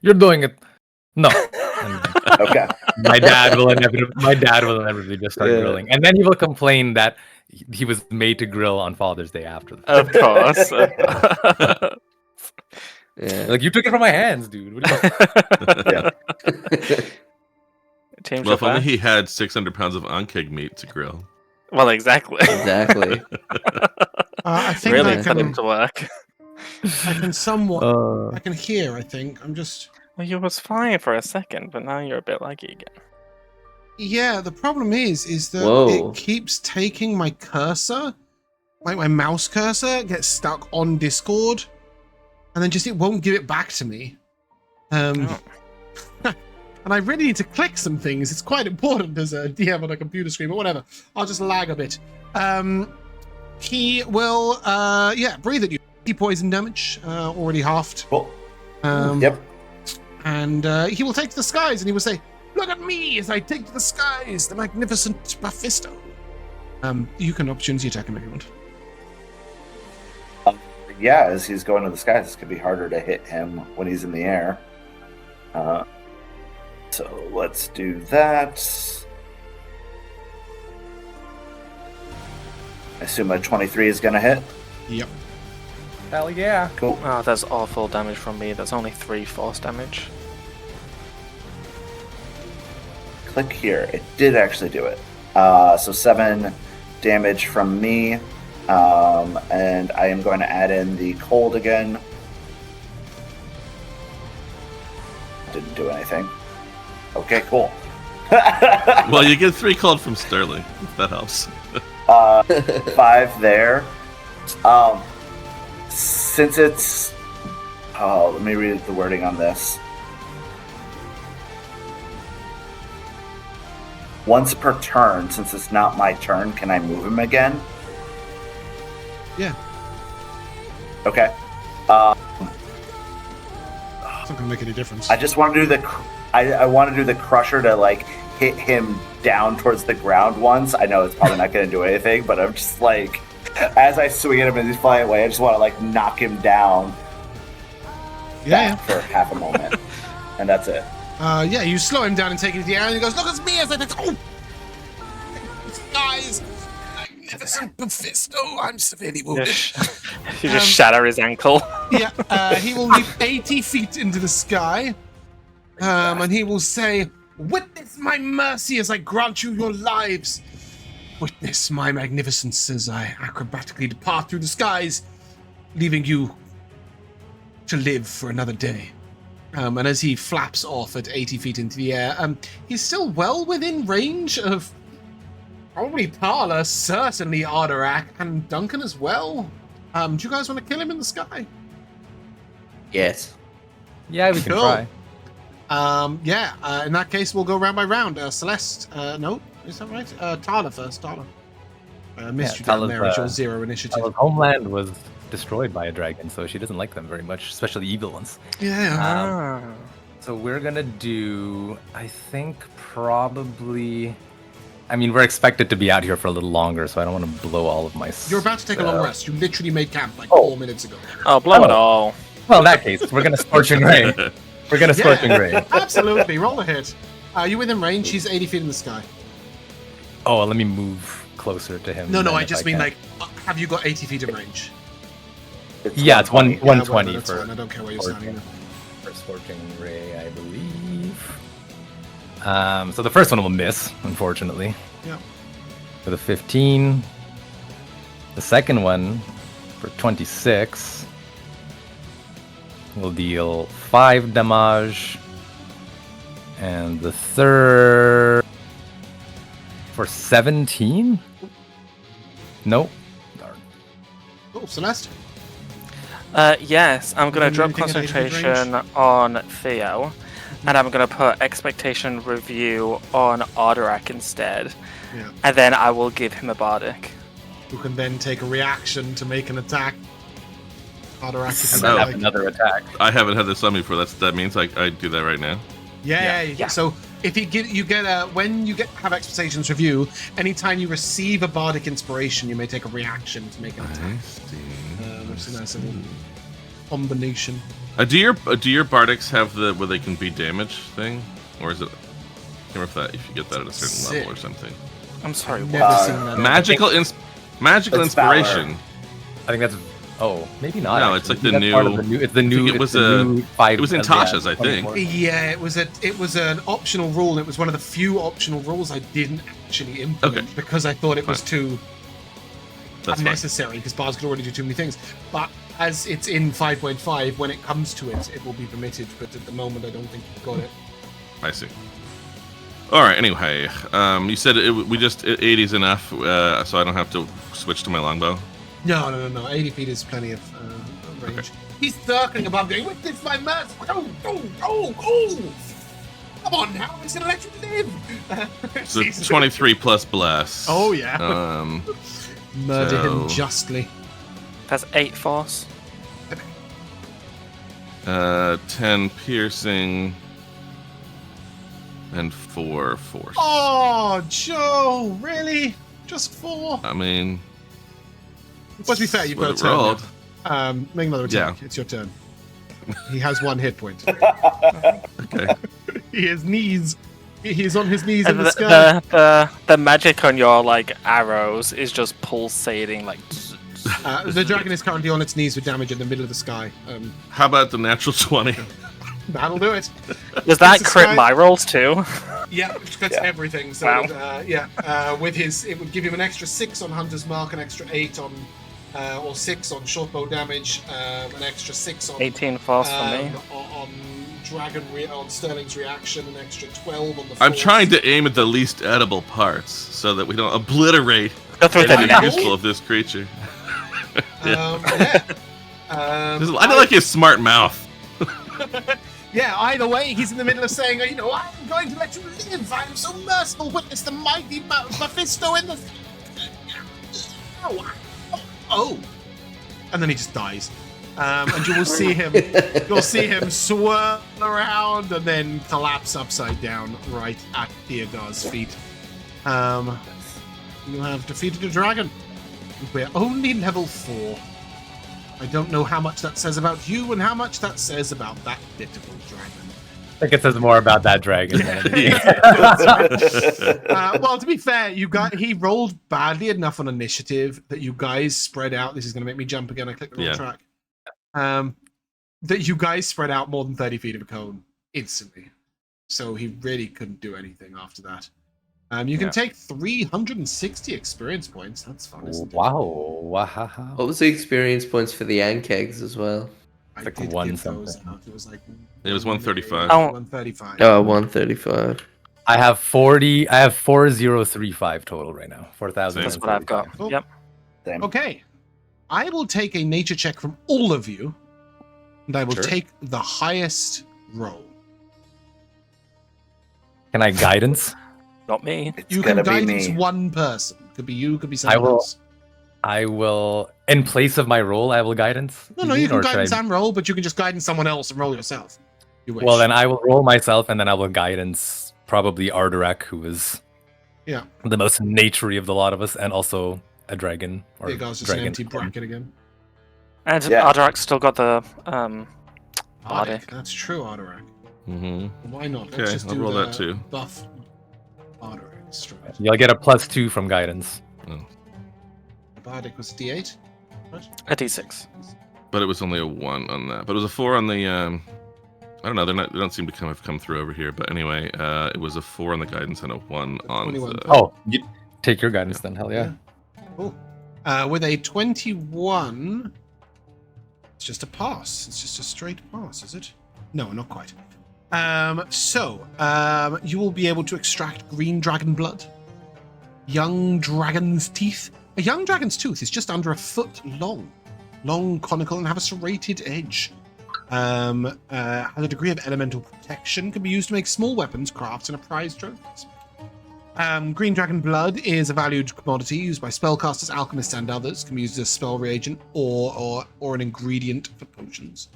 You're doing it. No. Okay. My dad will inevitably just start Yeah. grilling, and then he will complain that he was made to grill on Father's Day after that. of course. Yeah. Like, you took it from my hands, dude. What do you Yeah. Team Well, if only Chopin? he had 600 pounds of onkeg meat to grill. Well, exactly. Exactly. I think Really I put him can. to work. I can somewhat. Uh, I can hear. I think I'm just. Well, you was fine for a second, but now you're a bit laggy again. Yeah, the problem is that Whoa. it keeps taking my cursor, like my mouse cursor, gets stuck on Discord, and then just it won't give it back to me. And I really need to click some things. It's quite important as a DM on a computer screen, but whatever. I'll just lag a bit. He will, breathe at you. Poison damage, already halved. Cool. Yep. And he will take to the skies, and he will say, "Look at me as I take to the skies, the magnificent Mephisto." You can opportunity attack him if you want. Yeah, as he's going to the skies, it's going to be harder to hit him when he's in the air. So let's do that. I assume a 23 is going to hit. Yep. hell yeah. Cool. Oh, that's awful damage from me. That's only 3 force damage. Click here. It did actually do it. So 7 damage from me. And I am going to add in the cold again. Didn't do anything. Okay, cool. Well, you get 3 cold from Sterling, if that helps. 5 there. Since it's... Oh, let me read the wording on this. Once per turn, since it's not my turn, can I move him again? Yeah. Okay. It's not gonna make any difference. I just want to do the... I want to do the crusher to, like, hit him down towards the ground once. I know it's probably not going to do anything, but I'm just, like... As I swing at him and he's flying away, I just want to, like, knock him down back for half a moment. And that's it. Yeah, you slow him down and take him to the air, and he goes, "Look, it's me!" as I think, "Oh! Guys! magnificent Mephisto, I'm severely wounded. You just shatter his ankle. Yeah, he will leap 80 feet into the sky, and he will say, "Witness my mercy as I grant you your lives. Witness my magnificence as I acrobatically depart through the skies, leaving you to live for another day." And as he flaps off at 80 feet into the air, he's still well within range of probably Tala, certainly Ardurak, and Duncan as well. Do you guys want to kill him in the sky? Yes. Yeah, we can Cool. try. In that case, we'll go round by round. Celeste, no, is that right? Tala first, Tala. Missed you down Tala's, there at your 0 initiative. Our homeland was destroyed by a dragon, so she doesn't like them very much, especially evil ones. Yeah. So we're gonna do, I think, probably. I mean, we're expected to be out here for a little longer, so I don't want to blow all of my. You're about to take a long rest. You literally made camp like Oh. 4 minutes ago. Oh, blow it all. Well, in that case, we're gonna scorching ray. We're gonna scorching ray. Absolutely. Roll a hit. You within range. He's 80 feet in the sky. Oh, let me move closer to him. No, then I if just mean can. like, have you got 80 feet in range? Yeah, it's 120 that's for. fine. I don't care where you're standing. For Scorching Ray, I believe. So the first one will miss, unfortunately. Yeah. For the 15. The second one, for 26, will deal 5 damage. And the third, for 17? Nope. Darn. Oh, Celeste. Yes, I'm going to drop Anything at 80 feet concentration on Theo, and I'm going to put expectation review on Ardurak instead, Yeah. and then I will give him a bardic. Who can then take a reaction to make an attack. Ardurak, you And can then like, have another attack. I haven't had this on me before. That means I do that right now. Yeah. So if you get have expectations review, anytime you receive a bardic inspiration, you may take a reaction to make an attack. Which is a nice little combination. Do your bardics have the where they can be damaged thing, or is it? I can't remember if you get that at a certain level or something. I'm sorry, Never what? seen that. Magical It's inspiration. I think that's. Oh, maybe not. No, actually. it's like I the think that's part of new- It's the new. it was it's the a- new 5. it was in Tasha's, I think. 24. Yeah, it was an optional rule. And it was one of the few optional rules I didn't actually implement Okay. because I thought it was too That's fine. unnecessary because bars could already do too many things. But as it's in 5.5, when it comes to it, it will be permitted. But at the moment, I don't think you've got it. I see. All right. Anyway, you said 80's enough, so I don't have to switch to my longbow. No. 80 feet is plenty of range. Okay. He's circling above, going, "Witness my mercy! Go! Come on now, I'm just gonna let you live." So 23 plus bless. Oh, yeah. Murder him So- justly. That's 8 force. 10 piercing and 4 force. Oh, Joe, really? Just 4? I mean, Well, to be fair, you've got a what it turn rolled. now. Make another attack. Yeah. It's your turn. He has 1 hit point. Okay. His knees. He's on his knees in And the sky. the magic on your like arrows is just pulsating like. The dragon is currently on its knees with damage in the middle of the sky. How about the natural 20? That'll do it. Does that It's a crit sky- my rolls too? Yeah, which cuts everything. So, Wow. with his, it would give him an extra 6 on Hunter's Mark, an extra 8 on, or 6 on shortbow damage, an extra 6 on 18 force for me. on on Sterling's reaction, an extra 12 on the. I'm force. trying to aim at the least edible parts so that we don't obliterate Go through the every neck. useful of this creature. Yeah. I don't like his smart mouth. Yeah, either way, he's in the middle of saying, I'm going to let you live. I'm so merciful. Witness the mighty Mephisto in the. Oh. And then he just dies. And you will see him. You'll see him swirl around and then collapse upside down right at Theogar's feet. You have defeated a dragon. We're only level 4. I don't know how much that says about you and how much that says about that pitiful dragon. think it says more about that dragon. Well, to be fair, he rolled badly enough on initiative that you guys spread out. This is going to make me jump again. I clicked the wrong track. That you guys spread out more than 30 feet of a cone instantly. So he really couldn't do anything after that. You can take 360 experience points. That's fun, isn't it? Wow. What was the experience points for the Ankegs as well? I like did one give those something. out. It was like It was 135. Oh. 135. Oh, 135. I have 4035 total right now. 4,000. That's what I've got. Cool. Yep. Same. Okay. I will take a nature check from all of you, and I will Sure. take the highest roll. Can I guidance? Not me. It's You can gonna be guidance me. one person. Could be you, could be someone will- else. I will, in place of my roll, I will guidance. No, you can Or should guidance I- and roll, but you can just guidance someone else and roll yourself. You wish. Well, then I will roll myself, and then I will guidance probably Ardurak, who is the most naturey of the lot of us, and also a dragon. Or Theogar's just dragon. an empty bracket again. And Yeah. Ardurak's still got the Ardic. Ardic. That's true, Ardurak. Mm-hmm. Why not? Okay, just I'll do roll the that too. Buff Ardurak straight. You'll get a +2 from guidance. Bardic was D8. Right? a D6. But it was only a 1 on that. But it was a 4 on the. I don't know. They don't seem to have come through over here. But anyway, it was a 4 on the guidance and a 1 on 21. the. Oh, you take your guidance then. Hell yeah. Cool. With a 21, it's just a pass. It's just a straight pass, is it? No, not quite. You will be able to extract green dragon blood, young dragon's teeth. A young dragon's tooth is just under a foot long, conical, and have a serrated edge. Has a degree of elemental protection, can be used to make small weapons, crafts, and prized trophies. Green dragon blood is a valued commodity used by spellcasters, alchemists, and others. Can be used as a spell reagent or an ingredient for potions.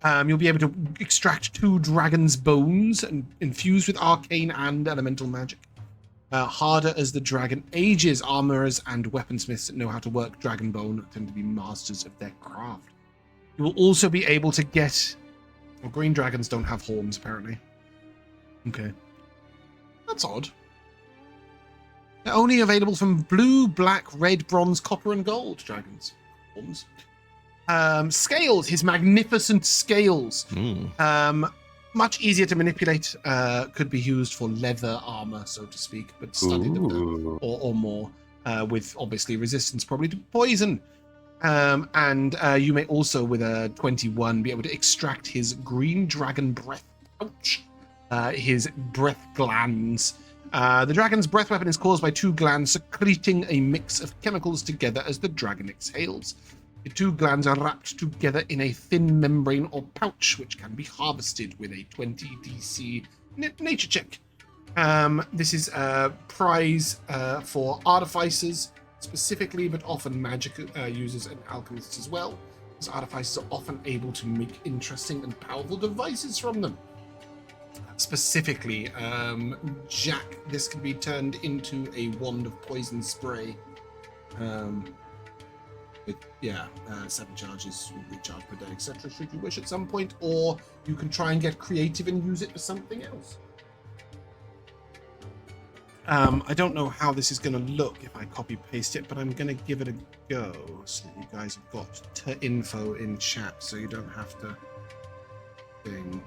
You'll be able to extract 2 dragon's bones and infused with arcane and elemental magic. Harder as the dragon ages, armorers and weaponsmiths that know how to work dragon bone tend to be masters of their craft. You will also be able to get... Well, green dragons don't have horns, apparently. Okay. That's odd. They're only available from blue, black, red, bronze, copper, and gold dragons. Horns. Scales, his magnificent scales. Much easier to manipulate. Could be used for leather armor, so to speak, but studded or more, with obviously resistance probably to poison. You may also, with a 21, be able to extract his green dragon breath pouch, his breath glands. The dragon's breath weapon is caused by 2 glands secreting a mix of chemicals together as the dragon exhales. The 2 glands are wrapped together in a thin membrane or pouch, which can be harvested with a 20 DC nature check. This is a prize for artificers specifically, but often magic users and alchemists as well, as artificers are often able to make interesting and powerful devices from them. Specifically, Jack, this can be turned into a wand of poison spray. 7 charges, recharge per day, etc. should you wish at some point, or you can try and get creative and use it for something else. I don't know how this is going to look if I copy paste it, but I'm going to give it a go so that you guys have got info in chat, so you don't have to thing.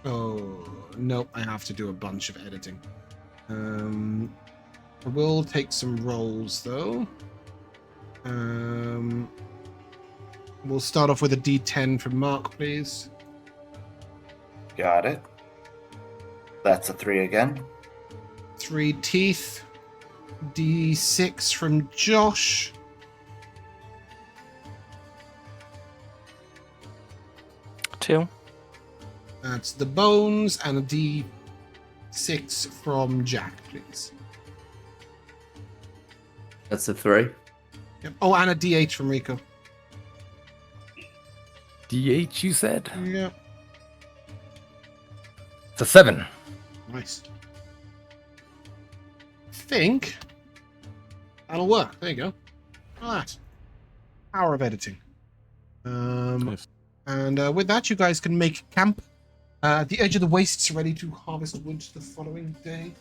Oh no, I have to do a bunch of editing. I will take some rolls though. We'll start off with a D10 from Mark, please. Got it. That's a 3 again. 3 teeth. D6 from Josh. Two. That's the bones, and a D6 from Jack, please. That's a 3. Yep. Oh, and a D8 from Rico. D8, you said? Yeah. It's a 7. Nice. I think that'll work. There you go. Look at that. Power of editing. Nice. And with that, you guys can make camp at the edge of the wastes, ready to harvest wood the following day.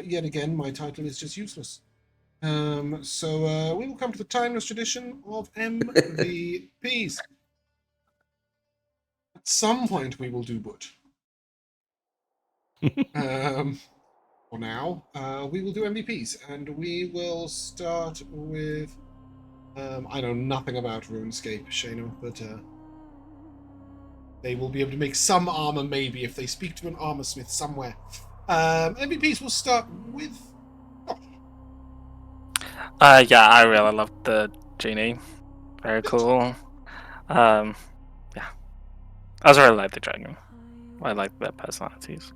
Yet again, my title is just useless. So we will come to the timeless tradition of MVPs. At some point, we will do wood. For now, we will do MVPs, and we will start with. I know nothing about RuneScape, Shano, but they will be able to make some armor, maybe, if they speak to an armor smith somewhere. MVPs will start with. Yeah, I really loved the genie. Very cool. Yeah. I also really like the dragon. I like their personalities.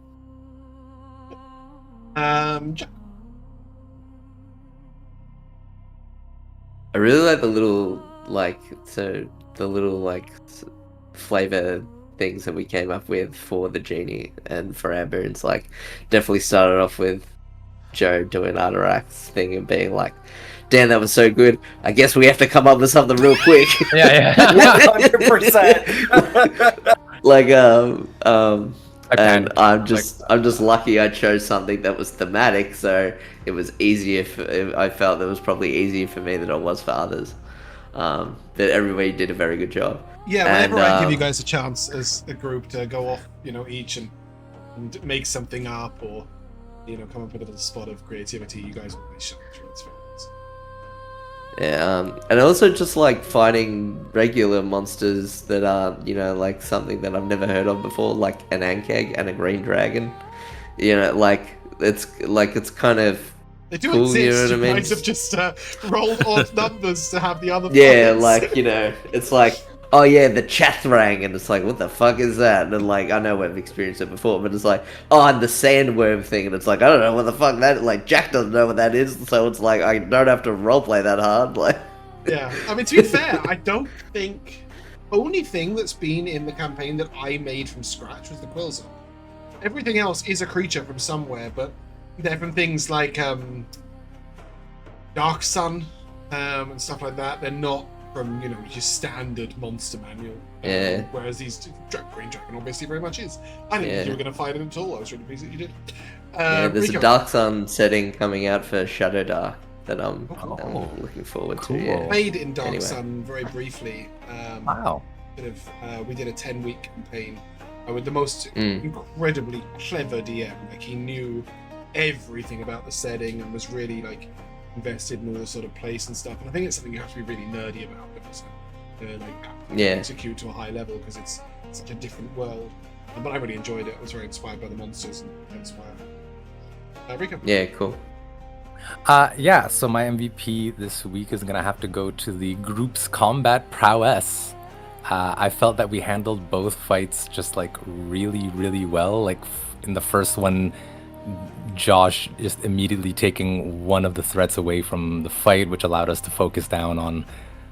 Jack. I really like the little flavor things that we came up with for the genie and for our boons. Like, definitely started off with Joe doing Ardurak's thing and being like, "Damn, that was so good. I guess we have to come up with something real quick." Yeah. 100%. Like and I'm just lucky I chose something that was thematic, so it was easier. I felt that it was probably easier for me than it was for others. But everybody did a very good job. Yeah, whenever I give you guys a chance as a group to go off, each and make something up or, come up with a little spot of creativity, you guys always shine through. It's very nice. Yeah, and also just like fighting regular monsters that are, like something that I've never heard of before, like an Ankeg and a green dragon. It's kind of they do cool, exist. You know what I mean? Guys have just rolled odd numbers to have the other. Yeah, players. It's like, oh yeah, the Chathrang, and it's like, what the fuck is that? And like, I know we've experienced it before, but it's like, oh, and the sandworm thing, and it's like, I don't know what the fuck that. Like, Jack doesn't know what that is, so it's like, I don't have to roleplay that hard. Like, yeah, I mean, to be fair, I don't think only thing that's been in the campaign that I made from scratch was the Quillzone. Everything else is a creature from somewhere, but they're from things like Dark Sun and stuff like that. They're not from your standard monster manual. Yeah. Whereas these Green Dragon obviously very much is. I didn't think you were going to find it at all. I was really pleased that you did. yeah, there's Rico. a Dark Sun setting coming out for Shadow Dark that I'm Oh, looking forward cool. to. Yeah. Played in Dark Anyway. Sun very briefly. Wow. We did a 10-week campaign with the most incredibly clever DM. Like, he knew everything about the setting and was really invested in all the sort of place and stuff. And I think it's something you have to be really nerdy about, execute to a high level, because it's such a different world. But I really enjoyed it. I was very inspired by the monsters, and that's why. Rico. Yeah, cool. Yeah, so my MVP this week is gonna have to go to the group's combat prowess. I felt that we handled both fights just really, really well. In the first one, Josh just immediately taking one of the threats away from the fight, which allowed us to focus down on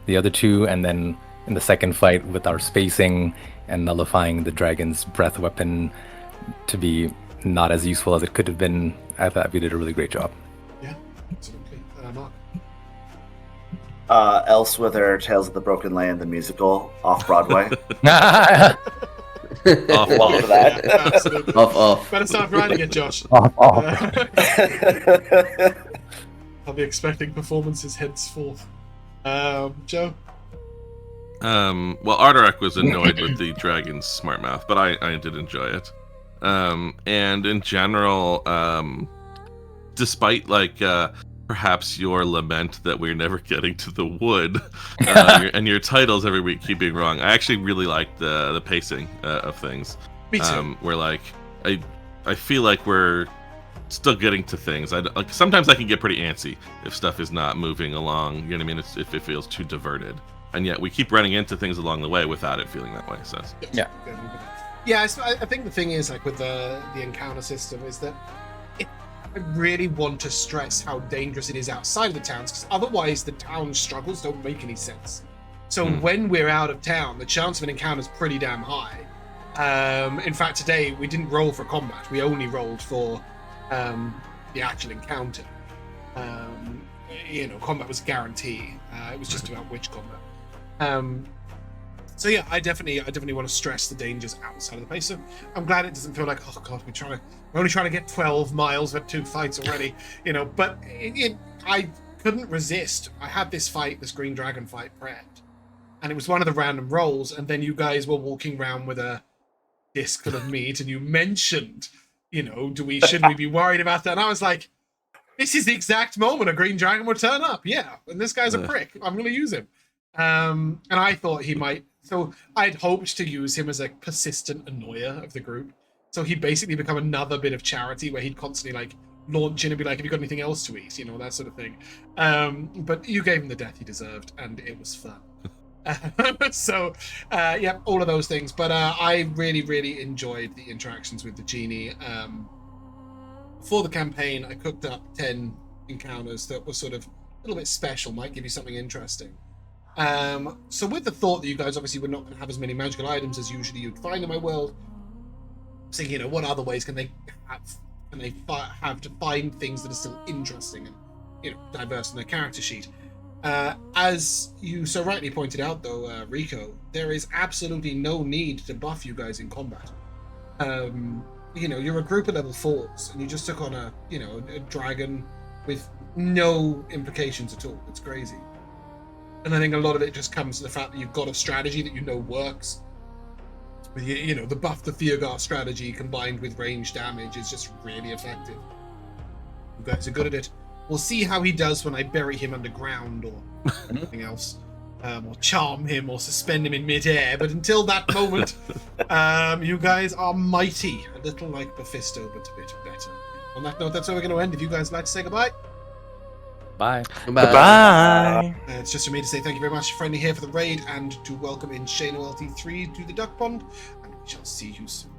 the other two. And then in the second fight, with our spacing and nullifying the dragon's breath weapon to be not as useful as it could have been, I thought we did a really great job. Yeah, absolutely. Mark. Elsewhither, Tales of the Broken Land, the musical, off Broadway. Off. Love that. Yeah, absolutely. Off. Better start writing it, Josh. Off. I'll be expecting performances henceforth. Joe? Well, Ardurak was annoyed with the dragon's smart mouth, but I did enjoy it. And in general, despite perhaps your lament that we're never getting to the wood, and your titles every week keep being wrong, I actually really liked the pacing of things. Me too. Where I feel like we're still getting to things. Sometimes I can get pretty antsy if stuff is not moving along. You know what I mean? If it feels too diverted, and yet we keep running into things along the way without it feeling that way. So Yeah. Yeah, I think the thing is, with the encounter system, is that I really want to stress how dangerous it is outside of the towns, because otherwise the town struggles don't make any sense. So when we're out of town, the chance of an encounter is pretty damn high. In fact, today we didn't roll for combat. We only rolled for the actual encounter. Combat was a guarantee. It was just about which combat. So yeah, I definitely want to stress the dangers outside of the place. So I'm glad it doesn't feel like, oh god, we're only trying to get 12 miles with 2 fights already, you know. But I couldn't resist. I had this green dragon fight prepped, and it was one of the random rolls. And then you guys were walking around with a disc full of meat, and you mentioned, you know, should we be worried about that? And I was like, this is the exact moment a green dragon would turn up. Yeah, and this guy's a prick. I'm going to use him. And I thought he might. So I'd hoped to use him as a persistent annoyer of the group. So he'd basically become another bit of charity where he'd constantly like launch in and be like, "Have you got anything else to eat?" You know, that sort of thing. But you gave him the death he deserved, and it was fun. So yeah, all of those things. But I really enjoyed the interactions with the genie. For the campaign, I cooked up 10 encounters that were sort of a little bit special, might give you something interesting. So with the thought that you guys obviously were not going to have as many magical items as usually you'd find in my world, so you know, what other ways can they have to find things that are still interesting and, you know, diverse in their character sheet? As you so rightly pointed out, though, Rico, there is absolutely no need to buff you guys in combat. You know, you're a group of level 4s, and you just took on a dragon with no implications at all. It's crazy. And I think a lot of it just comes to the fact that you've got a strategy that you know works. You know, the buff the Theogar strategy combined with range damage is just really effective. You guys are good at it. We'll see how he does when I bury him underground or anything else. Or charm him or suspend him in midair. But until that moment, you guys are mighty. A little like Mephisto, but a bit better. On that note, that's where we're going to end. If you guys would like to say goodbye. Bye. Goodbye. It's just for me to say thank you very much, Friendly here for the raid, and to welcome in Shane OLT3 to the Duck Pond, and we shall see you soon.